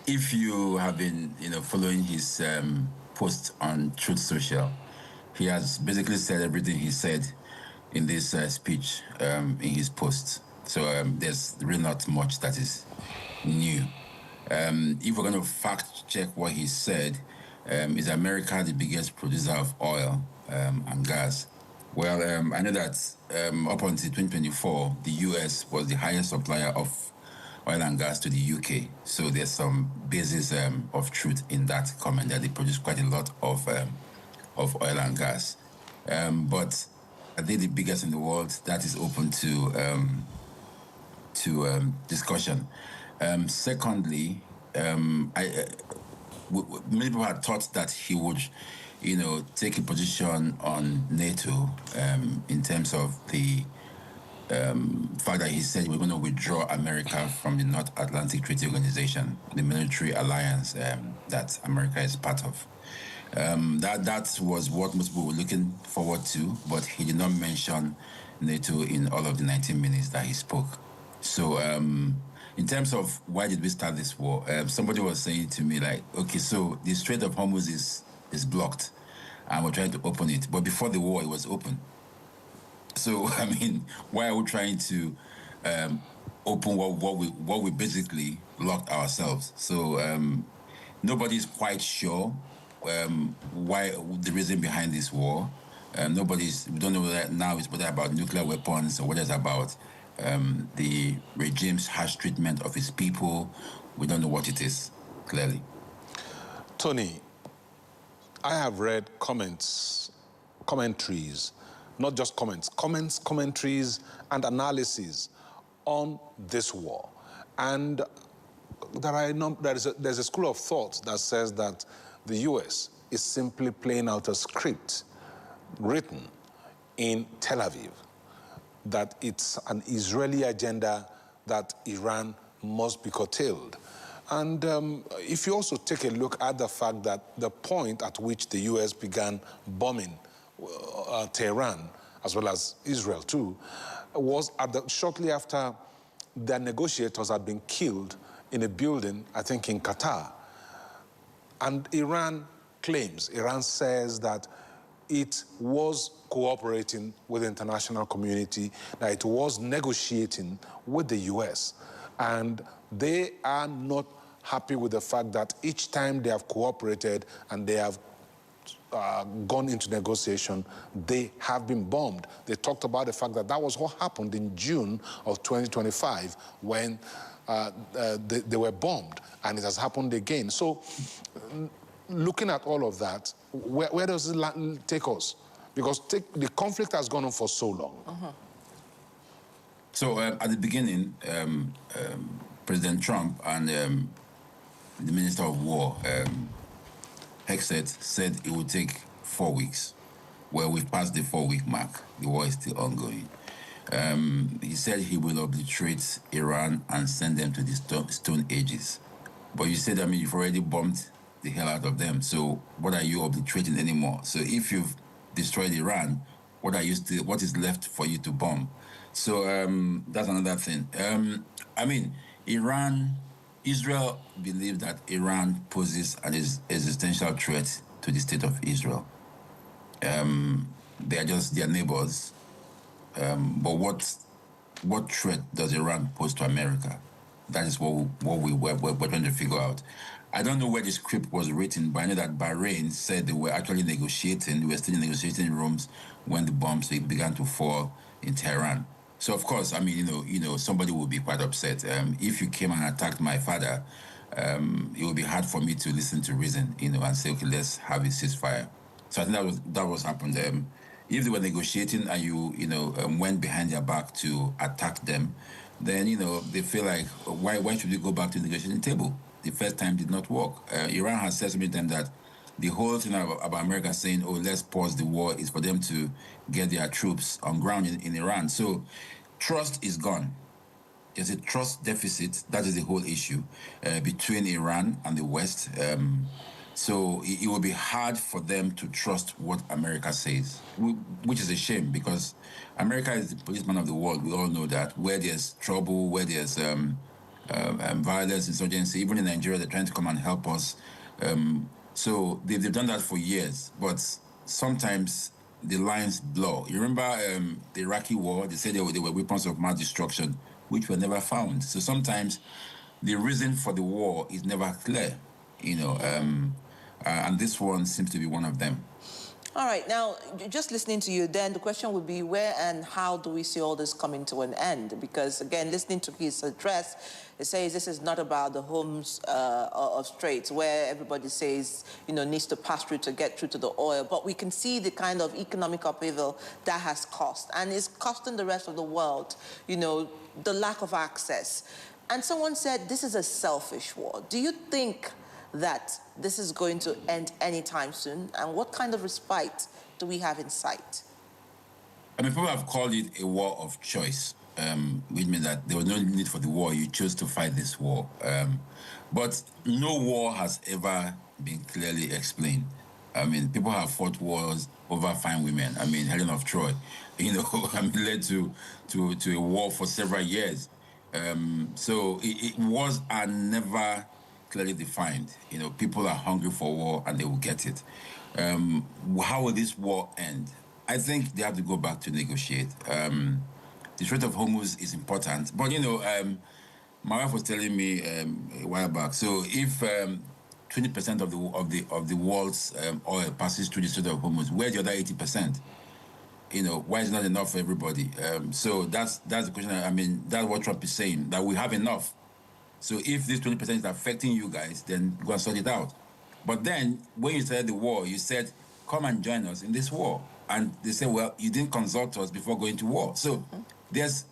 if you have been, following his post on Truth Social, he has basically said everything he said in this speech in his post. So there's really not much that is new. If we're going to fact check what he said, is America the biggest producer of oil and gas Well, I know that up until 2024, the U.S. was the highest supplier of oil and gas to the UK. So there's some basis of truth in that comment that they produce quite a lot of oil and gas. But are they the biggest in the world? That is open to discussion. Secondly, many people had thought that he would, take a position on NATO in terms of the fact that he said we're going to withdraw America from the North Atlantic Treaty Organization, the military alliance that America is part of. That was what most people were looking forward to, but he did not mention NATO in all of the 19 minutes that he spoke. So in terms of why did we start this war, somebody was saying to me, like, okay, so the Strait of Hormuz is blocked, and we're trying to open it. But before the war, it was open. So, I mean, why are we trying to open what we basically locked ourselves? So nobody's quite sure why the reason behind this war. We don't know whether now it's whether about nuclear weapons or whether it's about the regime's harsh treatment of its people. We don't know what it is, clearly. Tony, I have read commentaries, not just comments, commentaries, and analyses on this war. And there's a school of thought that says that the U.S. is simply playing out a script written in Tel Aviv, that it's an Israeli agenda that Iran must be curtailed. And if you also take a look at the fact that the point at which the U.S. began bombing Tehran, as well as Israel too, was shortly after their negotiators had been killed in a building, I think in Qatar. And Iran says that it was cooperating with the international community, that it was negotiating with the U.S. And they are not happy with the fact that each time they have cooperated and they have gone into negotiation, they have been bombed. They talked about the fact that that was what happened in June of 2025 when they were bombed, and it has happened again. So looking at all of that, where does it take us? Because the conflict has gone on for so long. Uh-huh. So at the beginning, President Trump and the Minister of War, Hexet, said it would take 4 weeks. Well, we've passed the 4-week mark. The war is still ongoing. He said he will obliterate Iran and send them to the Stone Ages. But you said, you've already bombed the hell out of them. So what are you obliterating anymore? So if you've destroyed Iran, what is left for you to bomb? So that's another thing. Israel believes that Iran poses an existential threat to the state of Israel. They are just their neighbors. But what threat does Iran pose to America? That is what we're trying to figure out. I don't know where the script was written, but I know that Bahrain said they were actually negotiating. They were still in negotiating rooms when the bombs began to fall in Tehran. So of course, somebody would be quite upset. If you came and attacked my father, it would be hard for me to listen to reason, and say, okay, let's have a ceasefire. So I think that was happened. If they were negotiating and you went behind their back to attack them, then they feel like why should we go back to the negotiating table? The first time did not work. Iran has said so many times that the whole thing about America saying, oh, let's pause the war, is for them to get their troops on ground in Iran. So trust is gone. There's a trust deficit. That is the whole issue between Iran and the West. So it will be hard for them to trust what America says, which is a shame because America is the policeman of the world. We all know that. Where there's trouble, where there's violence, insurgency, even in Nigeria, they're trying to come and help us. So they've done that for years, but sometimes the lines blur. You remember the Iraqi war? They said they were weapons of mass destruction, which were never found. So sometimes the reason for the war is never clear, and this one seems to be one of them. All right, now, just listening to you, then the question would be where and how do we see all this coming to an end? Because, again, listening to his address, it says this is not about the homes of straits where everybody says, needs to pass through to get through to the oil. But we can see the kind of economic upheaval that has cost. And it's costing the rest of the world, the lack of access. And someone said this is a selfish war. Do you think that this is going to end anytime soon? And what kind of respite do we have in sight? I mean, people have called it a war of choice, which means that there was no need for the war. You chose to fight this war. But no war has ever been clearly explained. I mean, people have fought wars over fine women. I mean, Helen of Troy, led to a war for several years. So wars are never clearly defined. People are hungry for war and they will get it. How will this war end? I think they have to go back to negotiate. The Strait of Hormuz is important, but my wife was telling me a while back. So if 20% of the world's oil passes through the Strait of Hormuz, where's the other 80%? Why is it not enough for everybody? So that's the question. I mean, that's what Trump is saying, that we have enough. So if this 20% is affecting you guys, then go and sort it out. But then, when you started the war, you said, come and join us in this war. And they said, well, you didn't consult us before going to war. So there's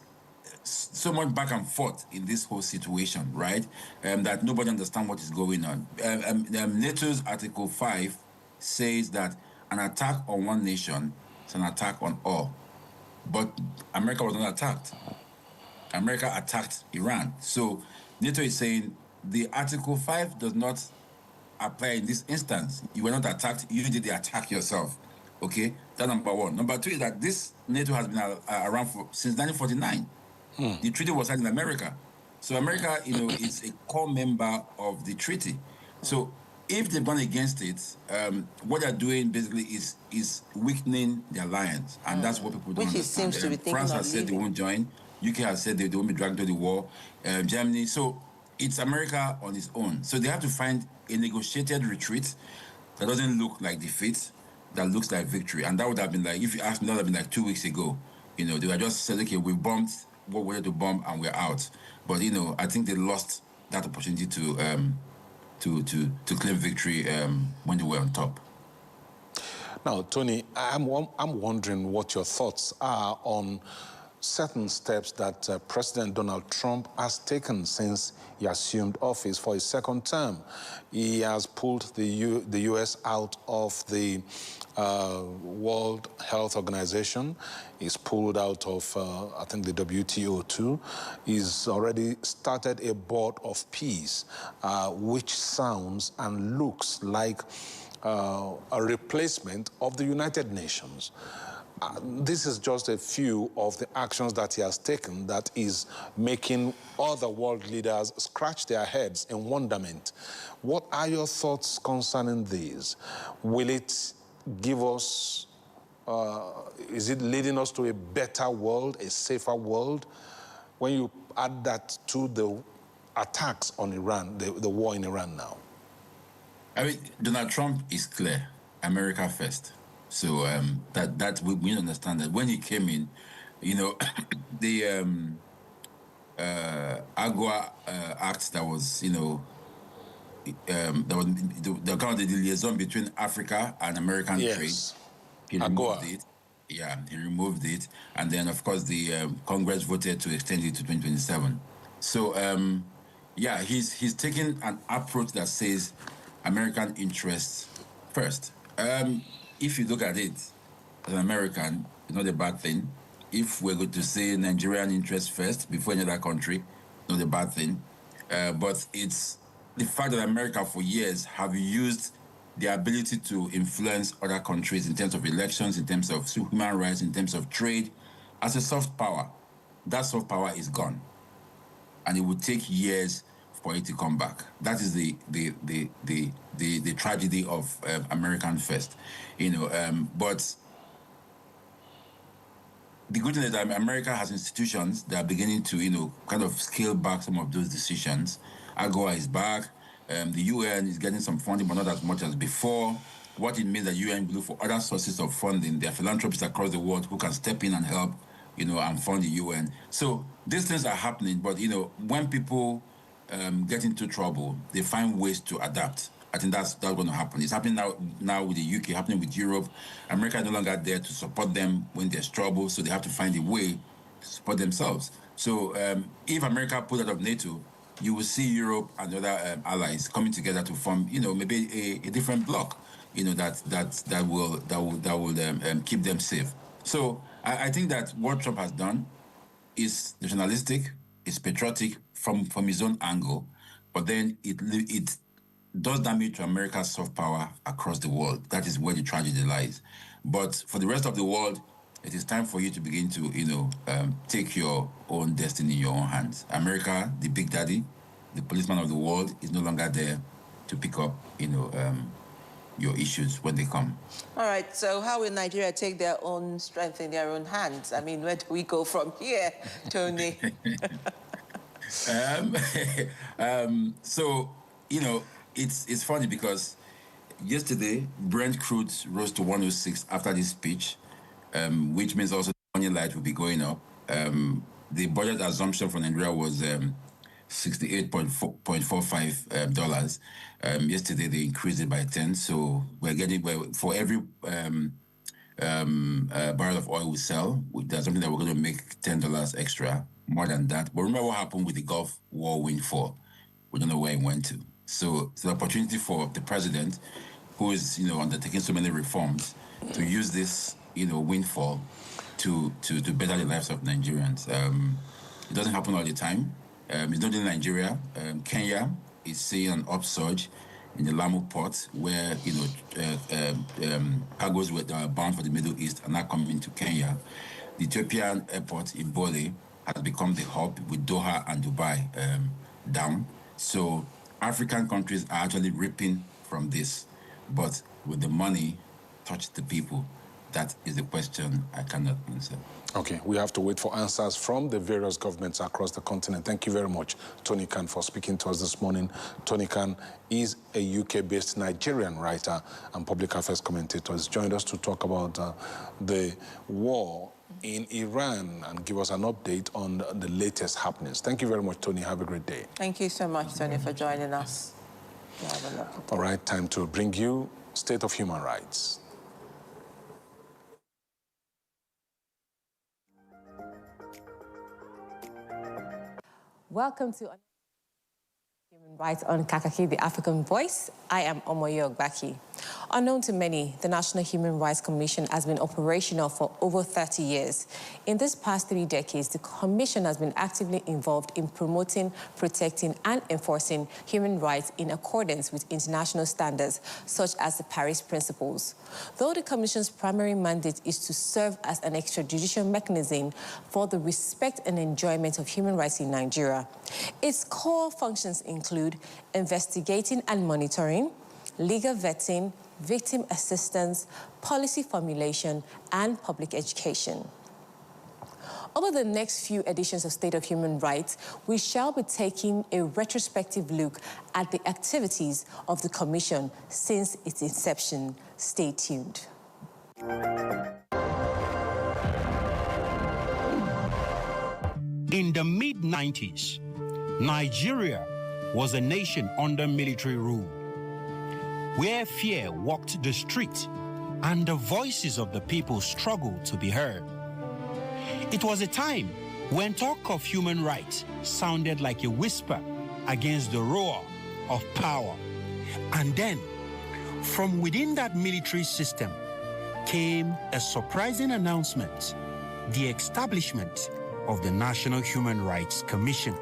so much back and forth in this whole situation, right? That nobody understands what is going on. NATO's Article 5 says that an attack on one nation is an attack on all. But America was not attacked. America attacked Iran. So NATO is saying the Article 5 does not apply in this instance. You were not attacked, you did the attack yourself. Okay? That's number one. Number two is that this NATO has been around since 1949. The treaty was signed in America. So America, is a core member of the treaty. So if they've gone against it, what they're doing basically is weakening the alliance. And that's what people don't understand. Seems to be thinking France has said they won't join. UK has said they won't be dragged to the war. Germany. So it's America on its own. So they have to find a negotiated retreat that doesn't look like defeat, that looks like victory. And that would have been like, if you asked me, that would have been like 2 weeks ago. They were just said, okay, we bombed what we wanted to bomb and we're out. But, I think they lost that opportunity to claim victory when they were on top. Now, Tony, I'm wondering what your thoughts are on certain steps that President Donald Trump has taken since he assumed office for his second term. He has pulled the U.S. out of the World Health Organization. He's pulled out of, I think, the WTO too. He's already started a board of peace, which sounds and looks like a replacement of the United Nations. This is just a few of the actions that he has taken that is making other world leaders scratch their heads in wonderment. What are your thoughts concerning these? Will it give us, is it leading us to a better world, a safer world? When you add that to the attacks on Iran, the war in Iran now. I mean, Donald Trump is clear, America first. So that we understand that when he came in, the AGOA Act that was, that was the kind of the liaison between Africa and American trade. He removed it. Yeah, he removed it, and then of course the Congress voted to extend it to 2027. So yeah, he's taking an approach that says American interests first. If you look at it as an American, it's not a bad thing. If we're going to say Nigerian interests first before any other country, not a bad thing. But it's the fact that America for years have used the ability to influence other countries in terms of elections, in terms of human rights, in terms of trade, as a soft power. That soft power is gone. And it would take years for it to come back. That is the tragedy of American first, but the good thing is that America has institutions that are beginning to, kind of scale back some of those decisions. AGOA is back. The UN is getting some funding, but not as much as before. what it means that UN will look for other sources of funding. There are philanthropists across the world who can step in and help, and fund the UN. So these things are happening, but, when people get into trouble, they find ways to adapt. I think that's going to happen. It's happening now with the UK, happening with Europe. America is no longer there to support them when there's trouble, so they have to find a way to support themselves. So if America pulled out of NATO, you will see Europe and other allies coming together to form, maybe a different bloc, that will keep them safe. So I think that what Trump has done is nationalistic, is patriotic from his own angle, but then it does damage to America's soft power across the world. That is where the tragedy lies. But for the rest of the world, it is time for you to begin to, take your own destiny in your own hands. America, the big daddy, the policeman of the world, is no longer there to pick up, your issues when they come. All right, so how will Nigeria take their own strength in their own hands? I mean, where do we go from here, Tony? So, it's funny because yesterday, Brent crude rose to 106 after this speech, which means also the money light will be going up. The budget assumption for Nigeria was $68.45. Yesterday, they increased it by 10. So we're getting, for every barrel of oil we sell, there's something that we're going to make $10 extra, more than that. But remember what happened with the Gulf War windfall. We don't know where it went to. So it's an opportunity for the president, who is, undertaking so many reforms, to use this, windfall to better the lives of Nigerians. It doesn't happen all the time. It's not in Nigeria. Kenya is seeing an upsurge in the Lamu port, where cargoes that are bound for the Middle East are now coming to Kenya. The Ethiopian airport, Ibole, has become the hub, with Doha and Dubai down. So African countries are actually reaping from this, but will the money touch the people? That is the question I cannot answer. Okay, we have to wait for answers from the various governments across the continent. Thank you very much, Tony Khan, for speaking to us this morning. Tony Khan is a UK-based Nigerian writer and public affairs commentator. He's joined us to talk about the war in Iran and give us an update on the latest happenings. Thank you very much, Tony. Have a great day. Thank you so much, Tony, for joining us. All right, time to bring you State of Human Rights. Welcome to Human Rights on Kakaaki, the African Voice. I am Omoyo Ogbaki. Unknown to many, the National Human Rights Commission has been operational for over 30 years. In this past 3 decades, the Commission has been actively involved in promoting, protecting, and enforcing human rights in accordance with international standards, such as the Paris Principles. Though the Commission's primary mandate is to serve as an extrajudicial mechanism for the respect and enjoyment of human rights in Nigeria, its core functions include investigating and monitoring, legal vetting, victim assistance, policy formulation, and public education. Over the next few editions of State of Human Rights, we shall be taking a retrospective look at the activities of the Commission since its inception. Stay tuned. In the mid-90s, Nigeria was a nation under military rule, where fear walked the street and the voices of the people struggled to be heard. It was a time when talk of human rights sounded like a whisper against the roar of power. And then, from within that military system came a surprising announcement: the establishment of the National Human Rights Commission.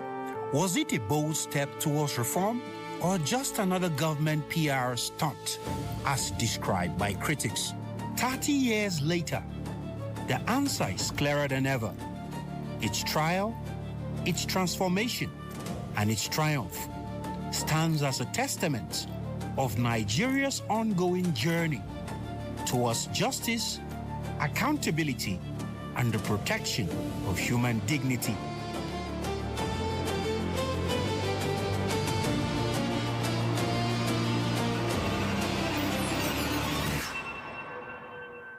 Was it a bold step towards reform, or just another government PR stunt, as described by critics? 30 years later, the answer is clearer than ever. Its trial, its transformation, and its triumph stands as a testament of Nigeria's ongoing journey towards justice, accountability, and the protection of human dignity.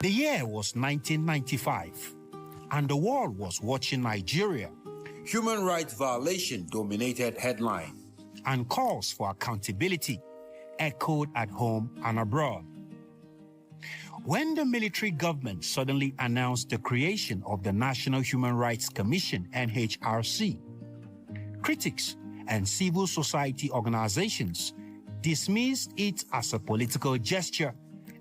The year was 1995, and the world was watching Nigeria. Human rights violation dominated headline, and calls for accountability echoed at home and abroad. When the military government suddenly announced the creation of the National Human Rights Commission, NHRC, critics and civil society organizations dismissed it as a political gesture,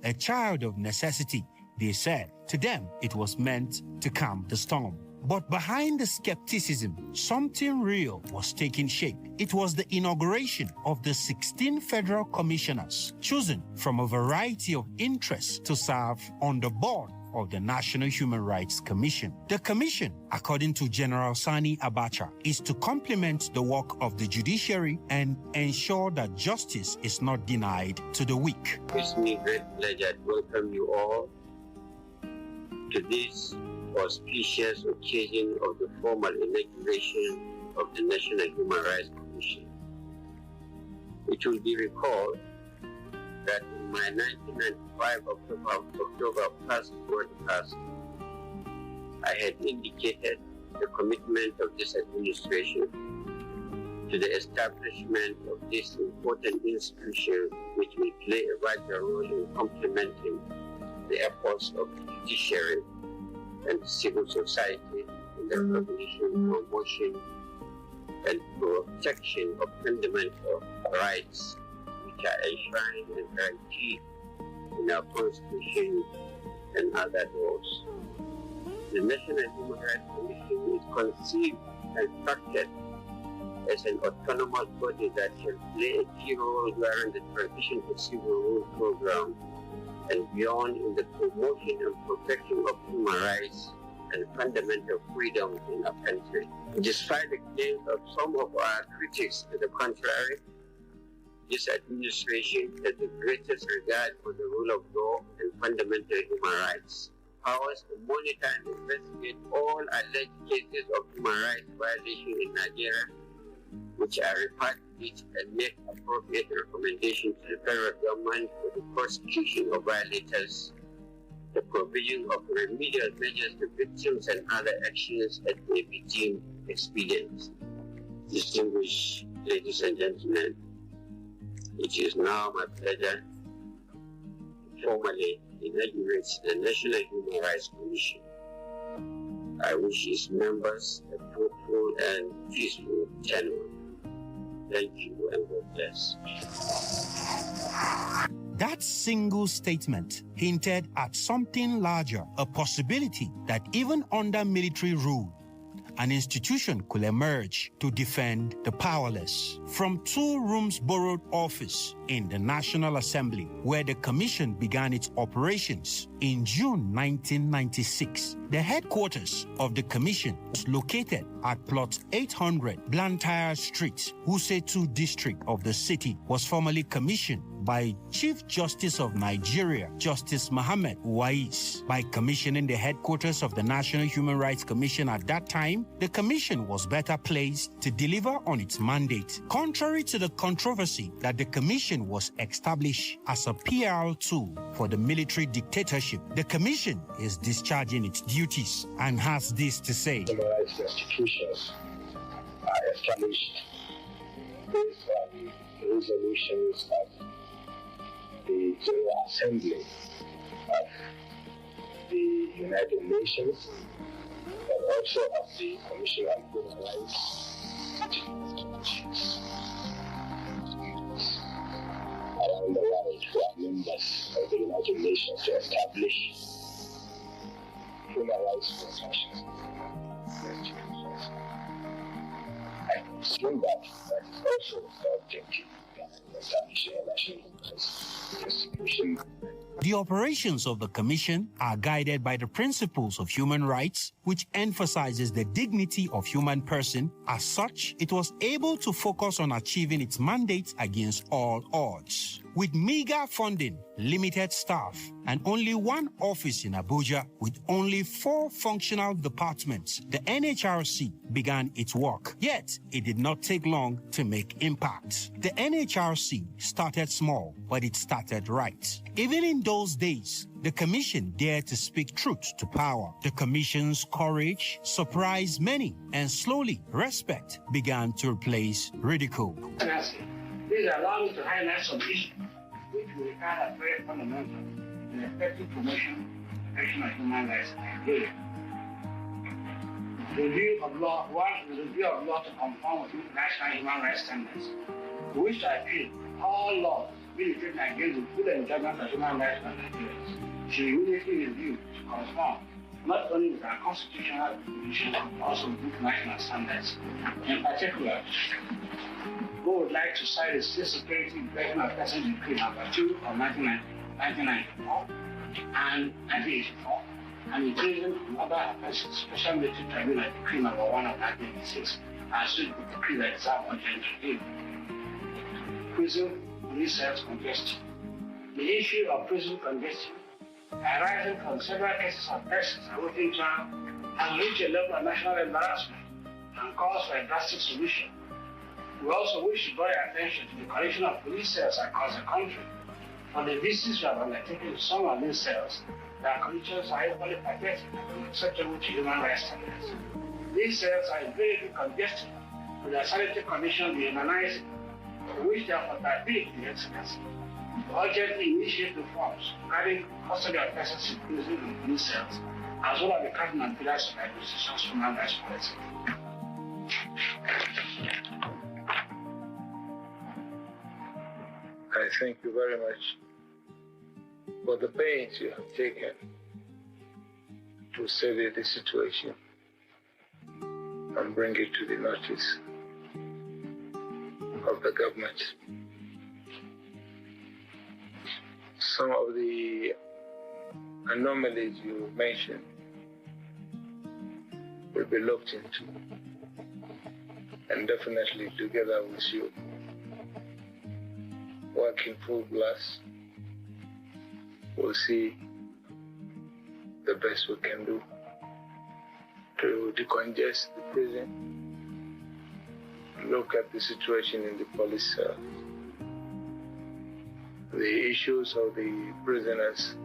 a child of necessity, they said. To them, it was meant to calm the storm. But behind the skepticism, something real was taking shape. It was the inauguration of the 16 federal commissioners chosen from a variety of interests to serve on the board of the National Human Rights Commission. The commission, according to General Sani Abacha, is to complement the work of the judiciary and ensure that justice is not denied to the weak. It's me great pleasure to welcome you all to this auspicious occasion of the formal inauguration of the National Human Rights Commission. It will be recalled that in my 1995 October past broadcast, I had indicated the commitment of this administration to the establishment of this important institution, which will play a vital role in complementing the efforts of the judiciary and civil society in the recognition, promotion, and protection of fundamental rights which are enshrined and guaranteed in our Constitution and other laws. The National Human Rights Commission is conceived and structured as an autonomous body that shall play a key role during the transition to civil rule program and beyond in the promotion and protection of human rights and fundamental freedoms in our country. Despite the claims of some of our critics to the contrary, this administration has the greatest regard for the rule of law and fundamental human rights. Powers to monitor and investigate all alleged cases of human rights violation in Nigeria, which are referred to it and make appropriate recommendations to the federal government for the prosecution of violators, the provision of remedial measures to victims and other actions that may be deemed expedient. Distinguished ladies and gentlemen, it is now my pleasure to formally inaugurate the National Human Rights Commission. I wish its members a fruitful and peaceful tenure. Thank you and God bless. That single statement hinted at something larger, a possibility that even under military rule, an institution could emerge to defend the powerless. From 2 rooms borrowed office in the National Assembly, where the commission began its operations in June 1996, the headquarters of the commission was located at plot 800 Blantyre Street, Wuse district of the city, was formerly commissioned by Chief Justice of Nigeria, Justice Mohammed Wais. By commissioning the headquarters of the National Human Rights Commission at that time, the commission was better placed to deliver on its mandate. Contrary to the controversy that the commission was established as a PR tool for the military dictatorship, the commission is discharging its duties and has this to say. Human rights institutions are established based on resolutions of the General Assembly of the United Nations and also of the Commission on Human Rights. Around the world who are members of the United Nations to establish human rights protections. I assume that is also the objective of establishing a national human rights institution. The operations of the Commission are guided by the principles of human rights, which emphasizes the dignity of human person. As such, it was able to focus on achieving its mandate against all odds. With meager funding, limited staff, and only one office in Abuja with only 4 functional departments, the NHRC began its work. Yet, it did not take long to make impact. The NHRC started small, but it started right. Even in those days, the Commission dared to speak truth to power. The Commission's courage surprised many, and slowly, respect began to replace ridicule. This allows me to highlight some issues which we regard as very fundamental in effective promotion and protection of human rights in Nigeria. Review of law. One, the review of law to conform with national human rights standards. To which I appeal, all laws militating against the full enjoyment of human rights by Nigerians should immediately review to conform not only with our constitutional conditions but also with international standards. In particular, we would like to cite the State Security Protection of Persons Decree No. 2 of 1994 and 1984, and the Prison and Other Offences Special Military Tribunal Decree No. 1 of 1986, and suit the decree that is our urgent review. Prison police cells congestion. The issue of prison congestion, arising from several cases of persons awaiting trial, has reached a level of national embarrassment and calls for a drastic solution. We also wish to draw your attention to the collection of police cells across the country. For the visits we have undertaken to some of these cells, their conditions are equally pathetic and unacceptable to human rights standards. These cells are invariably congested, with their sanitary conditions dehumanizing, for which therefore there be the excellency. To urgently initiate reforms regarding custody of persons in prison and police cells, as well as the cardinal pillars of the administration's human rights policy. I thank you very much for the pains you have taken to study the situation and bring it to the notice of the government. Some of the anomalies you mentioned will be looked into, and definitely together with you, working full blast, we'll see the best we can do to decongest the prison, look at the situation in the police cell, the issues of the prisoners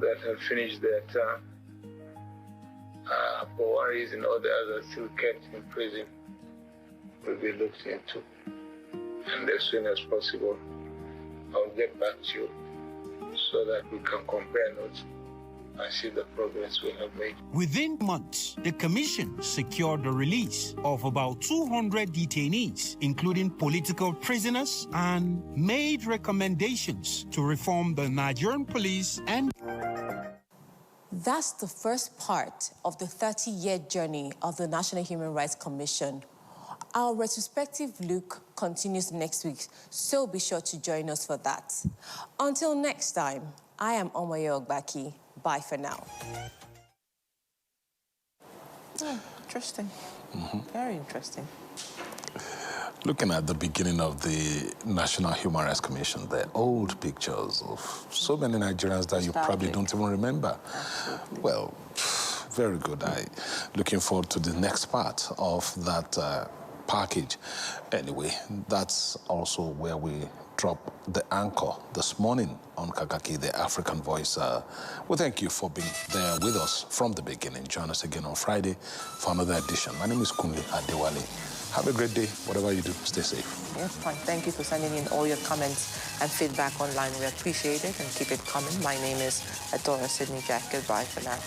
that have finished their term, for one reason or the other still kept in prison, will be looked into. And as soon as possible, I'll get back to you so that we can compare notes and see the progress we have made. Within months, the Commission secured the release of about 200 detainees, including political prisoners, and made recommendations to reform the Nigerian police and... That's the first part of the 30-year journey of the National Human Rights Commission. Our retrospective look continues next week, so be sure to join us for that. Until next time, I am Omoyo Ogbaki. Bye for now. Interesting. Very interesting. Looking at the beginning of the National Human Rights Commission, there are old pictures of so many Nigerians that you probably don't even remember. Absolutely. Well, very good. Looking forward to the next part of that package. Anyway, that's also where we drop the anchor this morning on Kakaaki, the African Voice. We thank you for being there with us from the beginning. Join us again on Friday for another edition. My name is Kunle Adewale. Have a great day. Whatever you do, stay safe. Yes, fine. Thank you for sending in all your comments and feedback online. We appreciate it and keep it coming. My name is Adora Sydney Jack. Goodbye for now.